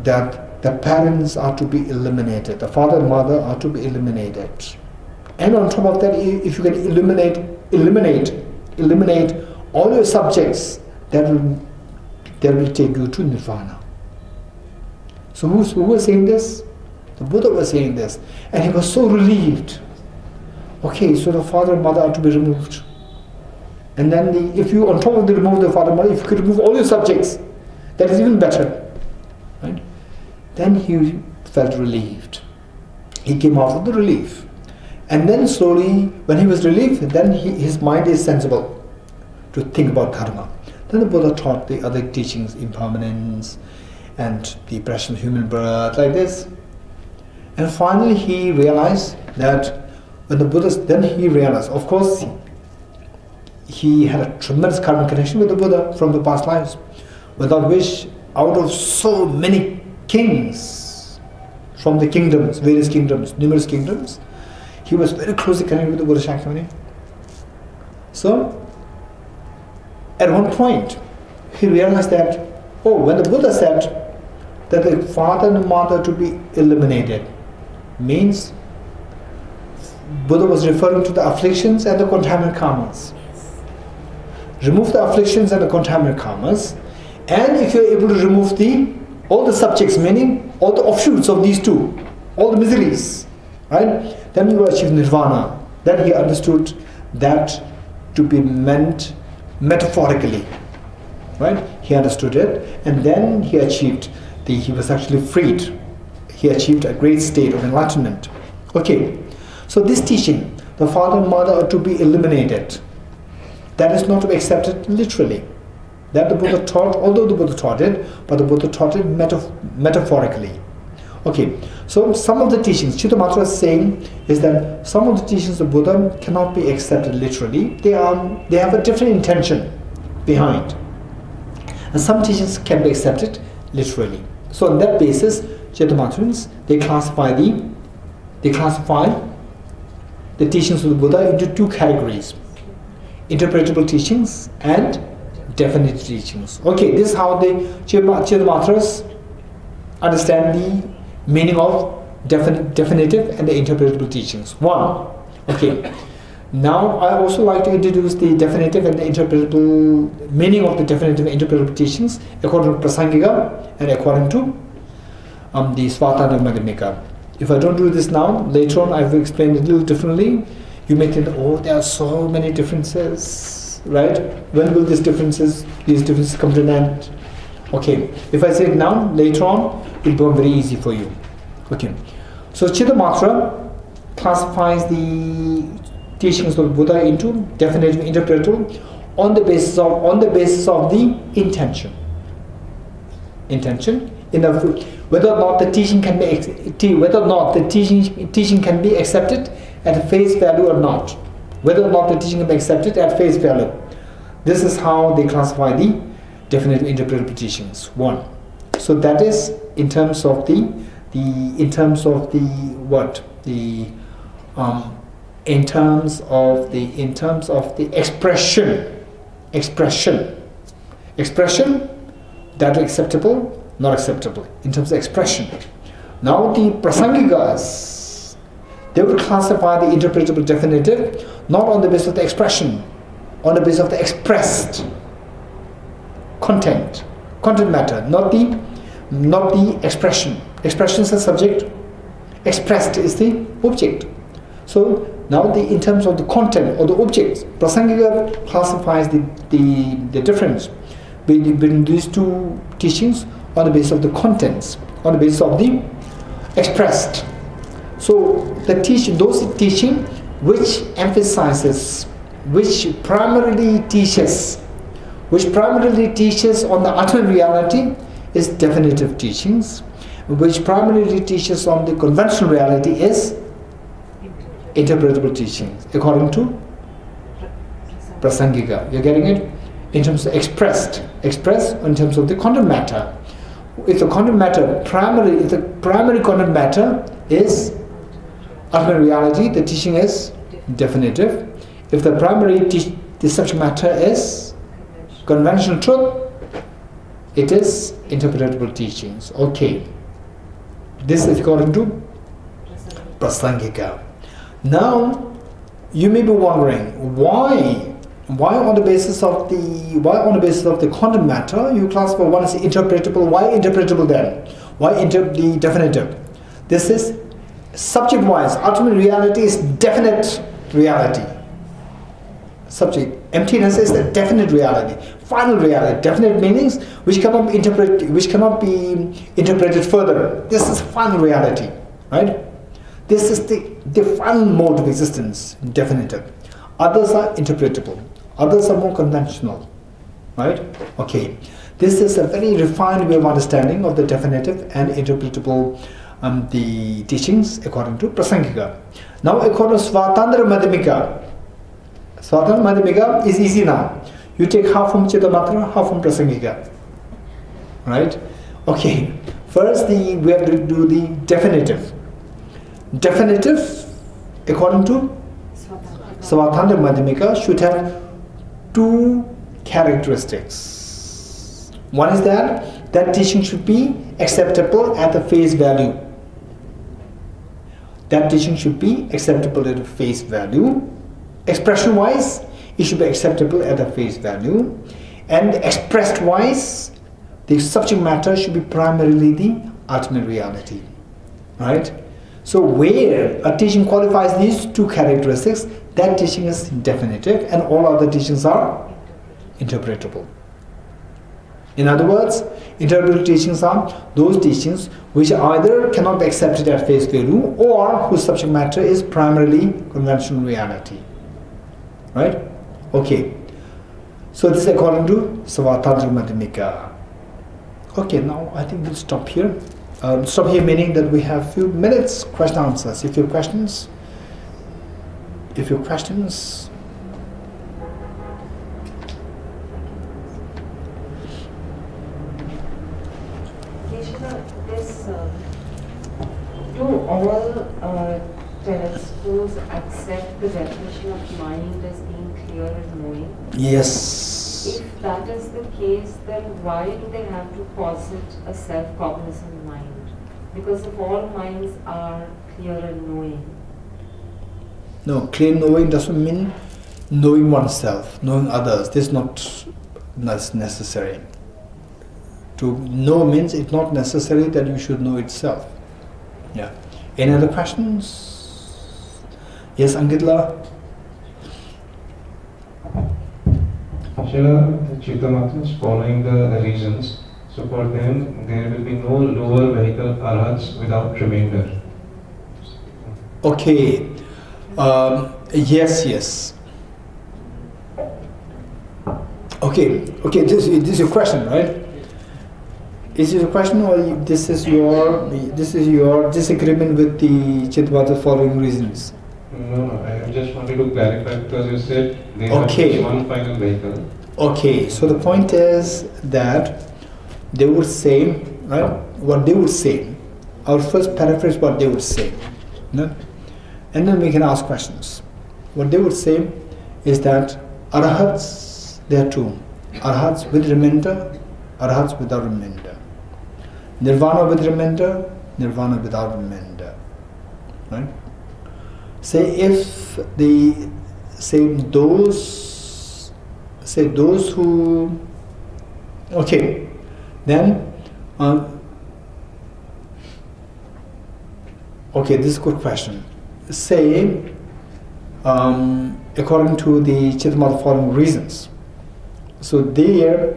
the parents are to be eliminated. The father and mother are to be eliminated. And on top of that, if you can eliminate all your subjects, that will take you to nirvana. So who was saying this? The Buddha was saying this, and he was so relieved. Okay, so the father and mother are to be removed, and then if you on top of the remove the father and mother, if you could remove all your subjects, that is even better, right? Then he felt relieved. He came out of the relief. And then slowly, when he was relieved, then his mind is sensible to think about dharma. Then the Buddha taught the other teachings, impermanence and the oppression of human birth, like this. And finally he realized that when the Buddha, then he realized, of course, he had a tremendous karmic connection with the Buddha from the past lives, without which, out of so many kings from the kingdoms, various kingdoms, numerous kingdoms, he was very closely connected with the Buddha Shakyamuni. So, at one point, he realized that, oh, when the Buddha said that the father and mother to be eliminated, means Buddha was referring to the afflictions and the contaminant karmas. Remove the afflictions and the contaminant karmas, and if you are able to remove all the subjects, meaning all the offshoots of these two, all the miseries, right? Then you will achieve nirvana. Then he understood that to be meant metaphorically, right? He understood it, and then he achieved he was actually freed. He achieved a great state of enlightenment. Okay, so this teaching, the father and mother are to be eliminated, that is not to be accepted literally. That the Buddha taught, although the Buddha taught it, but the Buddha taught it metaphorically. Okay, so some of the teachings, Chittamatra is saying, is that some of the teachings of Buddha cannot be accepted literally. They have a different intention behind. And some teachings can be accepted literally. So on that basis, Chittamatrans, they classify the teachings of the Buddha into two categories: interpretable teachings and definitive teachings. Okay, this is how the Chittamatras understand the meaning of definitive and the interpretable teachings. One, okay. Now I also like to introduce the definitive and the interpretable meaning of the definitive and interpretable teachings according to Prasangika and according to the Svatana Madhyamika. If I don't do this now, later on I will explain it a little differently. You may think, oh, there are so many differences, right? When will these differences come to an end? Okay, if I say it now, later on, it will become very easy for you. Okay, so Chittamatra classifies the teachings of Buddha into definitive and interpretable on the basis of the intention. Whether or not the teaching can be accepted at face value or not. Whether or not the teaching can be accepted at face value. This is how they classify the definitive and interpretable teachings. One. So that is in terms of the expression that is acceptable, not acceptable, in terms of expression. Now the Prasangikas, they would classify the interpretable definitive not on the basis of the expression, on the basis of the expressed content matter, not the expression. Expression is the subject, expressed is the object. So now in terms of the content or the objects, Prasangika classifies the difference between these two teachings on the basis of the contents, on the basis of the expressed. So those teaching which emphasizes, which primarily teaches on the ultimate reality is definitive teachings, which primarily teaches on the conventional reality is interpretable teachings, according to Prasangika. You're getting it? In terms of expressed in terms of the content matter. If the primary content matter is ultimate reality, the teaching is definitive. If the primary the subject matter is conventional truth, it is interpretable teachings. Okay. This is according to Prasangika. Now, you may be wondering why on the basis of the content matter you classify one as interpretable. Why interpretable then? Why the definitive? This is subject-wise. Ultimate reality is definite reality. Subject emptiness is the definite reality, final reality. Definite meanings which cannot be interpreted further. This is final reality, right? This is the final mode of existence, definitive. Others are interpretable. Others are more conventional, right? Okay. This is a very refined way of understanding of the definitive and interpretable the teachings according to Prasangika. Now according to Svatandra Madhyamika, Svatandra Madhyamika is easy now. You take half from Chittamatra, half from Prasangika. Right? Okay. First we have to do the definitive. Definitive according to Svatandra Madhyamika should have two characteristics. One is that teaching should be acceptable at the face value. That teaching should be acceptable at the face value. Expression wise, it should be acceptable at the face value. And expressed wise, the subject matter should be primarily the ultimate reality. Right? So where a teaching qualifies these two characteristics, that teaching is definitive and all other teachings are interpretable. In other words, interpretable teachings are those teachings which either cannot be accepted at face value or whose subject matter is primarily conventional reality. Right? Okay. So this is according to Svatandra Madhyamika. Okay, now I think we'll stop here. Stop here meaning that we have few minutes question answers. If you have questions, do all telescopes accept the definition of mind as being clear and knowing? Yes. If that is the case, then why do they have to posit a self-cognizant mind? Because if all minds are clear and knowing. No, clear knowing doesn't mean knowing oneself, knowing others. This is not necessary. To know means it's not necessary that you should know itself. Yeah. Any other questions? Yes, Angitla? Srila, the Chittamatra is following the reasons. So for them, there will be no lower vehicle arhats without remainder. Okay. Yes. Okay. This is your question, right? Is this a question, or this is your disagreement with the Chittamatra following reasons? No, I just wanted to clarify because you said they have Okay. one final vehicle. Okay, so the point is that they would say, right, what they would say. I'll first paraphrase what they would say, no? And then we can ask questions. What they would say is that arhats, there are two. Arhats with remainder, arhats without remainder. Nirvana with remainder, nirvana without remainder. Right? Those who, okay, then, okay, this is a good question. Say, according to the Chittamatra following reasons. So there,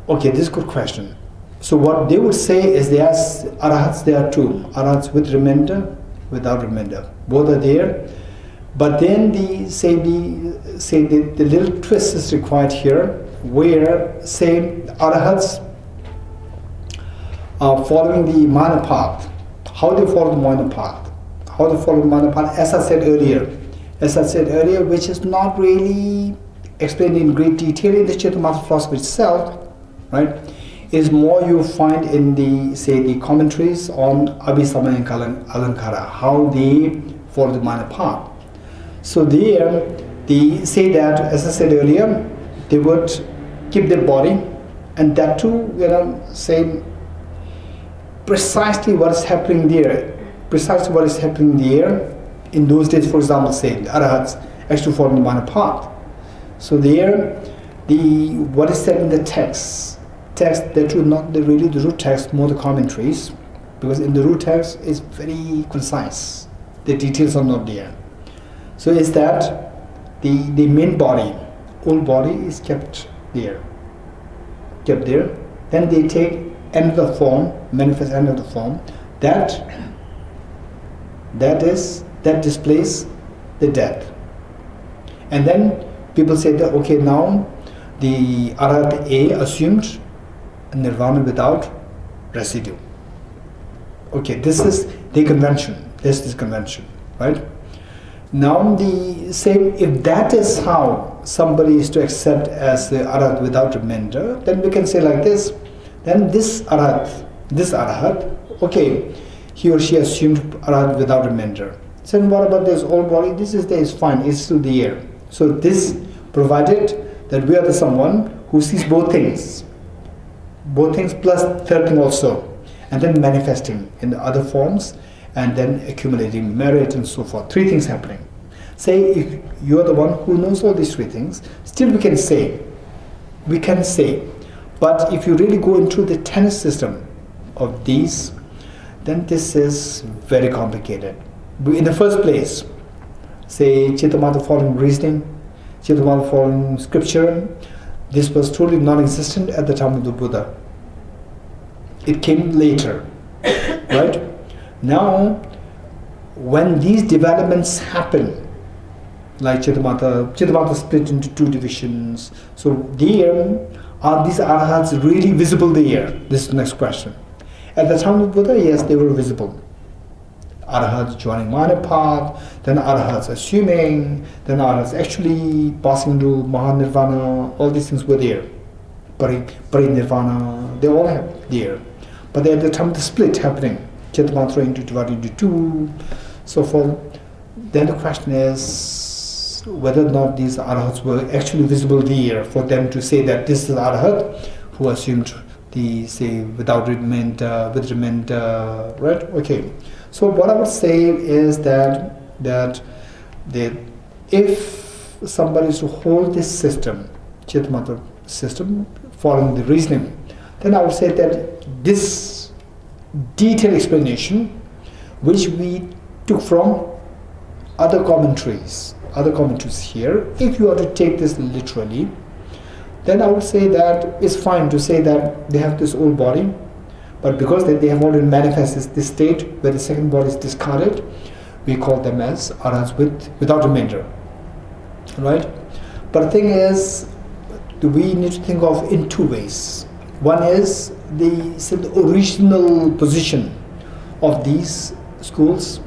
okay, this is a good question. So what they would say is there are arhats, there are two. Arhats with remainder, without remainder. Both are there. But then the little twist is required here, where say arhats are following the minor path. How they follow the minor path? How they follow the minor path? As I said earlier, which is not really explained in great detail in the Chittamatra philosophy itself, right? Is more you find in the commentaries on Abhisamaya and Alankara, how they follow the minor path. So there, they say that, as I said earlier, they would keep their body, and that too, say precisely what is happening there. Precisely what is happening there in those days, for example, say the arhats actually follow the minor path. So there, what is said in the text, that too not really the root text, more the commentaries, because in the root text is very concise. The details are not there. So is that the main body, whole body is kept there. Then they take end of the form, manifest end of the form, that displays the death. And then people say that, okay, now the Arahat A assumed nirvana without residue. Okay, this is the convention. This is convention, right? Now the same, if that is how somebody is to accept as the Arahat without remainder, then we can say like this. Then this Arahat, okay, he or she assumed Arahat without remainder. So what about this whole body? This is there, is fine, it's still there. So this, provided that we are the someone who sees both things plus third thing also, and then manifesting in the other forms, and then accumulating merit and so forth. Three things happening. Say if you are the one who knows all these three things, still we can say. But if you really go into the tennis system of these, then this is very complicated. In the first place, say Chittamatra following reasoning, Chittamatra following scripture, this was totally non-existent at the time of the Buddha. It came later, right? Now, when these developments happen, like Chittamatra split into two divisions, so there, are these Arahats really visible there? This is the next question. At the time of Buddha, yes, they were visible. Arahats joining minor path, then Arahats assuming, then Arahats actually passing into Mahanirvana, all these things were there. Parinirvana, they all have there. But at the time of the split happening, Chittamatra divided into two, so forth, then the question is whether or not these Arahats were actually visible there for them to say that this is Arahat who assumed the, say, without remainder, with remainder, right? Okay. So what I would say is that if somebody is to hold this system, Chittamatra system, following the reasoning, then I would say that this detailed explanation, which we took from other commentaries here, if you are to take this literally, then I would say that it's fine to say that they have this old body, but because they have already manifested this state where the second body is discarded, we call them as Arahats without remainder, right? But the thing is, we need to think of in two ways. One is the original position of these schools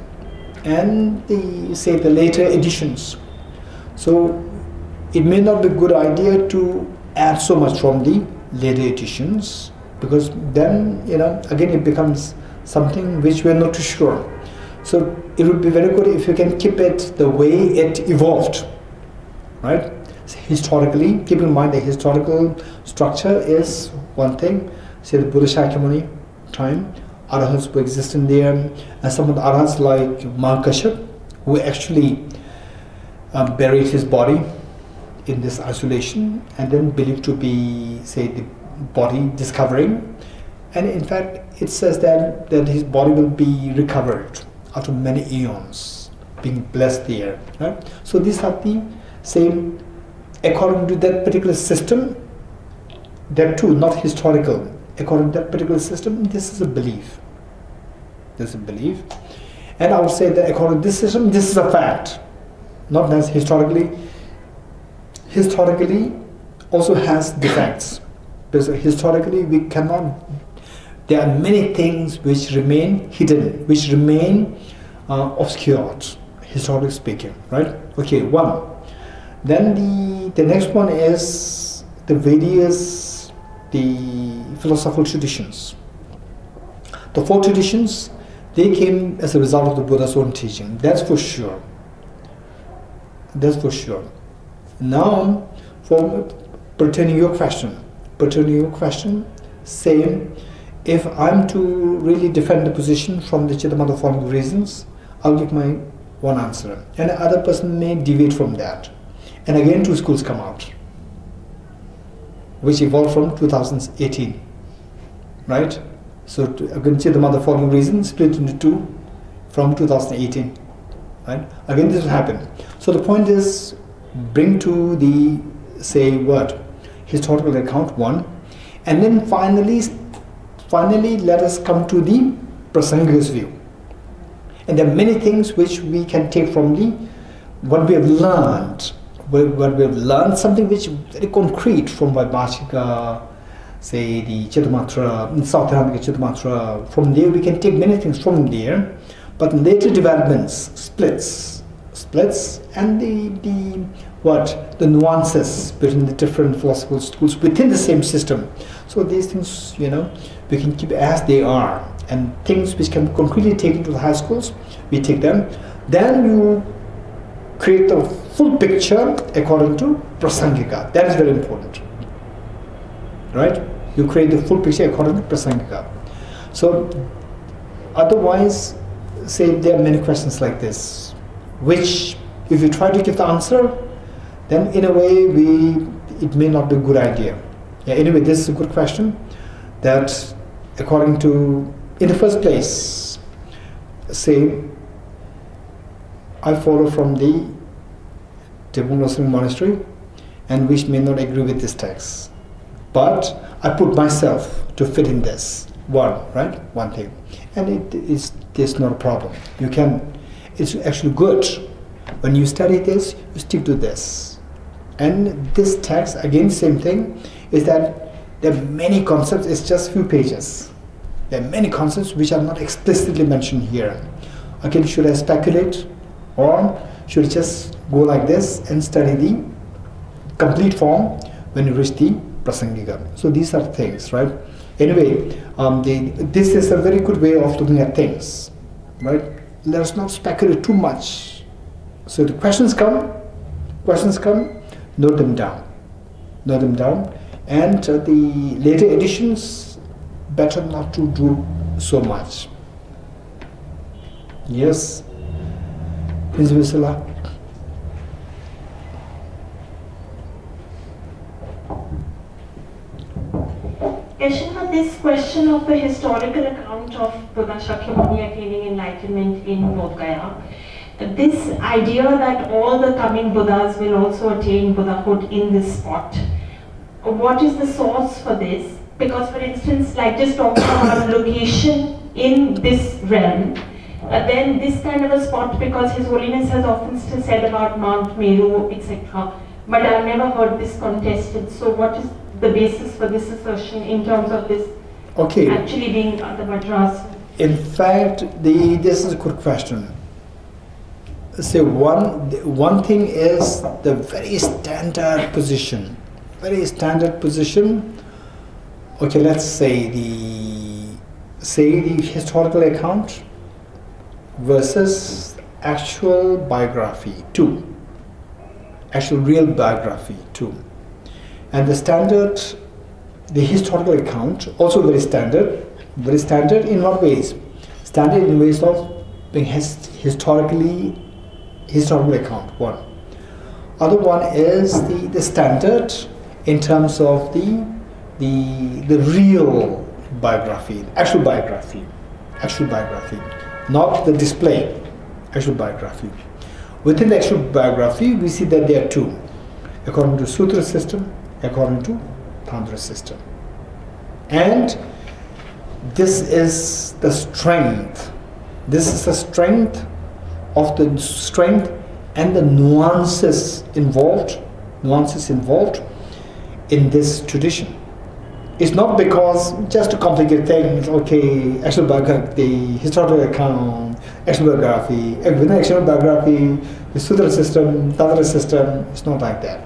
and the later editions. So it may not be a good idea to add so much from the later editions, because then, again it becomes something which we're not too sure. So it would be very good if you can keep it the way it evolved, right? Historically, keep in mind the historical structure is one thing. Say the Buddha Shakyamuni time, Arahats were existing there, and some of the Arahats like Mahakashyap, who actually buried his body in this isolation and then believed to be, say, the body discovering, and in fact it says that his body will be recovered after many eons, being blessed there, right? So these are the same, according to that particular system, that too not historical, according to that particular system, this is a belief. This is a belief, and I would say that according to this system, this is a fact, not necessarily historically also has defects, because historically we cannot, there are many things which remain hidden, which remain obscured, historically speaking, right? Okay, one. Then the next one is the various, the philosophical traditions. The four traditions, they came as a result of the Buddha's own teaching, that's for sure. That's for sure. Now, for pertaining your question, same, if I'm to really defend the position from the Chittamatra following reasons, I'll give my one answer, and the other person may deviate from that. And again, two schools come out, which evolved from 2018, right? So again, Chittamatra following reasons split into two from 2018, right? Again, this will happen. So the point is, bring to the, say, what? Historical account, one, and then finally finally let us come to the Prasanga's view. And there are many things which we can take from the what we have learned. What we have learned, something which is very concrete from Vaibhashika, say the Chittamatra, South Atlantic Chittamatra. From there we can take many things from there, but later developments, splits, and the nuances between the different philosophical schools within the same system. So these things, you know, we can keep as they are, and things which can be concretely taken to the high schools, we take them. Then you create the full picture according to Prasangika. That is very important, right? You create the full picture according to Prasangika. So otherwise, say there are many questions like this, which if you try to give the answer, then in a way it may not be a good idea. Yeah, anyway, this is a good question. That according to, in the first place, say I follow from the Tibetan Muslim monastery, and which may not agree with this text, but I put myself to fit in this one thing, and there's not a problem. You can, it's actually good when you study this, you stick to this. And this text, again, same thing, is that there are many concepts. It's just few pages. There are many concepts which are not explicitly mentioned here. Again, should I speculate, or should I just go like this and study the complete form when you reach the Prasangika? So these are things, right? Anyway, this is a very good way of looking at things, right? Let us not speculate too much. So the questions come, note them down, and the later editions, better not to do so much. Yes, Prince Visala. Yeshua, this question of the historical account of Buddha Shakyamuni attaining enlightenment in Bodh Gaya, this idea that all the coming Buddhas will also attain Buddhahood in this spot, what is the source for this? Because, for instance, like just talking about location in this realm, then this kind of a spot, because His Holiness has often said about Mount Meru, etc. But I've never heard this contested. So what is the basis for this assertion in terms of this actually being the Madras? In fact, this is a good question. So one thing is the very standard position. Okay, let's say the historical account versus actual biography too. Actual real biography too. And the standard, the historical account, also very standard in what ways? Standard in ways of being historical account, one. Other one is the standard in terms of the real biography, actual biography, not the display, actual biography. Within the actual biography, we see that there are two, according to Sutra system, according to Tantra system. And this is the strength. This is the strength of the strength and the nuances involved in this tradition. It's not because just to complicate things, okay, actual biography, the historical account, actual biography, within actual biography, the Sutra system, Tantra system, it's not like that.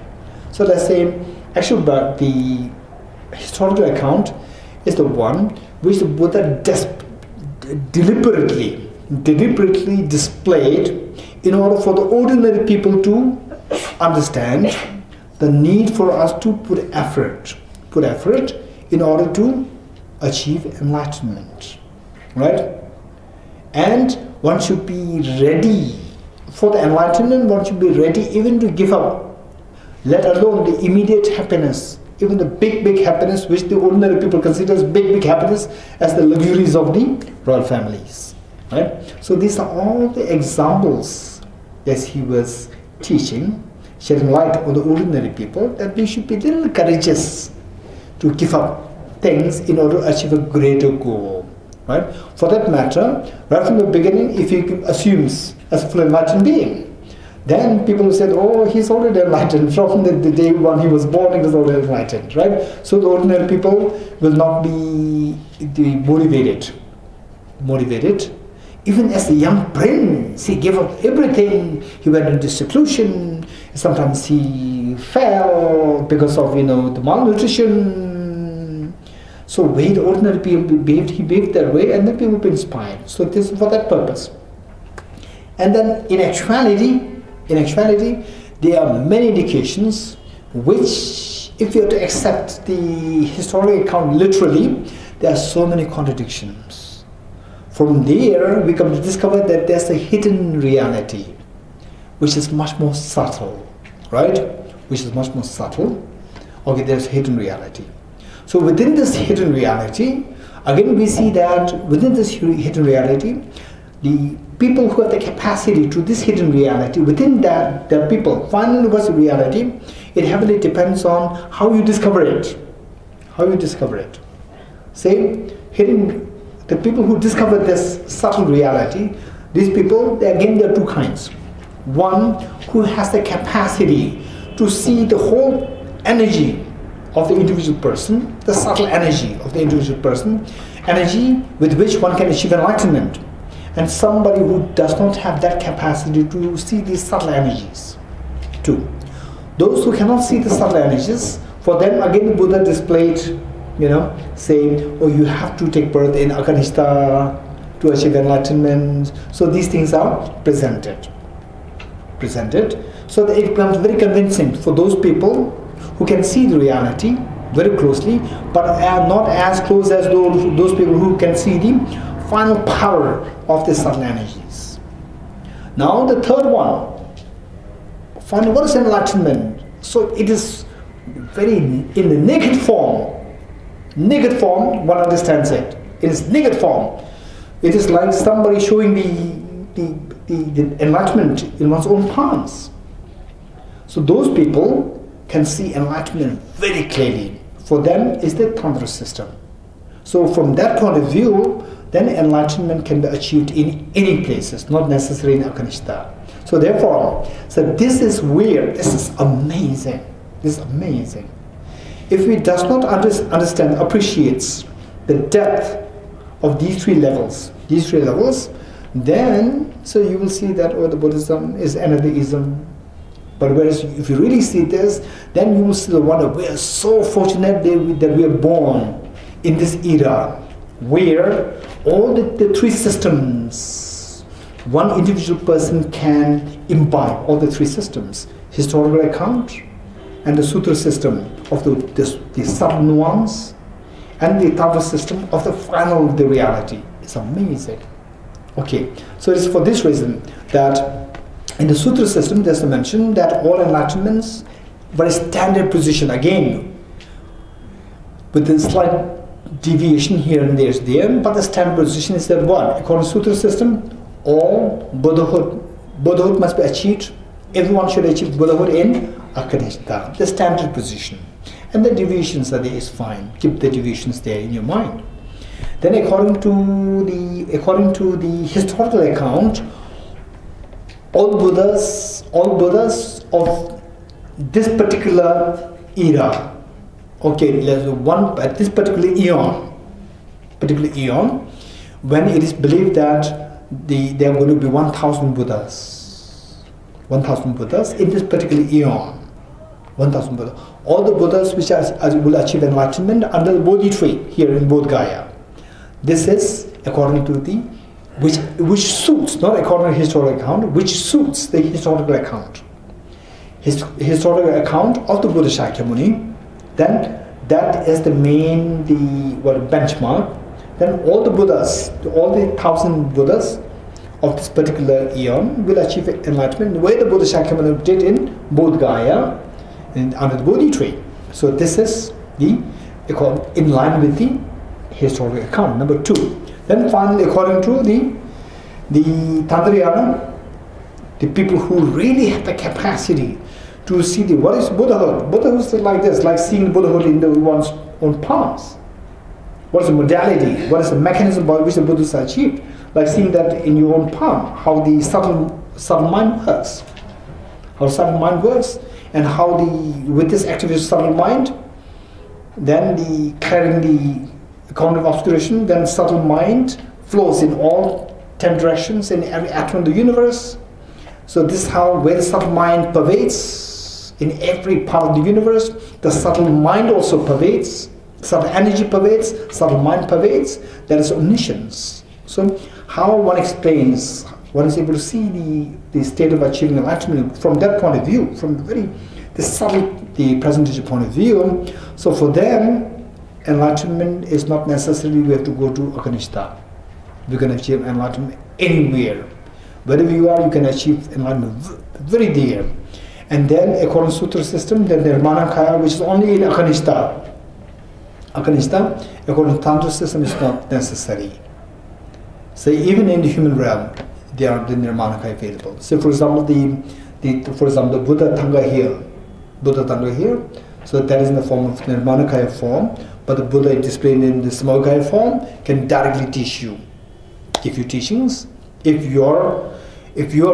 So let's say the historical account is the one which the Buddha deliberately displayed in order for the ordinary people to understand the need for us to put effort in order to achieve enlightenment, right? And one should be ready for the enlightenment. One should be ready even to give up, let alone the immediate happiness, even the big happiness which the ordinary people consider as big happiness, as the luxuries of the royal families, right? So these are all the examples as he was teaching, shedding light on the ordinary people, that we should be a little courageous to give up things in order to achieve a greater goal, right? For that matter, right from the beginning, if he assumes as a full enlightened being, then people said, oh, he's already enlightened. From the day when he was born, he was already enlightened, right? So the ordinary people will not be motivated. Even as a young prince, he gave up everything. He went into seclusion. Sometimes he fell because of, the malnutrition. So way the ordinary people behaved, he behaved that way, and then people will be inspired. So this is for that purpose. And then in actuality, there are many indications which, if you have to accept the historical account literally, there are so many contradictions. From there, we come to discover that there's a hidden reality, which is much more subtle, right? Which is much more subtle. Okay, there's hidden reality. So within this hidden reality, again we see that within this hidden reality, the people who have the capacity to this hidden reality, within that, there are people, final universal reality, it heavily depends on how you discover it. How you discover it. Say, the people who discover this subtle reality, these people, again, there are two kinds. One who has the capacity to see the whole energy of the individual person, the subtle energy of the individual person, energy with which one can achieve enlightenment. And somebody who does not have that capacity to see these subtle energies. Two, those who cannot see the subtle energies, for them again Buddha displayed, saying, oh, you have to take birth in Akanishta to achieve enlightenment. So these things are presented, so that it becomes very convincing for those people who can see the reality very closely, but are not as close as those people who can see the final power of the subtle energies. Now the third one, finally, what is enlightenment? So it is very in the naked form. Naked form, one understands it. It is naked form. It is like somebody showing the enlightenment in one's own palms. So those people can see enlightenment very clearly. For them, is the Tantra system. So from that point of view, then enlightenment can be achieved in any places, not necessarily in Akanishta. So therefore, this is weird, this is amazing, this is amazing. If we does not understand, appreciates the depth of these three levels, then, so you will see that, oh, the Buddhism is another ism. But whereas if you really see this, then you will see the wonder, we are so fortunate that we are born in this era, where all the three systems, one individual person can imbibe all the three systems, historical account and the sutra system of the subtle nuance and the Tantra system of the final, the reality. It's amazing. Okay, so it's for this reason that in the sutra system there's a mention that all enlightenments were a standard position, again with a slight deviation here and there, but the standard position is that one, according to sutra system, all Buddhahood must be achieved. Everyone should achieve Buddhahood in Akanishta, the standard position. And the deviations are there is fine. Keep the deviations there in your mind. Then according to the historical account, all Buddhas of this particular era, okay, at this particular eon, when it is believed that there are going to be 1,000 Buddhas in this particular eon, 1,000 Buddhas. All the Buddhas which will achieve enlightenment under the Bodhi tree here in Bodh Gaya. This is according to which suits, not according to historical account, which suits the historical account. Historical account of the Buddha Shakyamuni, then that is the main, benchmark. Then all the Buddhas, all the 1,000 Buddhas of this particular eon will achieve enlightenment the way the Buddha Shakyamuni did in Bodh Gaya under the Bodhi tree. So this is in line with the historical account, number 2. Then finally, according to the Tantrayana, the people who really have the capacity to see what is Buddhahood. Buddhahood is like this, like seeing Buddhahood in one's own palms. What is the modality? What is the mechanism by which the Buddhas are achieved? Like seeing that in your own palm, how the subtle mind works. How subtle mind works, and how with this activity of subtle mind, then carrying the cognitive obscuration, then subtle mind flows in all 10 directions in every atom of the universe. So this is how, where the subtle mind pervades in every part of the universe, the subtle mind also pervades, subtle energy pervades, subtle mind pervades. There is omniscience. So how one explains, one is able to see the state of achieving enlightenment from that point of view, from the subtle, the presentation point of view. So for them, enlightenment is not necessarily we have to go to Akanishta. We can achieve enlightenment anywhere. Wherever you are, you can achieve enlightenment very dear. And then, according to Sutra system, then the Nirmanakaya, which is only in Akanishta. Akanishta, according to Tantra system, is not necessary. So even in the human realm, there are the Nirmanakaya available. So for example, the Buddha Tanga here, so that is in the form of Nirmanakaya form, but the Buddha displayed in the Samogakaya form can directly teach you, give you teachings. If you are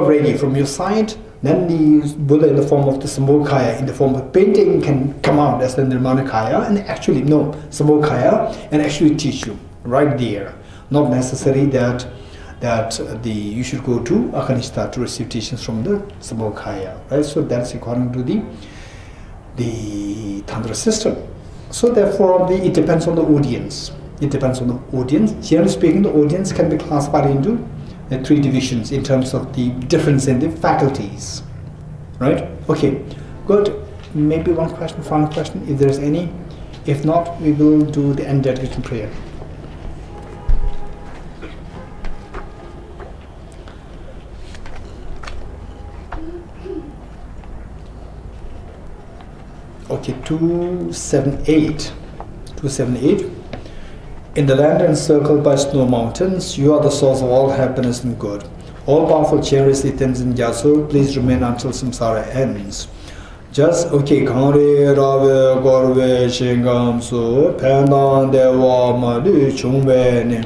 ready from your side, then the Buddha in the form of the Samogakaya, in the form of painting, can come out as the Nirmanakaya and actually, no, Samogakaya, and actually teach you right there. Not necessary that you should go to Akanishta to receive teachings from the Samogakaya, right? So that's according to the Tantra system. So therefore, it depends on the audience. It depends on the audience. Generally speaking, the audience can be classified into the 3 divisions in terms of the difference in the faculties, right? Okay, good. Maybe one question, final question, if there is any. If not, we will do the end dedication prayer. Okay, 278. In the land encircled by snow mountains, you are the source of all happiness and good. All powerful cherished Tenzin Gyatso, please remain until samsara ends. Just okay, Kanri Rave Gorve Shingam Su, Pendan Dewa Madu Chungwe,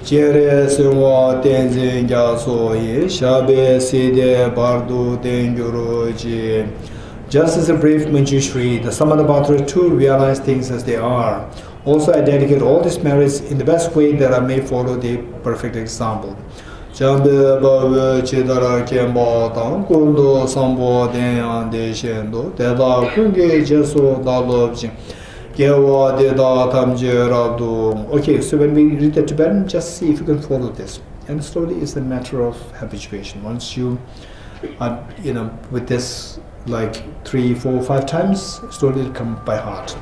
Chere Sewa Tenzin Gyatso, Shabe Side Bardu Tengyuroji. Just as a brief Manjushri, the Samadhi too realize things as they are. Also, I dedicate all these merits in the best way that I may follow the perfect example. Jambe Bave Chidara Kemba Tang Kundo Sambo Denyan Deshendo, Deda Kunge Jeso Dalobjin, Gewa Deda Tamje Rabdu. Okay, so when we read the Tibetan, just see if you can follow this. And slowly it's a matter of habituation. Once you are, with this like 3, 4, 5 times, slowly it'll come by heart.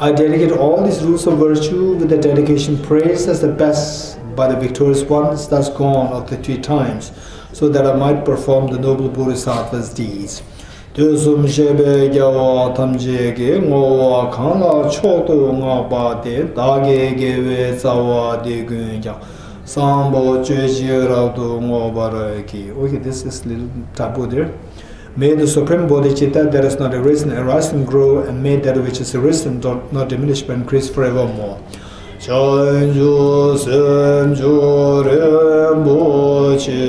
I dedicate all these rules of virtue with the dedication praised as the best by the victorious ones thus gone of the 3 times, so that I might perform the noble Bodhisattva's deeds. Dusum Shebe Gyawa Tamjege Ngowa Kanga Choto Ngabade Dage Gewe Zawa De Gunja Sambo Cheji Rado Ngobaraki. Okay, this is little taboo there. May the Supreme Bodhicitta that is not arisen arise and grow, and may that which is arisen not diminish but increase forevermore. Chanju Semju Remboche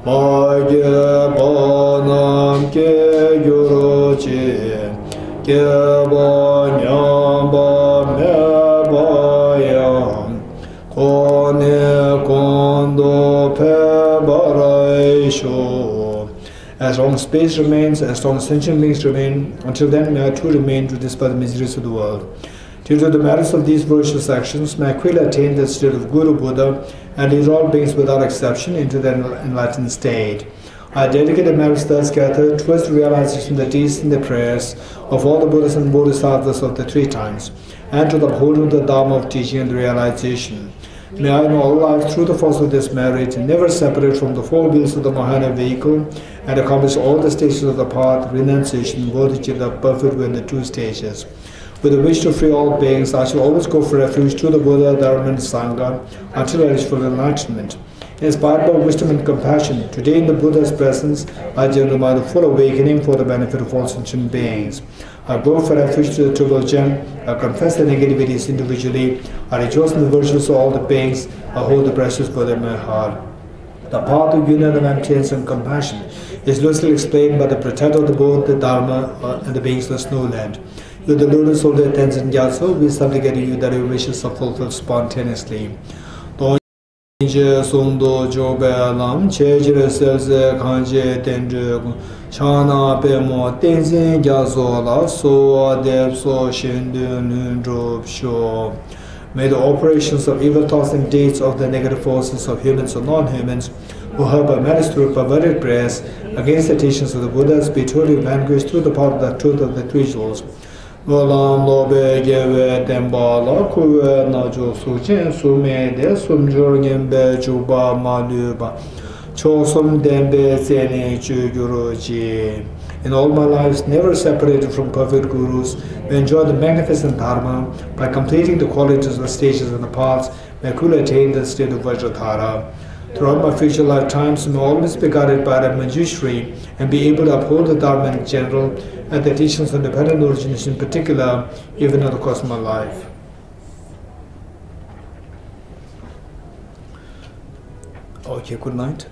Magye Banam Ke Gyuroche Keba Nyamba Mebayam Kone Kondo Pebaraisho. As long as space remains, as long as sentient beings remain, until then may I too remain to dispel the miseries of the world. Due to the merits of these virtuous actions, may I quickly attain the state of Guru Buddha and lead all beings without exception into the enlightened state. I dedicate the merits thus gathered towards the realization of the deeds and the prayers of all the Buddhas and Bodhisattvas of the 3 times, and to the upholding of the Dharma of teaching and the realization. May I in all life, through the force of this merit, never separate from the 4 wheels of the Mahana vehicle, and accomplish all the stages of the path, renunciation, bodhicitta, perfect in the 2 stages. With the wish to free all beings, I shall always go for refuge to the Buddha, Dharma, and Sangha until I reach full enlightenment. Inspired by wisdom and compassion, today in the Buddha's presence, I generate the full awakening for the benefit of all sentient beings. I go for refuge to the Triple Gem. I confess the negativities individually. I rejoice in the virtues of all the beings. I hold the precious Buddha in my heart. The path of union of emptiness and compassion is loosely explained by the protector of the both the Dharma and the beings of the snow land. You, the lotus of the Tenzin Gyatso, we supplicate you that your wishes are fulfilled spontaneously. Sondo Jobe Lam, Chejre Selze, Kanje, Tendre, Chana Pemo, Tenzin Gyazola, So Deb, So Shindun, Drop Show. May the operations of evil thoughts and deeds of the negative forces of humans or non-humans who help by merit through perverted prayers against the teachings of the Buddhas be totally vanquished through the power of the truth of the three jewels. Volam lobe geve dembala kuwe najo suchen sume de sumjur ngembe juba maluba chosum dembe sene chuguruji. In all my lives, never separated from perfect gurus, we enjoy the magnificent Dharma. By completing the qualities of the stages and the paths, may I could attain the state of Vajradhara. Throughout my future lifetimes, may always be guided by the Manjushri and be able to uphold the Dharma in general and the teachings of independent origins in particular, even in the course of my life. Okay, good night.